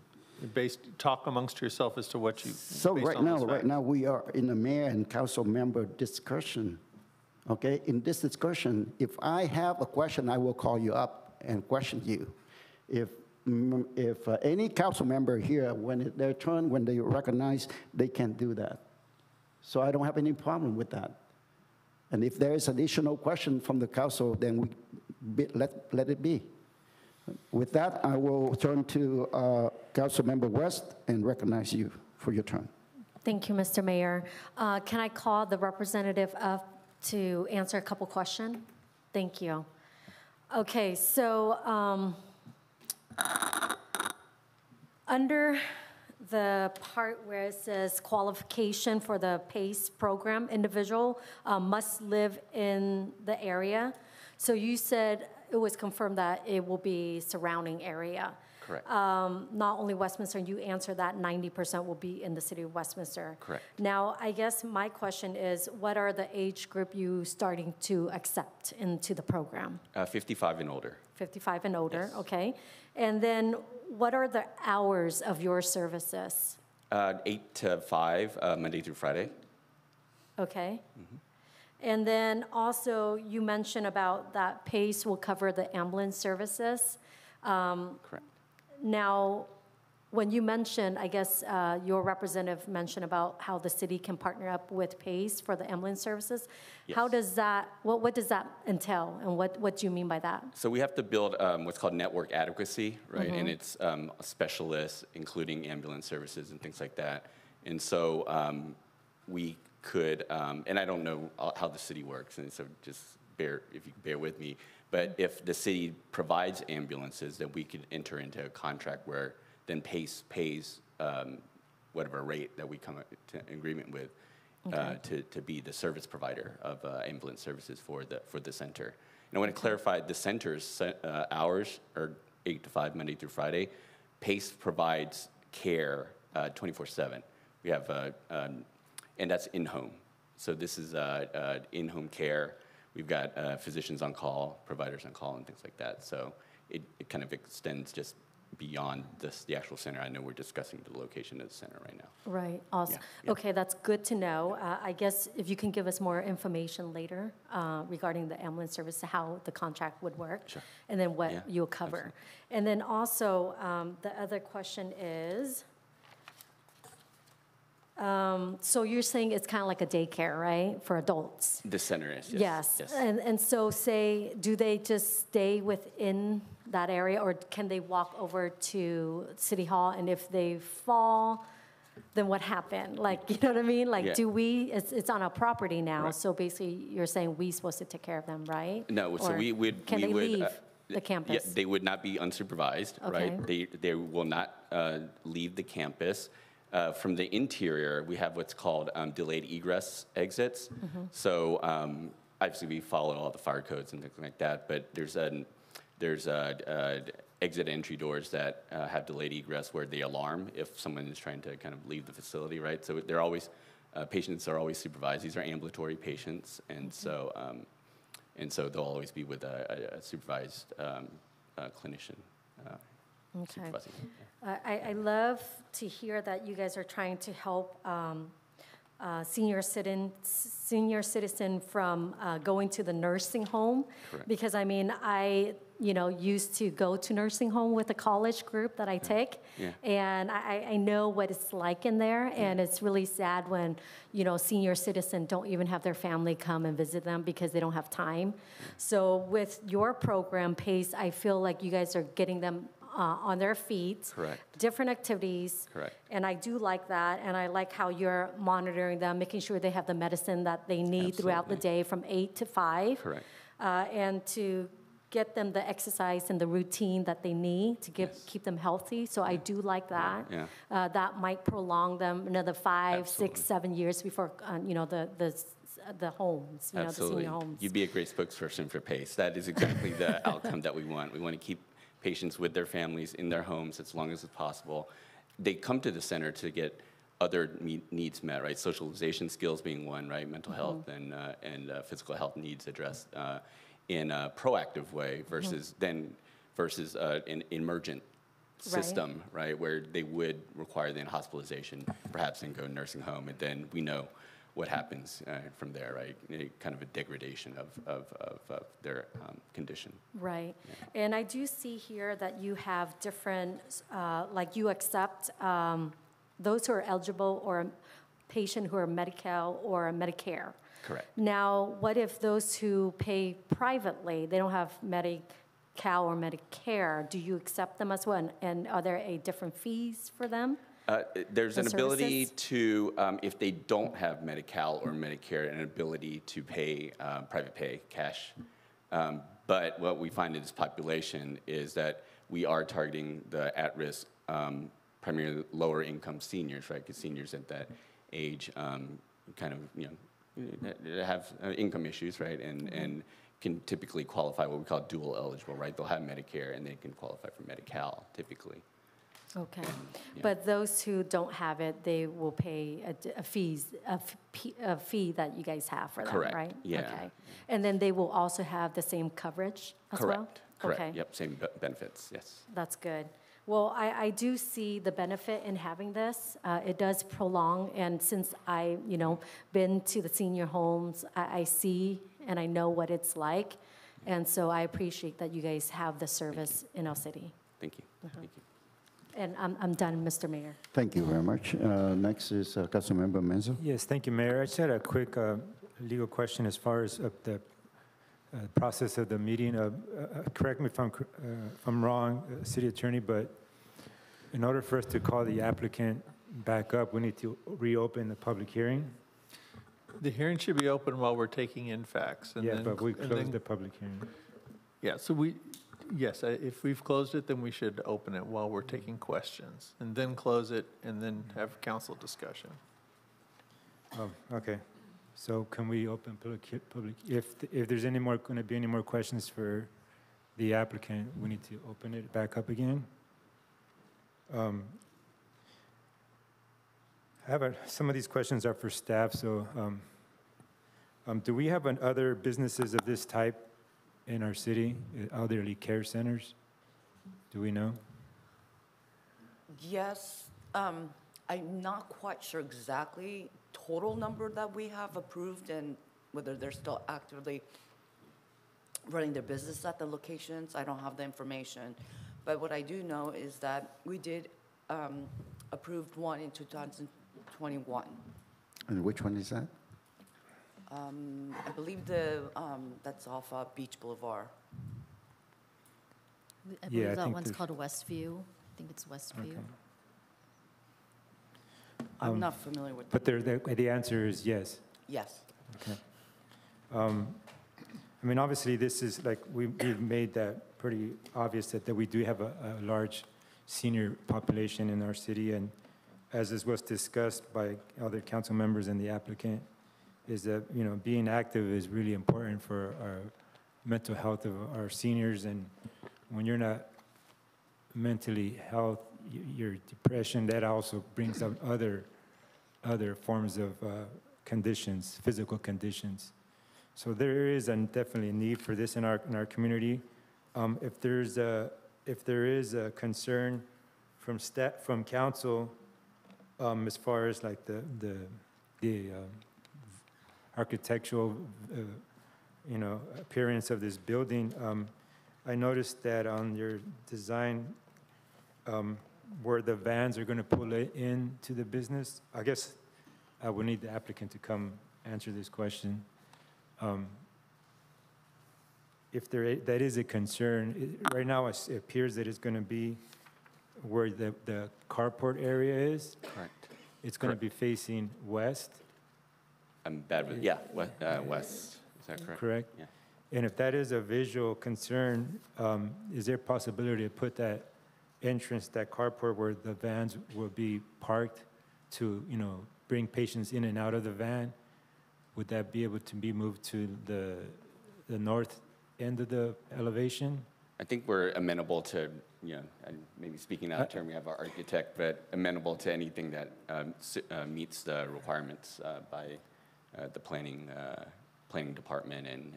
Talk amongst yourself as to what you. So right now we are in the mayor and council member discussion. Okay, in this discussion, if I have a question, I will call you up and question you. If any council member here, when it's their turn, when they recognize, they can do that. So I don't have any problem with that. And if there is additional question from the council, then let it be. With that, I will turn to Councilmember West and recognize you for your turn. Thank you, Mr. Mayor. Can I call the representative up to answer a couple questions? Thank you. Okay, so under the part where it says qualification for the PACE program, individual must live in the area. So you said it was confirmed that it will be surrounding area. Correct. Not only Westminster, you answered that 90% will be in the city of Westminster. Correct. Now, I guess my question is, what are the age group you starting to accept into the program? 55 and older. 55 and older, Yes. okay. And then what are the hours of your services? 8 to 5, Monday through Friday. Okay. And then also you mentioned about that PACE will cover the ambulance services. Correct. Now, when you mentioned, I guess your representative mentioned about how the city can partner up with PACE for the ambulance services. Yes. How does that, what does that entail, and what do you mean by that? So we have to build what's called network adequacy, right? And it's specialists, including ambulance services and things like that. And so we could, and I don't know how the city works, and so just if you bear with me, but if the city provides ambulances, then we could enter into a contract where then PACE pays whatever rate that we come to agreement with to be the service provider of ambulance services for the center. And I want to clarify, the center's hours are 8 to 5, Monday through Friday. PACE provides care 24/7. We have, and that's in-home. So this is in-home care. We've got physicians on call, providers on call, and things like that. So it kind of extends just beyond the actual center. I know we're discussing the location of the center right now. Right, awesome. Yeah. Okay, that's good to know. I guess if you can give us more information later regarding the ambulance service, how the contract would work, Sure. and then what Yeah, you'll cover. And then also, the other question is, so you're saying it's kind of like a daycare, right, for adults? The center is, Yes. yes. And so say, do they just stay within that area, or can they walk over to City Hall, and if they fall, then what happened? Like, you know what I mean? Like, Yeah. it's on our property now, Right. so basically you're saying we're supposed to take care of them, right? No, so Or we would. Can we they would, leave the campus? Yeah, they would not be unsupervised, right? They will not leave the campus. From the interior, we have what's called delayed egress exits. So obviously we follow all the fire codes and things like that, but there's exit entry doors that have delayed egress where they alarm if someone is trying to kind of leave the facility, right? So they're always, patients are always supervised. These are ambulatory patients, and so they'll always be with a supervised clinician. Okay. I love to hear that you guys are trying to help senior citizen from going to the nursing home. Correct. Because I mean, I used to go to nursing home with a college group that I take, Yeah. and I know what it's like in there, and it's really sad when senior citizens don't even have their family come and visit them because they don't have time. So with your program, PACE, I feel like you guys are getting them on their feet. Correct. Different activities. Correct. And I do like that, and I like how you're monitoring them, making sure they have the medicine that they need throughout the day from 8 to 5. Correct. And to get them the exercise and the routine that they need to keep them healthy. So I do like that. Yeah. That might prolong them another 5, 6, Absolutely. 7 years before the homes, the Absolutely. senior homes. You'd be a great spokesperson for PACE. That is exactly the outcome that we want. We want to keep patients with their families in their homes as long as it's possible. They come to the center to get other needs met, right? Socialization skills being one, right? Mental health and physical health needs addressed in a proactive way versus an emergent system, right? Where they would require then hospitalization, perhaps and go nursing home, and then we know what happens from there, right? Kind of a degradation of their condition. Right. And I do see here that you have different, like you accept those who are eligible or patient who are Medi-Cal or Medicare. Correct. Now, what if those who pay privately, they don't have Medi-Cal or Medicare, do you accept them as well? And are there different fees for them? There's an The ability services? to, if they don't have Medi-Cal or Medicare, an ability to pay private pay, cash. But what we find in this population is that we are targeting the at-risk, primarily lower income seniors, right? Because seniors at that age kind of, have income issues, right? And can typically qualify what we call dual eligible, right? They'll have Medicare and they can qualify for Medi-Cal typically. Okay. But those who don't have it, they will pay a fee that you guys have for them, Correct. right? Yeah. Okay. And then they will also have the same coverage as well? Correct. Okay. Yep, same benefits, yes. That's good. Well, I do see the benefit in having this. It does prolong, and since I, been to the senior homes, I see and I know what it's like. And so I appreciate that you guys have the service in our city. Thank you. Thank you. And I'm done, Mr. Mayor. Thank you very much. Next is Councilmember Menzo. Yes, thank you, Mayor. I just had a quick legal question as far as the process of the meeting. Correct me if I'm wrong, City Attorney, but in order for us to call the applicant back up, we need to reopen the public hearing. The hearing should be open while we're taking in facts. And Yeah, then, but we and closed then- the public hearing. Yeah, so yes, if we've closed it, then we should open it while we're taking questions, and then close it, and then have council discussion. Oh, okay. So can we open public, if there's going to be any more questions for the applicant, we need to open it back up again? Some of these questions are for staff, so do we have other businesses of this type in our city, elderly care centers? Do we know? Yes, I'm not quite sure exactly total number that we have approved and whether they're still actively running their business at the locations. I don't have the information. But what I do know is that we did approve one in 2021. And which one is that? I believe that's off Beach Boulevard. I believe I that think one's there's- called Westview. I think it's Westview. Okay. I'm not familiar with But the answer is yes. Yes. Okay. I mean, obviously, this is like, we've made that pretty obvious that we do have a large senior population in our city, and as was discussed by other council members and the applicant, is that, being active is really important for our mental health of our seniors, and when you're not mentally healthy, your depression, that also brings up other forms of conditions, physical conditions. So there is definitely a need for this in our community. If there is a concern from council as far as like the the architectural, appearance of this building. I noticed that on your design, where the vans are going to pull it into the business, I guess I would need the applicant to come answer this question. If that is a concern, right now it appears that it's going to be where the carport area is. Correct. It's going to be facing west. I'm bad with, yeah, west. Is that correct? Correct? Yeah. And if that is a visual concern, is there a possibility to put that entrance, that carport where the vans will be parked to, bring patients in and out of the van? Would that be able to be moved to the north end of the elevation? I think we're amenable to, and maybe speaking out of turn, we have our architect, but amenable to anything that meets the requirements by the planning department and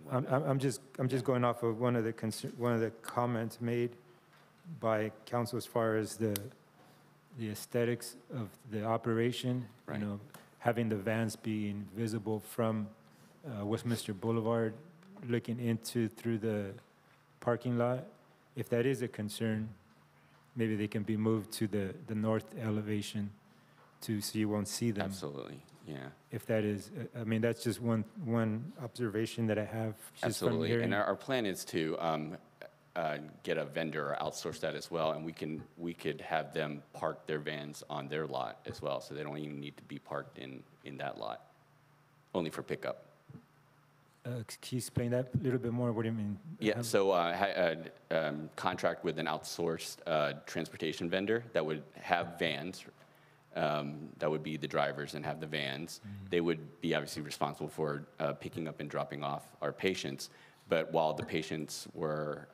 whatnot. I'm just going off of one of the comments made by council as far as the aesthetics of the operation. Right. Having the vans being visible from Westminster Boulevard, looking through the parking lot. If that is a concern, maybe they can be moved to the north elevation so you won't see them. Absolutely, yeah. If that is, that's just one observation that I have just Absolutely, from hearing. and our plan is to get a vendor or outsource that as well, and we could have them park their vans on their lot as well, so they don't even need to be parked in that lot, only for pickup. Can you explain that a little bit more? What do you mean? Yeah, so contract with an outsourced transportation vendor that would have vans, that would be the drivers and have the vans. Mm-hmm. They would be obviously responsible for picking up and dropping off our patients, but while the patients were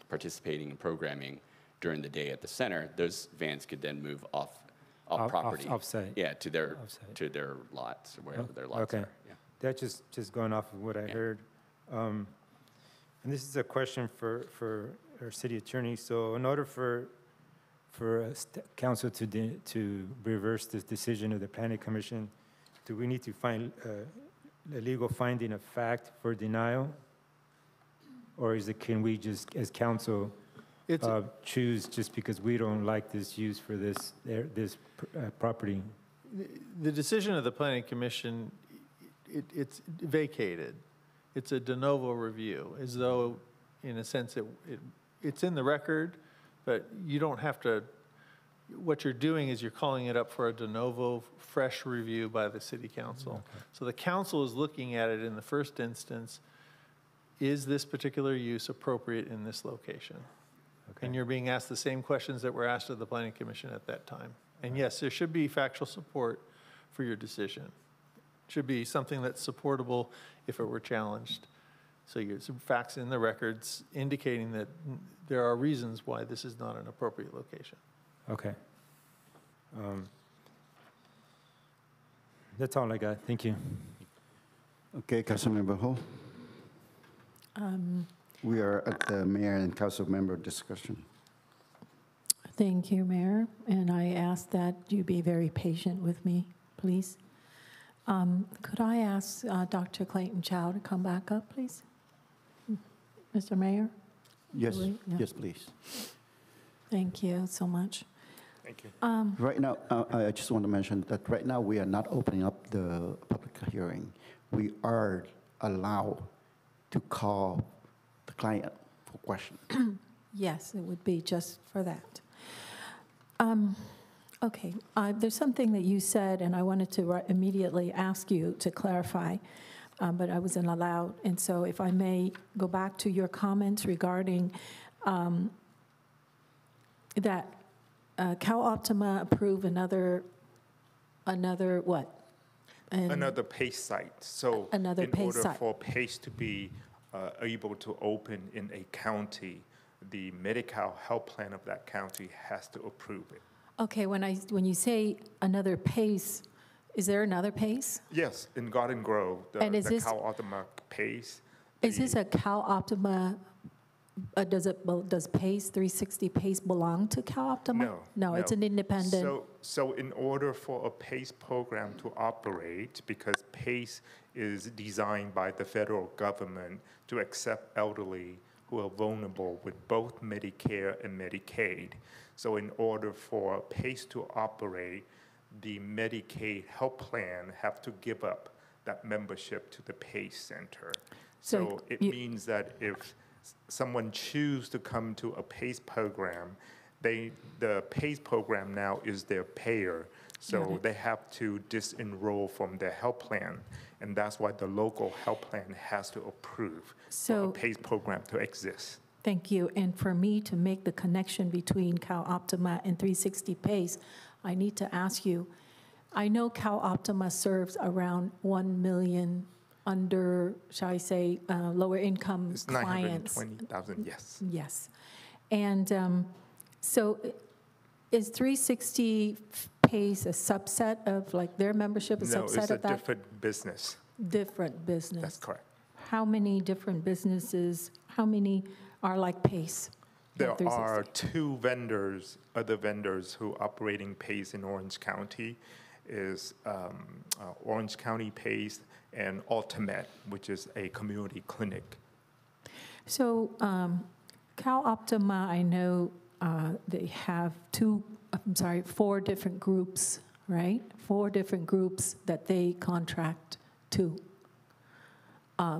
participating in programming during the day at the center, those vans could then move off property. Off-site. Yeah, to their lots, or wherever their lots okay. are. Yeah. That's just going off of what I heard. And this is a question for our city attorney. So in order for council to reverse this decision of the planning commission, do we need to find a legal finding of fact for denial? Or can we just, as council, choose just because we don't like this use for this property? The decision of the planning commission, it's vacated. It's a de novo review, as though, in a sense, it's in the record, but you don't have to. What you're doing is you're calling it up for a de novo, fresh review by the city council. Okay. So the council is looking at it in the first instance. Is this particular use appropriate in this location? Okay. And you're being asked the same questions that were asked of the planning commission at that time. And yes, there should be factual support for your decision. Should be something that's supportable if it were challenged. So you have some facts in the records indicating that there are reasons why this is not an appropriate location. Okay. That's all I got. Thank you. Okay, Councilmember Ho. We are at the mayor and council member discussion. Thank you, Mayor. And I ask that you be very patient with me, please. Could I ask Dr. Clayton Chow to come back up, please? Mr. Mayor? Yes, Yeah. yes, please. Thank you so much. Thank you. Right now, I just want to mention that right now we are not opening up the public hearing. We are allowed to call the client for questions. Yes, it would be just for that. Okay, there's something that you said, and I wanted to immediately ask you to clarify, but I wasn't allowed. And so if I may go back to your comments regarding that CalOptima approved another what? Another PACE site. So another in PACE order site. for PACE to be able to open in a county, the Medi-Cal health plan of that county has to approve it. Okay, when you say another PACE, is there another PACE? Yes, in Garden Grove, the CalOptima PACE. Is this a CalOptima? Does PACE 360 PACE belong to CalOptima? No. No, it's an independent. So So in order for a PACE program to operate, because PACE is designed by the federal government to accept elderly who are vulnerable with both Medicare and Medicaid. So in order for PACE to operate, the Medicaid health plan have to give up that membership to the PACE center. So it means that if someone choose to come to a PACE program, the PACE program now is their payer, so they have to disenroll from their health plan, and that's why the local health plan has to approve for a PACE program to exist. Thank you. And for me to make the connection between CalOptima and 360 PACE, I need to ask you, I know CalOptima serves around 1 million under, shall I say, lower income It's clients. 920,000, yes. Yes. And so is 360 PACE a subset of, like, their membership, a No, subset it's a of that? different business. Different business. That's correct. How many different businesses, how many are like PACE? There at 360? are 2 vendors, other vendors who operating PACE in Orange County is Orange County PACE and Ultimate, which is a community clinic. So CalOptima, I know they have 4 different groups, right? 4 different groups that they contract to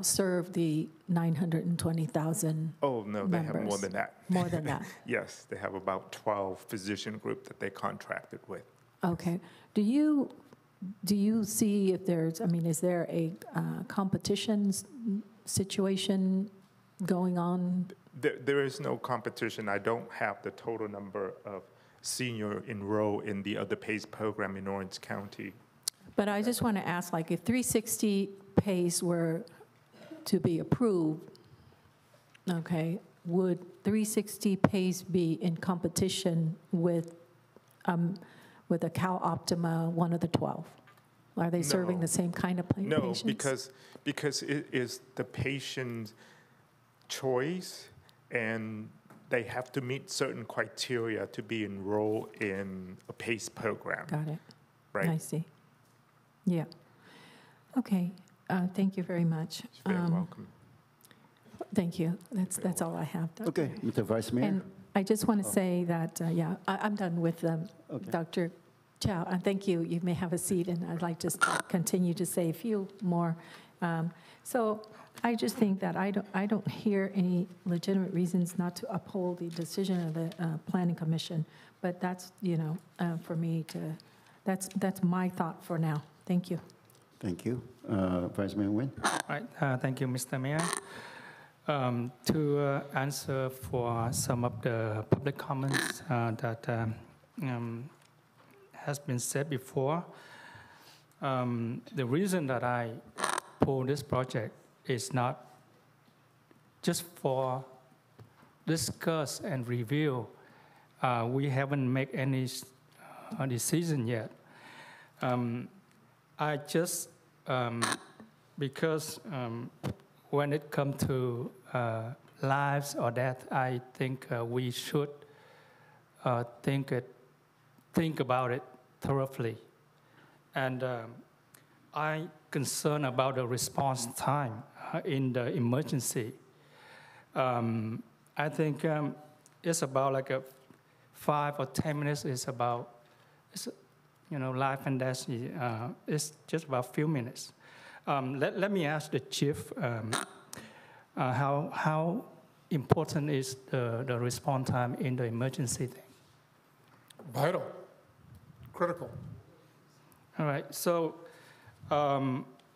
serve the 920,000 Oh, no, they have more members. than that. More than that. Yes, they have about 12 physician group that they contracted with. Okay. Do you see if there's, I mean, is there a competition situation going on? There is no competition. I don't have the total number of senior enrolled in the other PACE program in Orange County. But I just want to ask, like, if 360 PACE were to be approved, okay, would 360 PACE be in competition with a CalOptima, one of the 12? Are they serving No. the same kind of patients? No, because it is the patient's choice, and they have to meet certain criteria to be enrolled in a PACE program. Got it. Right. I see. Yeah. Okay. Thank you very much. You're very welcome. Thank you. That's all I have. Okay, Mr. Vice Mayor. And I just want to say that, I'm done with Dr. Chow. And thank you. You may have a seat, and I'd like to continue to say a few more. So I just think that I don't hear any legitimate reasons not to uphold the decision of the Planning Commission. But that's, for me to, that's my thought for now. Thank you. Thank you. Vice Mayor Nguyen. Right. Thank you, Mr. Mayor. To answer for some of the public comments that has been said before, the reason that I pull this project is not just for discuss and review. We haven't made any decision yet. I just, because when it comes to lives or death, I think we should think about it thoroughly. And I'm concerned about the response time in the emergency. I think it's about like a 5 or 10 minutes is about, life and death is just about a few minutes. Let me ask the chief how important is the response time in the emergency thing? Vital, critical. All right, so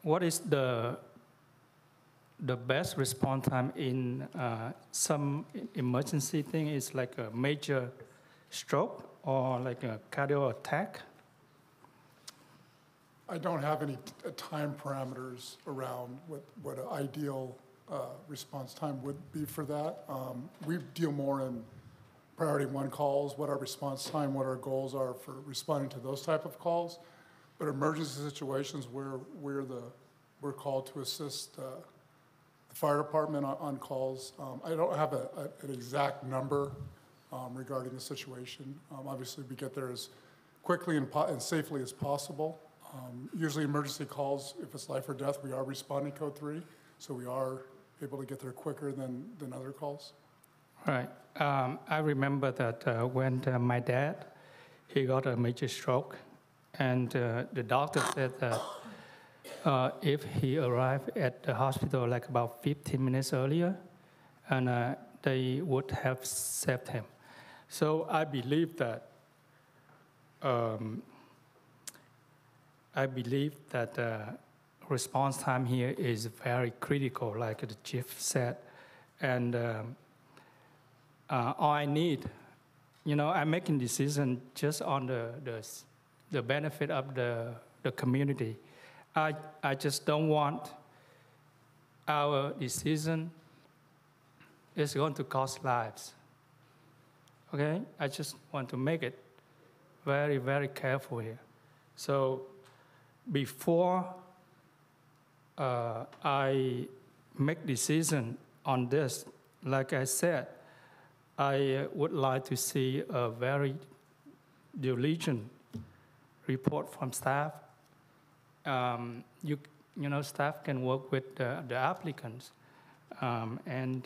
what is the best response time in some emergency thing? Is like a major stroke or like a cardio attack? I don't have any time parameters around what an ideal response time would be for that. We deal more in priority 1 calls, what our response time, what our goals are for responding to those type of calls. But emergency situations where we're called to assist the fire department on calls. I don't have an exact number regarding the situation. Obviously, we get there as quickly and safely as possible. Usually emergency calls, if it's life or death, we are responding code 3, so we are able to get there quicker than other calls. Right. I remember that when my dad, he got a major stroke, and the doctor said that if he arrived at the hospital like about 15 minutes earlier, and they would have saved him. So I believe that response time here is very critical, like the chief said, and all I need, I'm making decision just on the benefit of the community. I just don't want our decision is going to cost lives. Okay? I just want to make it very, very careful here. So before I make decision on this, like I said, I would like to see a very diligent report from staff. Staff can work with the applicants and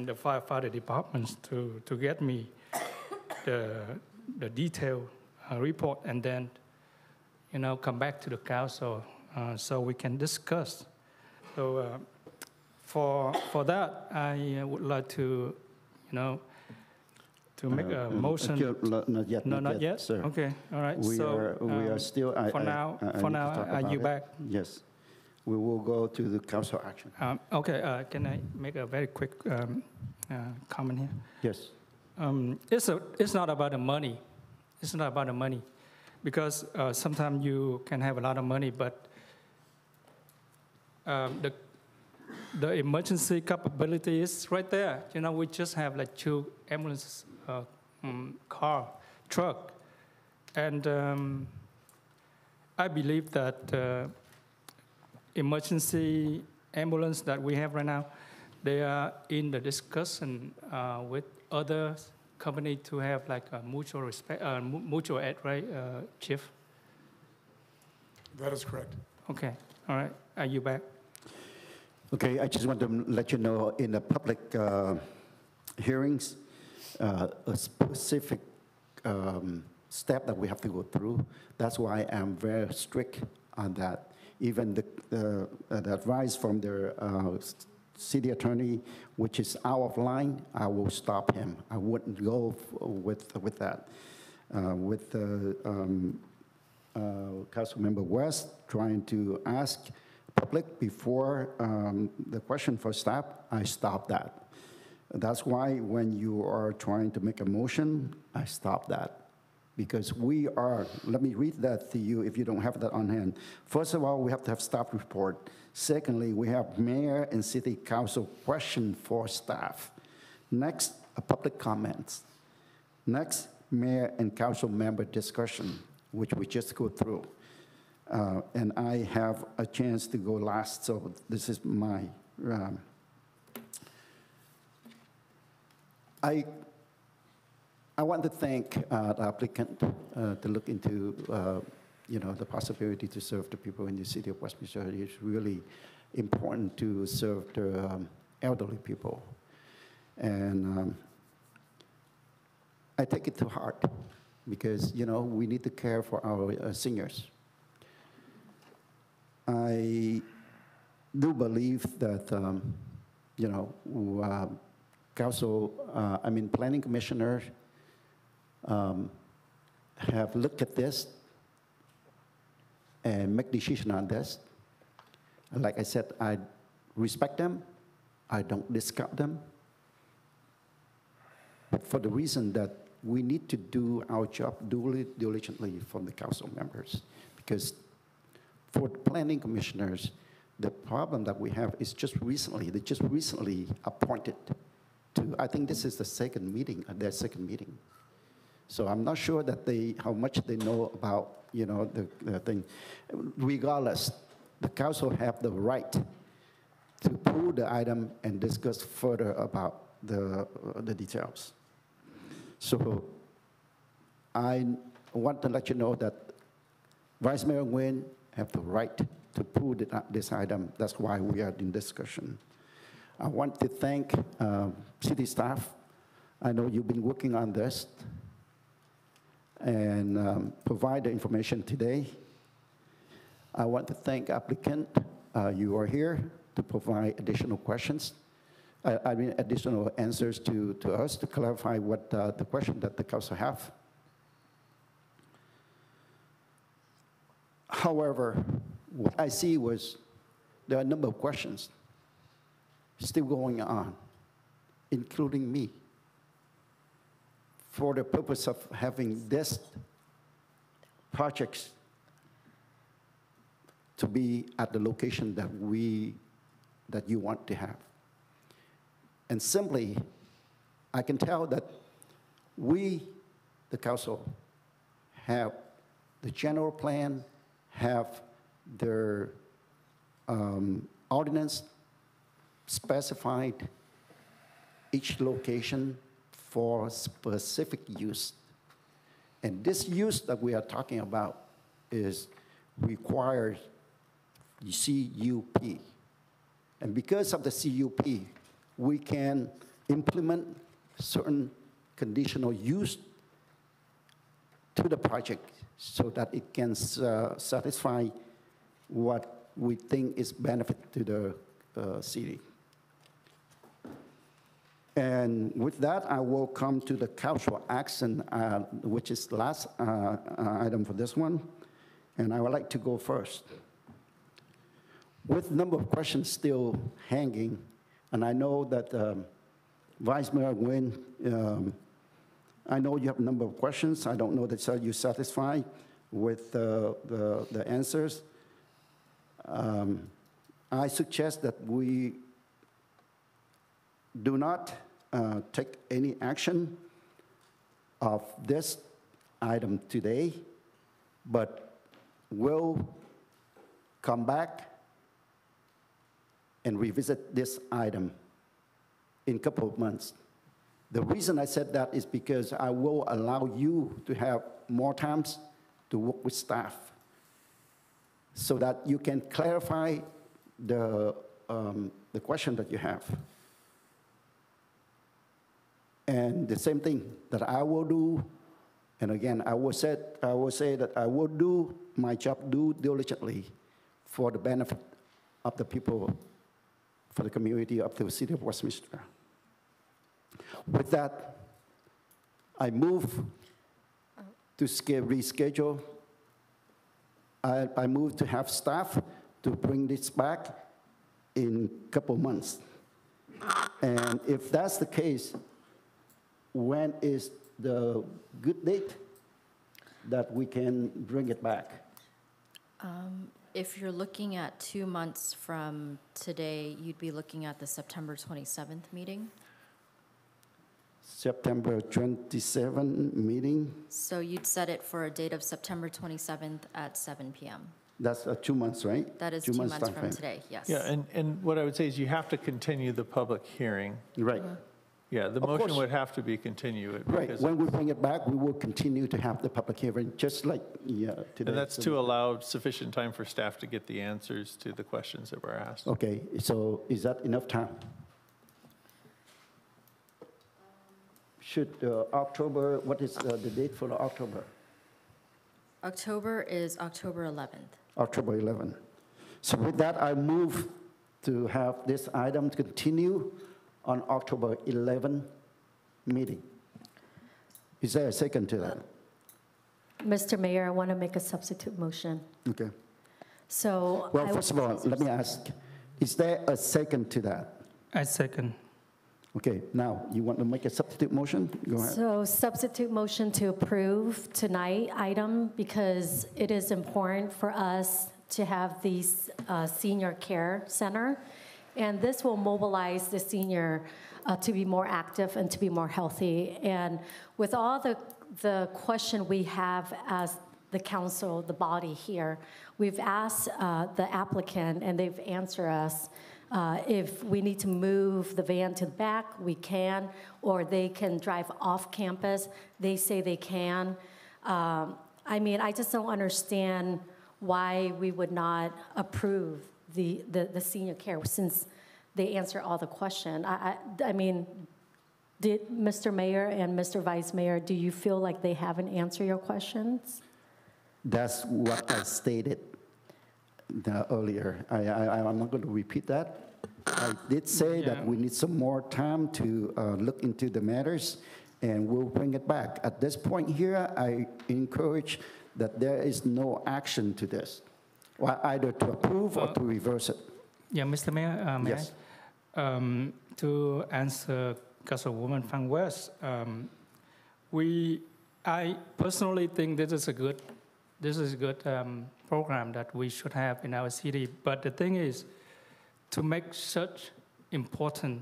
the firefighter departments to get me the detailed report, and then come back to the council so we can discuss. So for that, I would like to make a motion. Not yet. Not yet, sir. Okay, all right. We are still. For now, are you back? Yes. We will go to the council action. Okay, can I make a very quick comment here? Yes. It's not about the money. It's not about the money, because sometimes you can have a lot of money, but the emergency capability is right there. We just have like 2 ambulance truck, and I believe that emergency ambulance that we have right now, they are in the discussion with other company to have like a mutual aid, right, Chief? That is correct. Okay, all right. Are you back? Okay, I just want to let you know in the public hearings, a specific step that we have to go through. That's why I'm very strict on that. Even the advice from the city attorney, which is out of line, I will stop him. I wouldn't go with that. With Councilmember West trying to ask public before the question for staff, I stop that. That's why when you are trying to make a motion, I stop that. Because we are, let me read that to you if you don't have that on hand. First of all, we have to have staff report. Secondly, we have mayor and city council question for staff. Next, public comments. Next, mayor and council member discussion, which we just go through. And I have a chance to go last, so this is my, I want to thank the applicant to look into, the possibility to serve the people in the city of Westminster. It's really important to serve the elderly people. And I take it to heart because, we need to care for our seniors. I do believe that, planning commissioners have looked at this and make decision on this. And like I said, I respect them. I don't discount them. But for the reason that we need to do our job diligently from the council members, because for the planning commissioners, the problem that we have is they just recently appointed to, I think this is their second meeting. So I'm not sure that how much they know about, the thing. Regardless, the council have the right to pull the item and discuss further about the details. So I want to let you know that Vice Mayor Nguyen have the right to pull this item. That's why we are in discussion. I want to thank city staff. I know you've been working on this and provide the information today. I want to thank applicant. You are here to provide additional questions. I mean, additional answers to us to clarify what the question that the council have. However, what I see was there are a number of questions still going on, including me, for the purpose of having this projects to be at the location that you want to have. And simply, I can tell that we, the council, have the general plan, have their ordinance specified each location for specific use. And this use that we are talking about is required CUP. And because of the CUP, we can implement certain conditional use to the project so that it can satisfy what we think is benefit to the city. And with that, I will come to the council action, which is the last item for this one. And I would like to go first. With a number of questions still hanging, and I know that Vice Mayor Nguyen, I know you have a number of questions. I don't know that you're satisfied with the answers. I suggest that we do not take any action of this item today, but will come back and revisit this item in a couple of months. The reason I said that is because I will allow you to have more times to work with staff so that you can clarify the question that you have. And the same thing that I will do, and again, I will say that I will do my job diligently for the benefit of the people, for the community of the city of Westminster. With that, I move to reschedule. I move to have staff to bring this back in a couple months. And if that's the case, when is the good date that we can bring it back? If you're looking at 2 months from today, you'd be looking at the September 27th meeting. September 27 meeting? So you'd set it for a date of September 27th at 7 p.m. That's 2 months, right? That is 2 months from today, yes. Yeah, and what I would say is you have to continue the public hearing. Right. Yeah, the Of motion course. would have to be continued. Right, because when we bring it back, we will continue to have the public hearing, just like today. And that's to allow sufficient time for staff to get the answers to the questions that were asked. Okay, so is that enough time? Should October, what is the date for October? October is October 11th. October 11. So with that, I move to have this item continue on October 11 meeting. Is there a second to that? Mr. Mayor, I want to make a substitute motion. Okay. So, Well, first of all, let me ask, is there a second to that? I second. Okay, now, you want to make a substitute motion? Go ahead. So substitute motion to approve tonight item because it is important for us to have these senior care center. And this will mobilize the senior to be more active and to be more healthy. And with all the question we have as the council, the body here, we've asked the applicant and they've answered us if we need to move the van to the back, we can, or they can drive off campus. They say they can. I mean, I just don't understand why we would not approve the senior care since they answer all the question. I mean, did Mr. Mayor and Mr. Vice Mayor, do you feel like they haven't answered your questions? That's what I stated earlier. I'm not going to repeat that. I did say that we need some more time to look into the matters, and we'll bring it back. At this point here, I encourage that there is no action to this, either to approve or to reverse it. Yeah, Mr. Mayor, Yes. To answer Councilwoman Phan West, I personally think this is a good program that we should have in our city. But the thing is, to make such important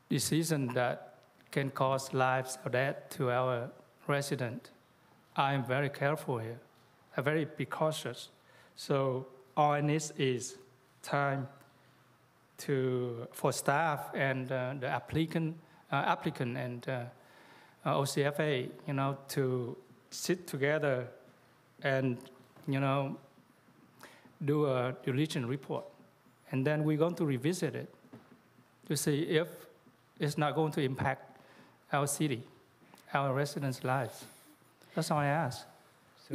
decision that can cause lives or death to our resident, I am very careful here. I'm very precautious. So all I need is time for staff and the applicant and OCFA, to sit together and, do a diligent report. And then we're going to revisit it to see if it's not going to impact our city, our residents' lives. That's all I ask. So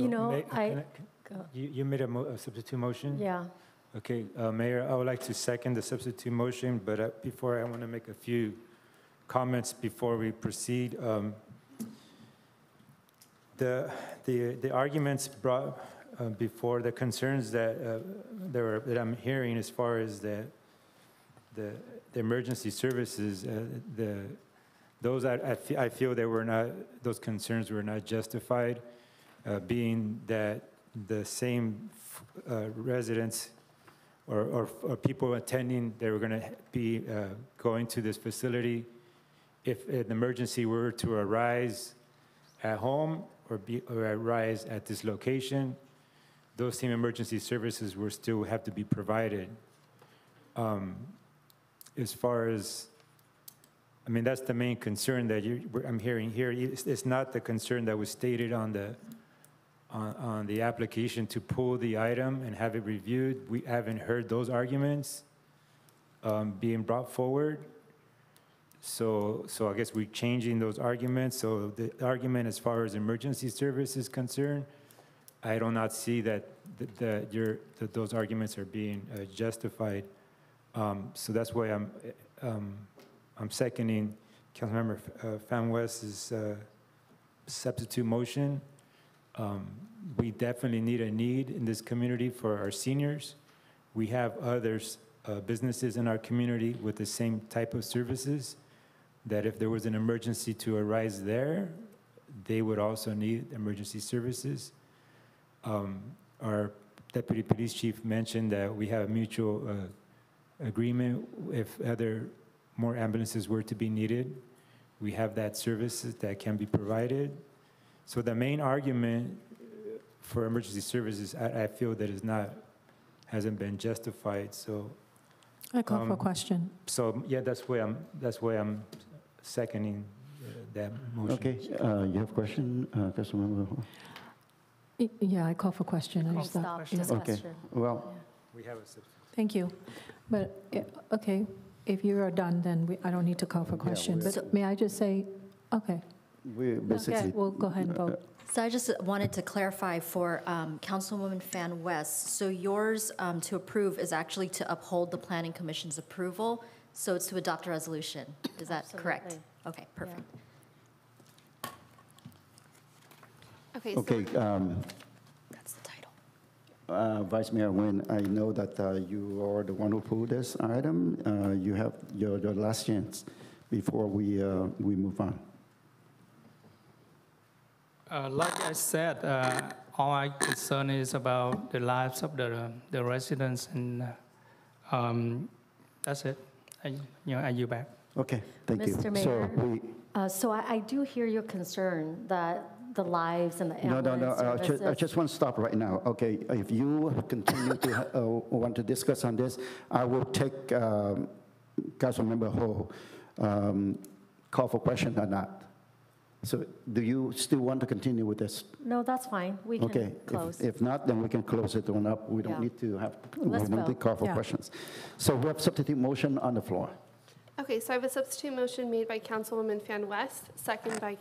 you made a substitute motion? Yeah. Okay, Mayor, I would like to second the substitute motion, but before I want to make a few comments before we proceed. The arguments brought before, the concerns that that I'm hearing as far as the emergency services, those I feel those concerns were not justified, being that the same residents or people attending, they were going to be going to this facility. If an emergency were to arise at home or arise at this location, those same emergency services will still have to be provided. As far as, I mean, that's the main concern that I'm hearing here. It's not the concern that was stated on the application to pull the item and have it reviewed. We haven't heard those arguments being brought forward. So I guess we're changing those arguments. So the argument as far as emergency service is concerned, I do not see that those arguments are being justified. So that's why I'm seconding Councilmember Phan West's substitute motion. We definitely need a need in this community for our seniors. We have others, businesses in our community with the same type of services, that if there was an emergency to arise there, they would also need emergency services. Our deputy police chief mentioned that we have a mutual agreement if more ambulances were to be needed. We have that services that can be provided. So the main argument for emergency services, I feel that hasn't been justified. So I call for a question. So yeah, that's why I'm seconding that motion. Okay, you have a question, Councilmember? Yeah, I call for question. I just thought- Okay, well. We have a substitute. Thank you. But, okay, if you are done, then I don't need to call for question. But may I just say, okay. We basically. Okay, we'll go ahead and vote. So I just wanted to clarify for Councilwoman Phan West. So yours to approve is actually to uphold the Planning Commission's approval. So it's to adopt a resolution. Is that correct? Okay, perfect. Okay. Okay. That's the title. Vice Mayor Nguyen, I know that you are the one who pulled this item. You have your last chance before we move on. Like I said, all I concern is about the lives of the residents, and that's it. I yield back. Okay, thank you. Mr. Mayor, so I do hear your concern that the lives and the ambulance services. I just want to stop right now. Okay, if you continue to want to discuss on this, I will take Councilmember Ho call for question or not. So do you still want to continue with this? No, that's fine. We Okay. can close. If not, then we can close it on up. We don't Yeah. need to have, Let's we don't need to vote. call for Yeah. questions. So we have substitute motion on the floor. Okay, so I have a substitute motion made by Councilwoman Fan West, second by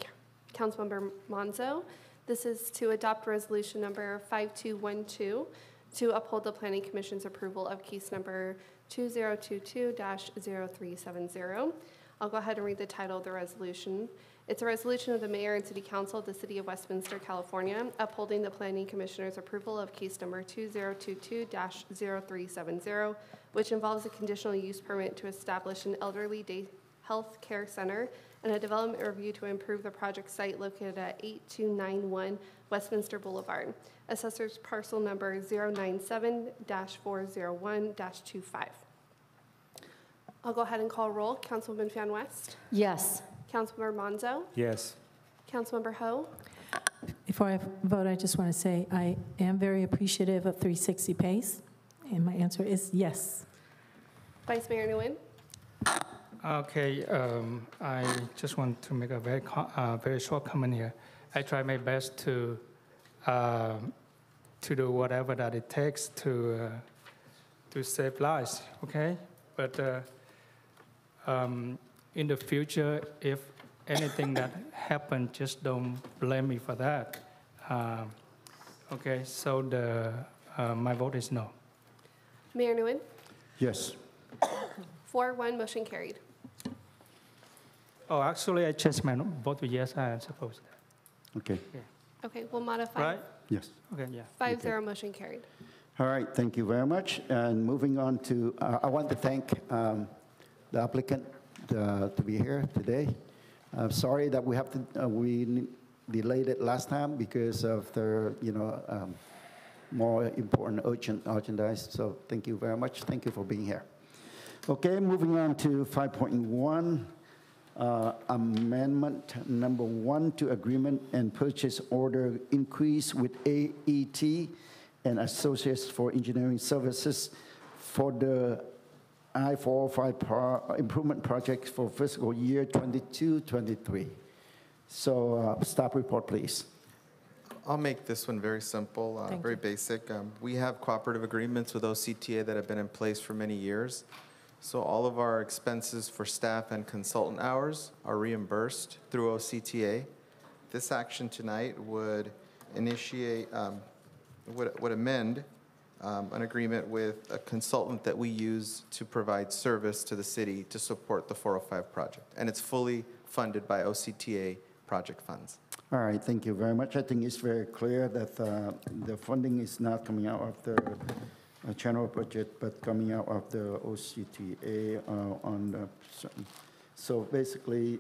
Councilmember Monzo. This is to adopt resolution number 5212 to uphold the Planning Commission's approval of case number 2022-0370. I'll go ahead and read the title of the resolution. It's a resolution of the Mayor and City Council of the City of Westminster, California, upholding the Planning Commissioner's approval of case number 2022-0370, which involves a conditional use permit to establish an elderly day health care center and a development review to improve the project site located at 8291 Westminster Boulevard. Assessor's parcel number 097-401-25. I'll go ahead and call roll. Councilwoman Fan West? Yes. Councilmember Monzo? Yes. Councilmember Ho? Before I vote, I just want to say I am very appreciative of 360 PACE, and my answer is yes. Vice Mayor Nguyen? Okay, I just want to make a very short comment here. I try my best to do whatever that it takes to save lives. Okay, but in the future, if anything that happened, just don't blame me for that. Okay, so my vote is no. Mayor Nguyen? Yes. 4-1, motion carried. Oh, actually, I changed my vote to yes, I suppose. Okay. Okay, we'll modify. Right? Yes. Okay, yeah. 5-0, motion carried. All right, thank you very much. And moving on to, I want to thank the applicant to be here today. I'm sorry that we have to, we delayed it last time because of the, more important urgent. So thank you very much. Thank you for being here. Okay, moving on to 5.1, amendment number 1 to agreement and purchase order increase with AET and Associates for Engineering Services for the I-405 improvement project for fiscal year 22-23. So staff report, please. I'll make this one very simple, very basic. We have cooperative agreements with OCTA that have been in place for many years. So all of our expenses for staff and consultant hours are reimbursed through OCTA. This action tonight would initiate, would amend an agreement with a consultant that we use to provide service to the city to support the 405 project. And it's fully funded by OCTA project funds. All right, thank you very much. I think it's very clear that the funding is not coming out of the general budget, but coming out of the OCTA on the, so basically,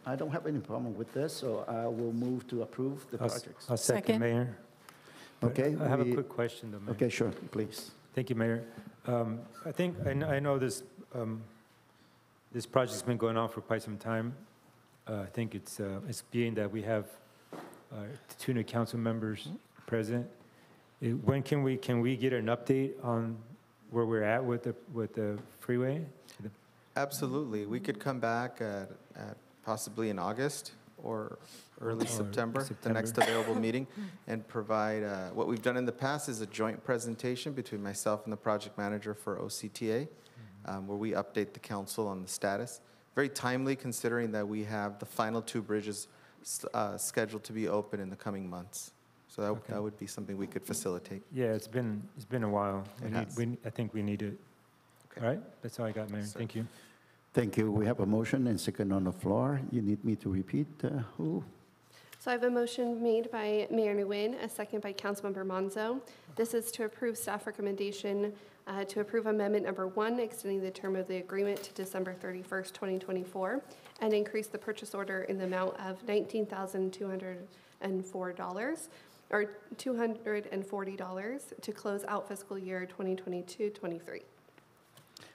I don't have any problem with this, so I will move to approve the projects. I'll second, Mayor. Okay. I have a quick question, though, Mayor. Okay, sure, please. Thank you, Mayor. I think, I know this, this project's been going on for quite some time. I think it's being that we have 2 new council members present. When can we get an update on where we're at with the freeway? Absolutely. We could come back at possibly in August or early September, the next available meeting, and provide, what we've done in the past is a joint presentation between myself and the project manager for OCTA, where we update the council on the status. Very timely, considering that we have the final 2 bridges scheduled to be open in the coming months. So that would be something we could facilitate. Yeah, it's been a while. I think we need it. Okay. All right, that's all I got, Mayor. Thank you. Thank you. We have a motion and second on the floor. You need me to repeat who? So I have a motion made by Mayor Nguyen, a second by Councilmember Monzo. This is to approve staff recommendation to approve amendment number 1, extending the term of the agreement to December 31st, 2024, and increase the purchase order in the amount of $19,204 or $240 to close out fiscal year 2022-23.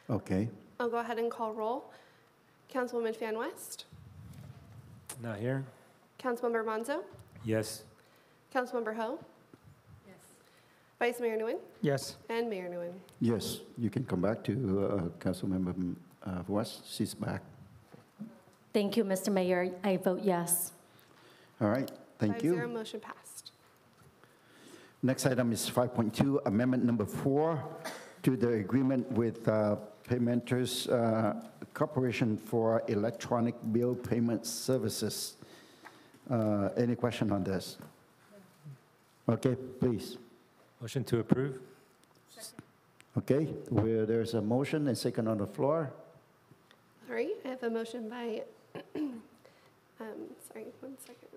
Okay. I'll go ahead and call roll. Councilwoman Fan West? Not here? Councilmember Monzo? Yes. Councilmember Ho? Yes. Vice Mayor Nguyen? Yes. And Mayor Nguyen? Yes, you can come back to Councilmember West. She's back. Thank you, Mr. Mayor. I vote yes. All right, thank you. 5-0, motion passed. Next item is 5.2, amendment number 4 to the agreement with Paymenters Corporation for electronic bill payment services. Any question on this? Okay, please. Motion to approve? Okay, where there's a motion and second on the floor. All right, I have a motion by, sorry, 1 second.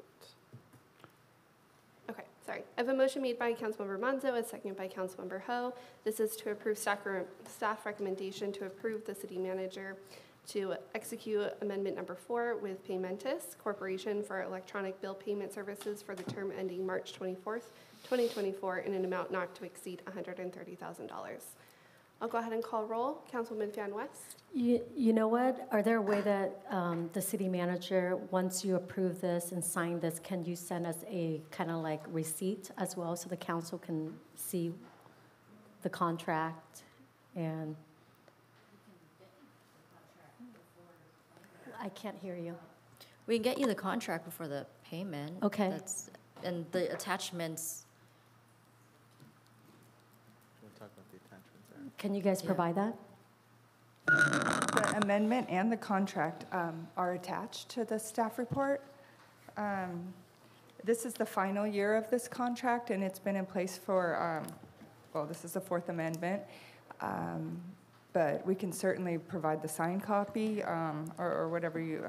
Okay, sorry. I have a motion made by Councilmember Monzo, a second by Councilmember Ho. This is to approve staff recommendation to approve the city manager to execute amendment number 4 with Paymentus Corporation for electronic bill payment services for the term ending March 24th, 2024 in an amount not to exceed $130,000. I'll go ahead and call roll. Councilwoman Fan West. You know what? Are there a way that the city manager, once you approve this and sign this, can you send us a kind of like receipt as well so the council can see the contract? And I can't hear you. We can get you the contract before the payment. Okay. And the attachments. Can you guys provide that? The amendment and the contract are attached to the staff report. This is the final year of this contract, and it's been in place for, well, this is the 4th amendment. But we can certainly provide the signed copy or whatever you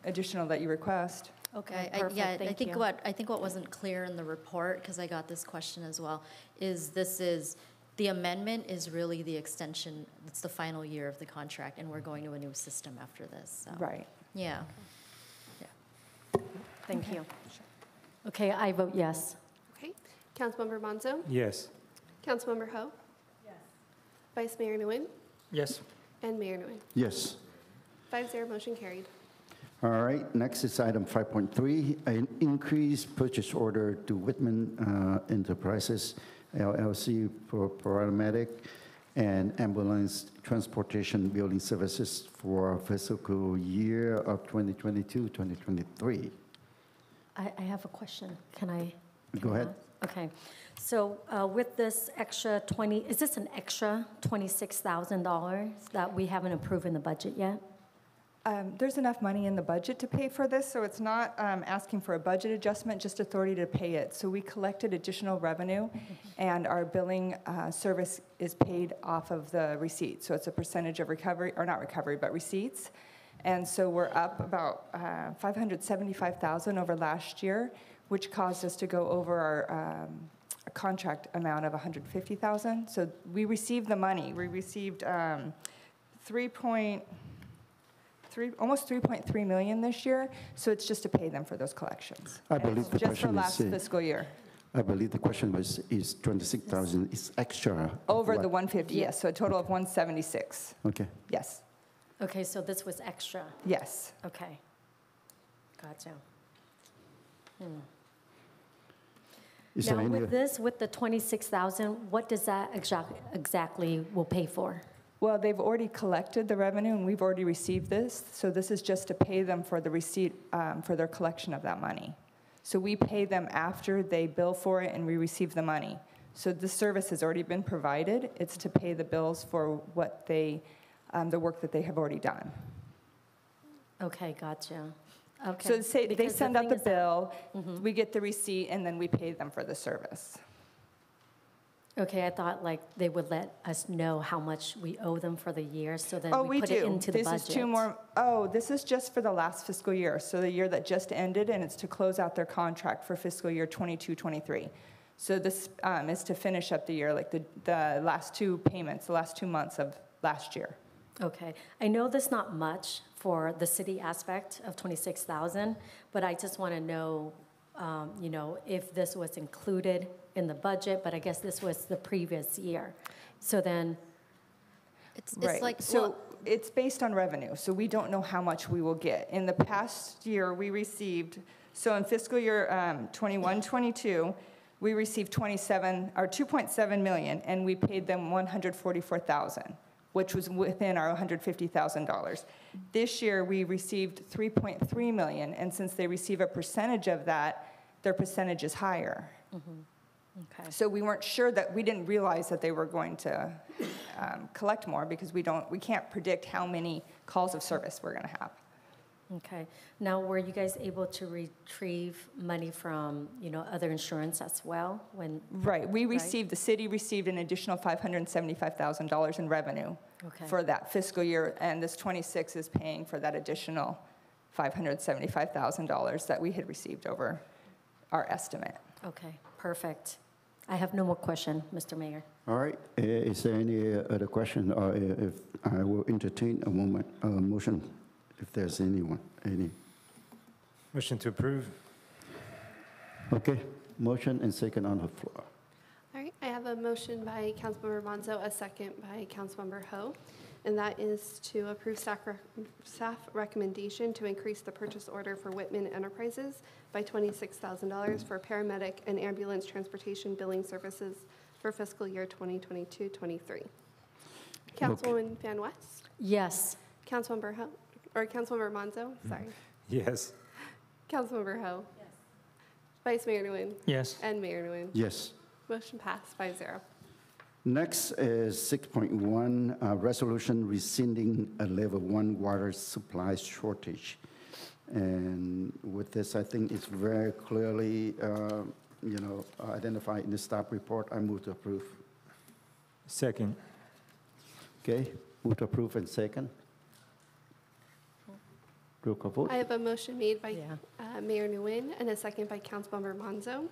additional that you request. Okay, Perfect, I think what wasn't clear in the report, because I got this question as well, is the amendment is really the extension. It's the final year of the contract, and we're going to a new system after this. So. Right. Yeah. Thank you. Okay, I vote yes. Okay. Councilmember Monzo. Yes. Councilmember Ho. Yes. Vice Mayor Nguyen. Yes. And Mayor Nguyen. Yes. 5-0, motion carried. All right, next is item 5.3, an increased purchase order to Whitman Enterprises, LLC for paramedic and ambulance transportation building services for fiscal year of 2022-2023. I have a question. Can I? Go ahead. Okay. So with this extra is this an extra $26,000 that we haven't approved in the budget yet? There's enough money in the budget to pay for this, so it's not asking for a budget adjustment, just authority to pay it. So we collected additional revenue, and our billing service is paid off of the receipt. So it's a percentage of recovery, or not recovery, but receipts. And so we're up about $575,000 over last year, which caused us to go over our contract amount of $150,000. So we received the money. We received almost 3.3 million this year, so it's just to pay them for those collections. I believe the just for question last is, fiscal year. I believe the question was, is 26,000 is extra? Over what? the 150, yes, so a total of 176. Okay. Yes. Okay, so this was extra. Yes. Okay. Gotcha. Is Now there any- with this, with the 26,000, what does that exactly will pay for? Well, they've already collected the revenue, and we've already received this, so this is just to pay them for the receipt for their collection of that money. So we pay them after they bill for it and we receive the money. So the service has already been provided. It's to pay the bills for what the work that they have already done. Okay, gotcha. Okay. So say they Because send out thing the is that- bill, we get the receipt, and then we pay them for the service. Okay, I thought like they would let us know how much we owe them for the year, so then Oh, we we put do. it into the This budget. is two more, this is just for the last fiscal year, so the year that just ended, and it's to close out their contract for fiscal year 22-23. So this is to finish up the year, like the last two payments, the last 2 months of last year. Okay, I know there's not much for the city aspect of 26,000, but I just want to know, if this was included in the budget, but I guess this was the previous year. So then, It's Right. like, So it's based on revenue, so we don't know how much we will get. In the past year, we received, so in fiscal year 21-22, we received 2.7 million, and we paid them 144,000. which was within our $150,000. This year, we received $3.3 million, and since they receive a percentage of that, their percentage is higher. Okay. So we weren't sure that, we didn't realize that they were going to collect more because we can't predict how many calls of service we're going to have. Okay. Now, were you guys able to retrieve money from, other insurance as well? Right. The city received an additional $575,000 in revenue for that fiscal year, and this 26 is paying for that additional $575,000 that we had received over our estimate. Okay, perfect. I have no more question, Mr. Mayor. All right. Is there any other question? Or if I will entertain a motion, if there's any. Motion to approve. Okay. Motion and second on the floor. All right, I have a motion by Councilmember Monzo, a second by Councilmember Ho, and that is to approve staff recommendation to increase the purchase order for Whitman Enterprises by $26,000 for paramedic and ambulance transportation billing services for fiscal year 2022-23. Councilwoman Van West? Yes. Councilmember Ho, or Councilmember Monzo, sorry. Yes. Councilmember Ho? Yes. Vice Mayor Nguyen? Yes. And Mayor Nguyen? Yes. Motion passed 5-0. Next is 6.1, resolution rescinding a level 1 water supply shortage. And with this, I think it's very clearly, identified in the staff report. I move to approve. Second. Okay, move to approve and second. Roll call vote. I have a motion made by Mayor Nguyen and a second by Councilmember Monzo.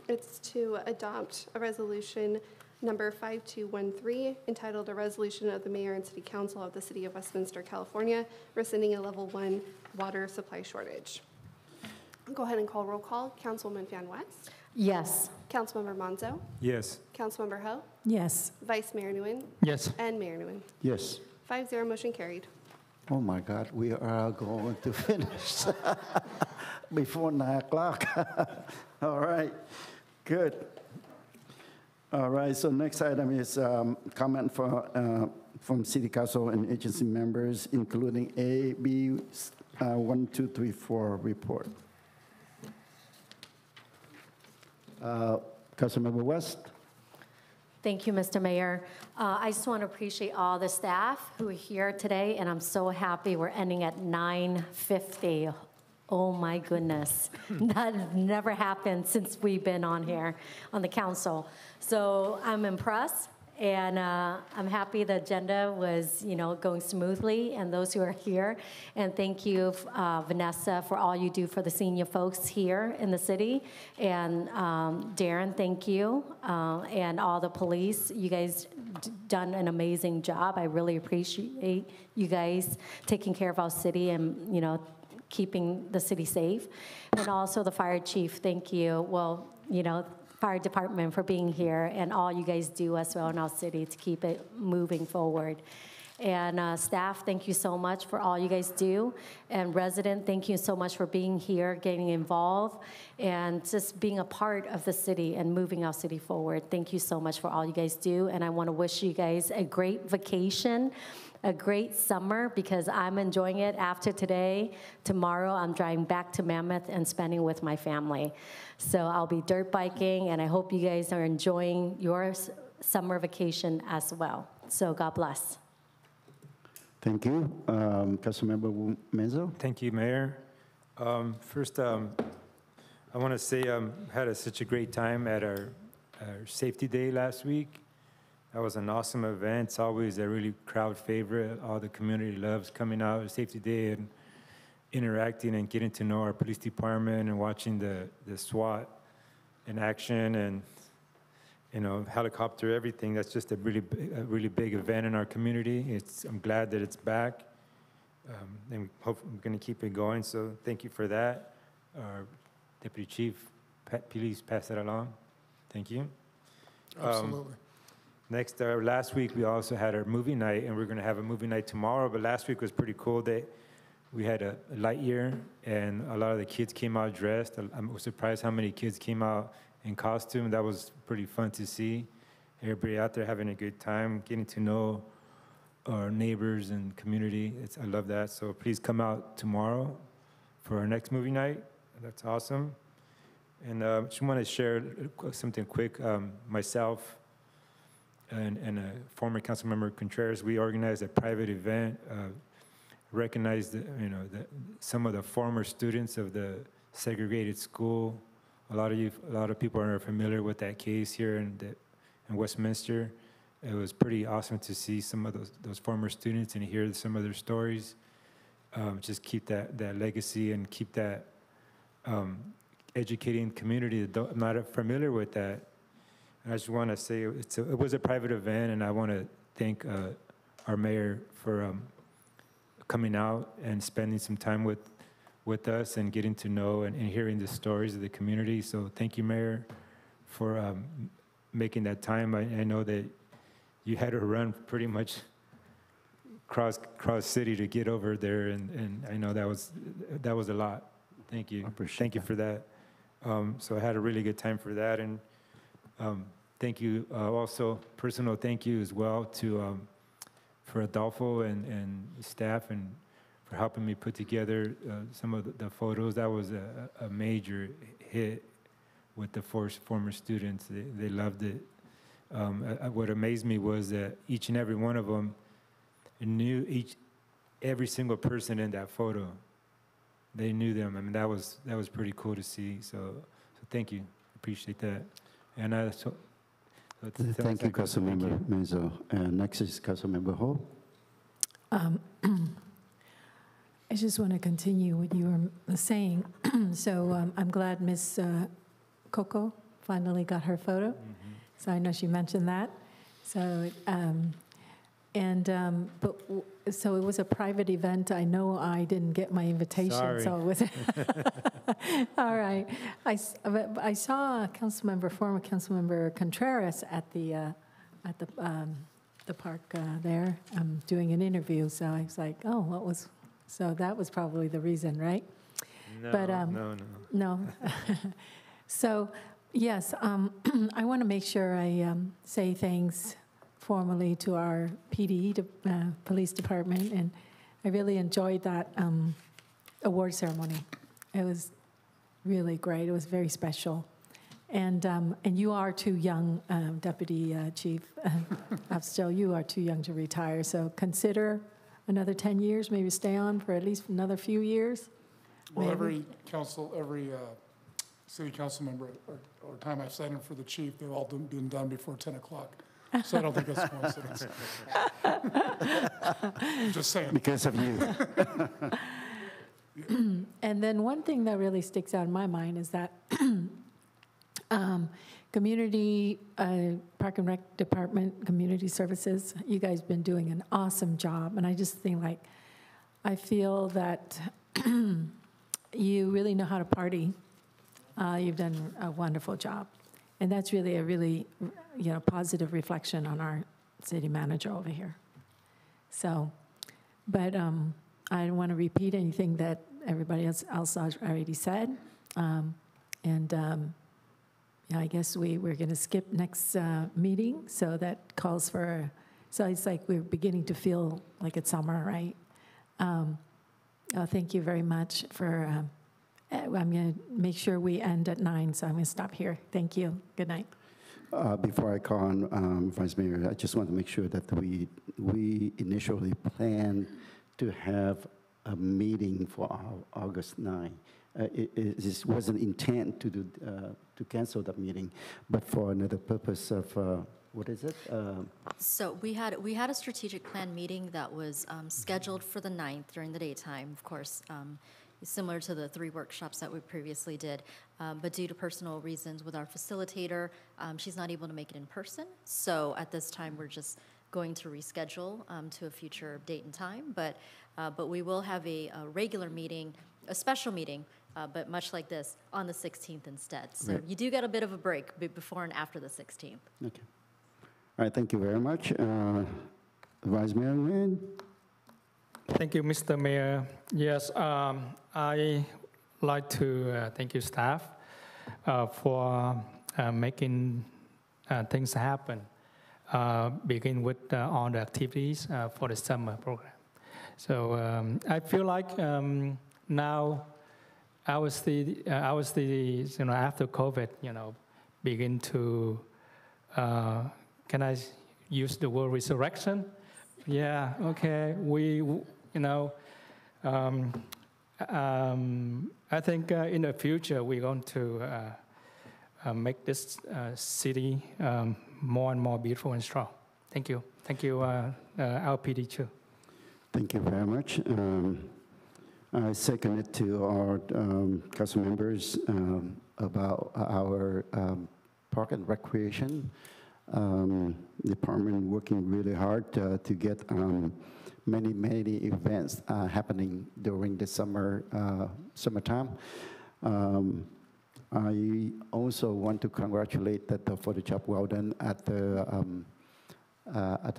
It's to adopt a resolution number 5213, entitled A Resolution of the Mayor and City Council of the City of Westminster, California, rescinding a level 1 water supply shortage. I'll go ahead and call roll call. Councilwoman Van West? Yes. Councilmember Monzo? Yes. Councilmember Ho? Yes. Vice Mayor Nguyen? Yes. And Mayor Nguyen? Yes. 5-0, motion carried. Oh my God, we are going to finish before 9 o'clock. All right, good. All right, so next item is comment from City Council and agency members, including A, B, 1, 2, 3, 4 report. Councilmember West. Thank you, Mr. Mayor. I just want to appreciate all the staff who are here today, and I'm so happy we're ending at 9:50. Oh my goodness, that never happened since we've been on here on the council. So I'm impressed, and I'm happy the agenda was, going smoothly, and those who are here. And thank you, Vanessa, for all you do for the senior folks here in the city. And Darren, thank you, and all the police. You guys done an amazing job. I really appreciate you guys taking care of our city and, keeping the city safe. And also the fire chief, thank you. Well, fire department for being here and all you guys do as well in our city to keep it moving forward. And staff, thank you so much for all you guys do. And resident, thank you so much for being here, getting involved, and just being a part of the city and moving our city forward. Thank you so much for all you guys do. And I want to wish you guys a great vacation, a great summer, because I'm enjoying it after today. Tomorrow, I'm driving back to Mammoth and spending with my family. So I'll be dirt biking, and I hope you guys are enjoying your summer vacation as well. So God bless. Thank you. Councilmember Menzo. Thank you, Mayor. First, I want to say I had such a great time at our Safety Day last week. That was an awesome event. It's always a really crowd favorite. All the community loves coming out at Safety Day and interacting and getting to know our police department and watching the SWAT in action and helicopter, everything. That's just a really big event in our community. I'm glad that it's back, and we're going to keep it going. So thank you for that. Our Deputy Chief, please pass that along. Thank you. Absolutely. Next, last week we also had our movie night, and we're going to have a movie night tomorrow. But last week was pretty cool. We had a light year, and a lot of the kids came out dressed. I'm surprised how many kids came out in costume. That was pretty fun to see. Everybody out there having a good time, getting to know our neighbors and community. I love that. So please come out tomorrow for our next movie night. That's awesome. And just want to share something quick. Myself and a former council member Contreras, we organized a private event. Recognized, some of the former students of the segregated school. A lot of people are familiar with that case here in Westminster. It was pretty awesome to see some of those former students and hear some of their stories. Just keep that legacy and keep that educating community that I'm not familiar with that. I just want to say it was a private event, and I want to thank our mayor for coming out and spending some time with us and getting to know and hearing the stories of the community. So thank you, Mayor, for making that time. I know that you had to run pretty much cross city to get over there, and I know that was a lot. Thank you. Thank you for that. So I had a really good time for that, and thank you also, personal thank you as well to for Adolfo and staff and for helping me put together some of the photos. That was a major hit with the former students. They loved it. What amazed me was that each and every one of them knew every single person in that photo. They knew them. I mean, that was pretty cool to see. So thank you. Appreciate that. And thank you, Councilmember Menzo. And next is Councilmember Ho. I just want to continue what you were saying. So I'm glad Miss Coco finally got her photo. Mm-hmm. So I know she mentioned that. So so it was a private event. I know I didn't get my invitation. Sorry. So it was all right. I saw former Councilmember Contreras at the park there doing an interview. So I was like, oh, so that was probably the reason, right? No. So yes, I want to make sure I say thanks formally to our PD, police department, and I really enjoyed that award ceremony. It was really great. It was very special, and you are too young, Deputy Chief Abstill. You are too young to retire. So consider another 10 years, maybe stay on for at least another few years. Well, every city council member or time I've sat in for the chief, they've all been done before 10 o'clock. So I don't think that's a coincidence. Just saying. Because of you. And then one thing that really sticks out in my mind is that community, Park and Rec Department, Community Services, you guys been doing an awesome job. And I just think I feel that you really know how to party. You've done a wonderful job. And that's really a positive reflection on our city manager over here. So, but I don't want to repeat anything that everybody else already said. I guess we're going to skip next meeting, so that calls for, so it's like we're beginning to feel like it's summer, right? Thank you very much for, I'm going to make sure we end at 9, so I'm going to stop here. Thank you. Good night. Before I call on Vice Mayor, I just want to make sure that we initially planned to have a meeting for August 9. This wasn't intent to cancel that meeting, but for another purpose of what is it? So we had a strategic plan meeting that was scheduled for the 9th during the daytime, of course. Similar to the 3 workshops that we previously did. But due to personal reasons with our facilitator, she's not able to make it in person. So at this time, we're just going to reschedule to a future date and time. But we will have a regular meeting, a special meeting, but much like this, on the 16th instead. So right. You do get a bit of a break before and after the 16th. Okay. All right, thank you very much. Vice Mayor Nguyen. Thank you, Mr. Mayor. Yes, I like to thank you, staff, for making things happen. begin with all the activities for the summer program. So I feel like now our city, after COVID, begin to, can I use the word resurrection? Yeah, okay. I think in the future we're going to make this city more and more beautiful and strong. Thank you. Thank you, LPD too. Thank you very much. I second it to our council members about our park and recreation department working really hard to get many events happening during the summertime. I also want to congratulate for the job well done at the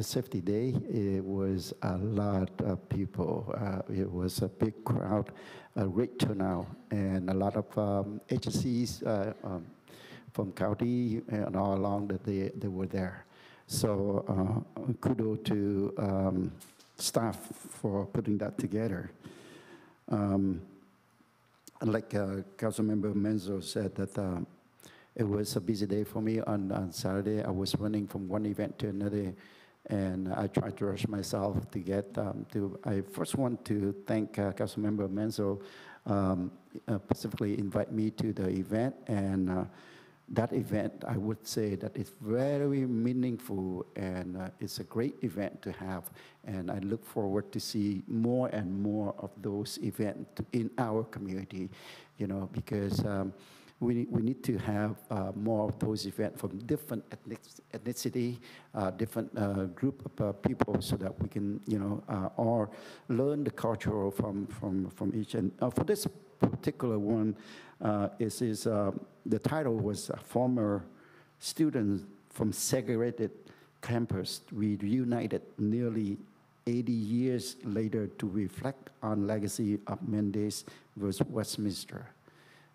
Safety Day. It was a lot of people. It was a big crowd, a great turnout, and a lot of agencies from county and all along that they were there. So kudos to staff for putting that together. Like Councilmember Menzo said, that it was a busy day for me on Saturday. I was running from one event to another, and I tried to rush myself to get to. I first want to thank Councilmember Menzo specifically invite me to the event, and that event, I would say that it's very meaningful, and it's a great event to have. And I look forward to see more and more of those events in our community, because we need to have more of those events from different ethnicity, different group of people, so that we can, all learn the culture from each. And for this particular one, the title was Former Students from Segregated Campus. We reunited nearly 80 years later to reflect on legacy of Mendes versus Westminster.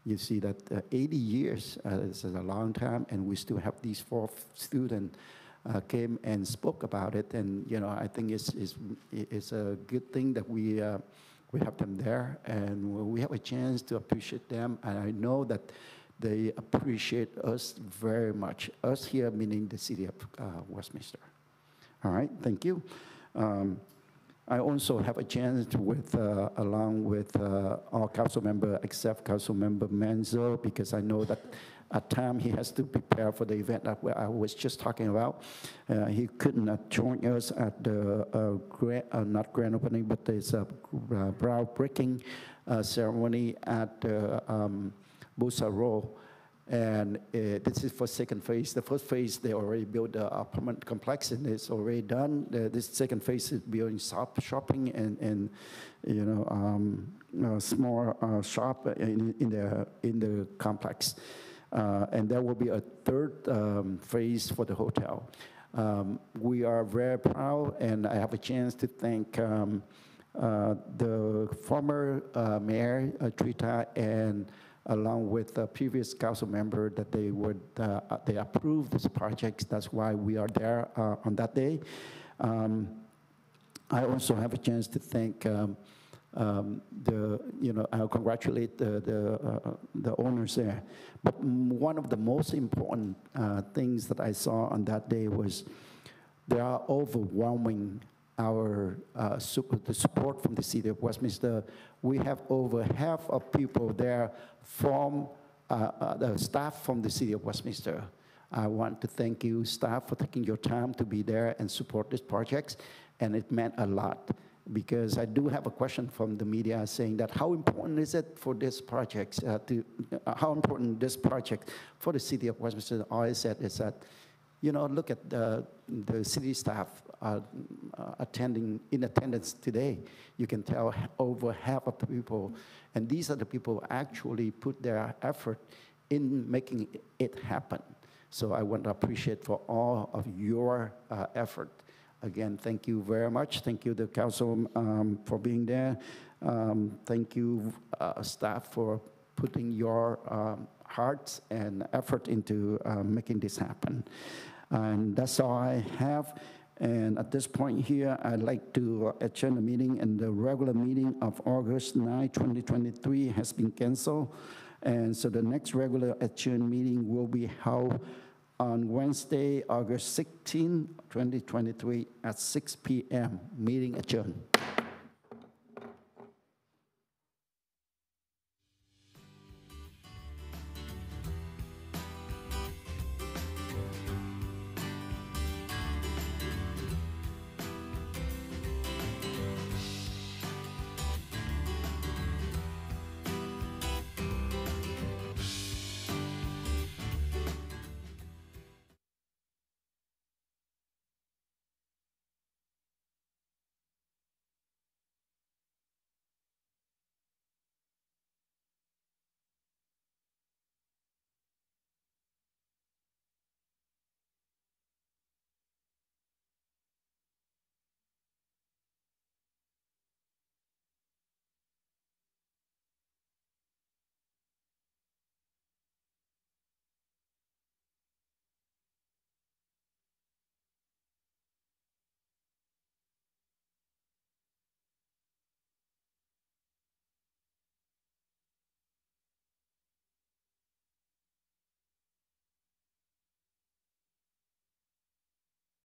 You see that 80 years is a long time, and we still have these 4 students came and spoke about it. And I think it's a good thing that we have them there, and we have a chance to appreciate them. And I know that they appreciate us very much. Us here, meaning the city of Westminster. All right, thank you. I also have a chance along with all council members except Councilmember Menzo, because I know that at time he has to prepare for the event that I was just talking about. He could not join us at the not grand opening, but there's a groundbreaking ceremony at Busa Road. And this is for second phase. The first phase, they already built the apartment complex, and it's already done. This second phase is building shopping and small shop in the complex. And there will be a third phase for the hotel. We are very proud, and I have a chance to thank the former mayor, Trita, and along with the previous council member, that they approved this project. That's why we are there on that day. I also have a chance to thank I'll congratulate the owners there. But one of the most important things that I saw on that day was they are overwhelming the support from the city of Westminster. We have over half of people there from the staff from the city of Westminster. I want to thank you, staff, for taking your time to be there and support this project, and it meant a lot. Because I do have a question from the media saying that how important is it for this project, how important this project for the city of Westminster? All I said is that, look at the city staff in attendance today. You can tell over half of the people, and these are the people who actually put their effort in making it happen. So I want to appreciate for all of your effort. Again, thank you very much. Thank you, the council, for being there. Thank you, staff, for putting your heart and effort into making this happen. And that's all I have. And at this point here, I'd like to adjourn the meeting, and the regular meeting of August 9, 2023 has been canceled. And so the next regular adjourned meeting will be held on Wednesday, August 16, 2023 at 6 p.m. Meeting adjourned.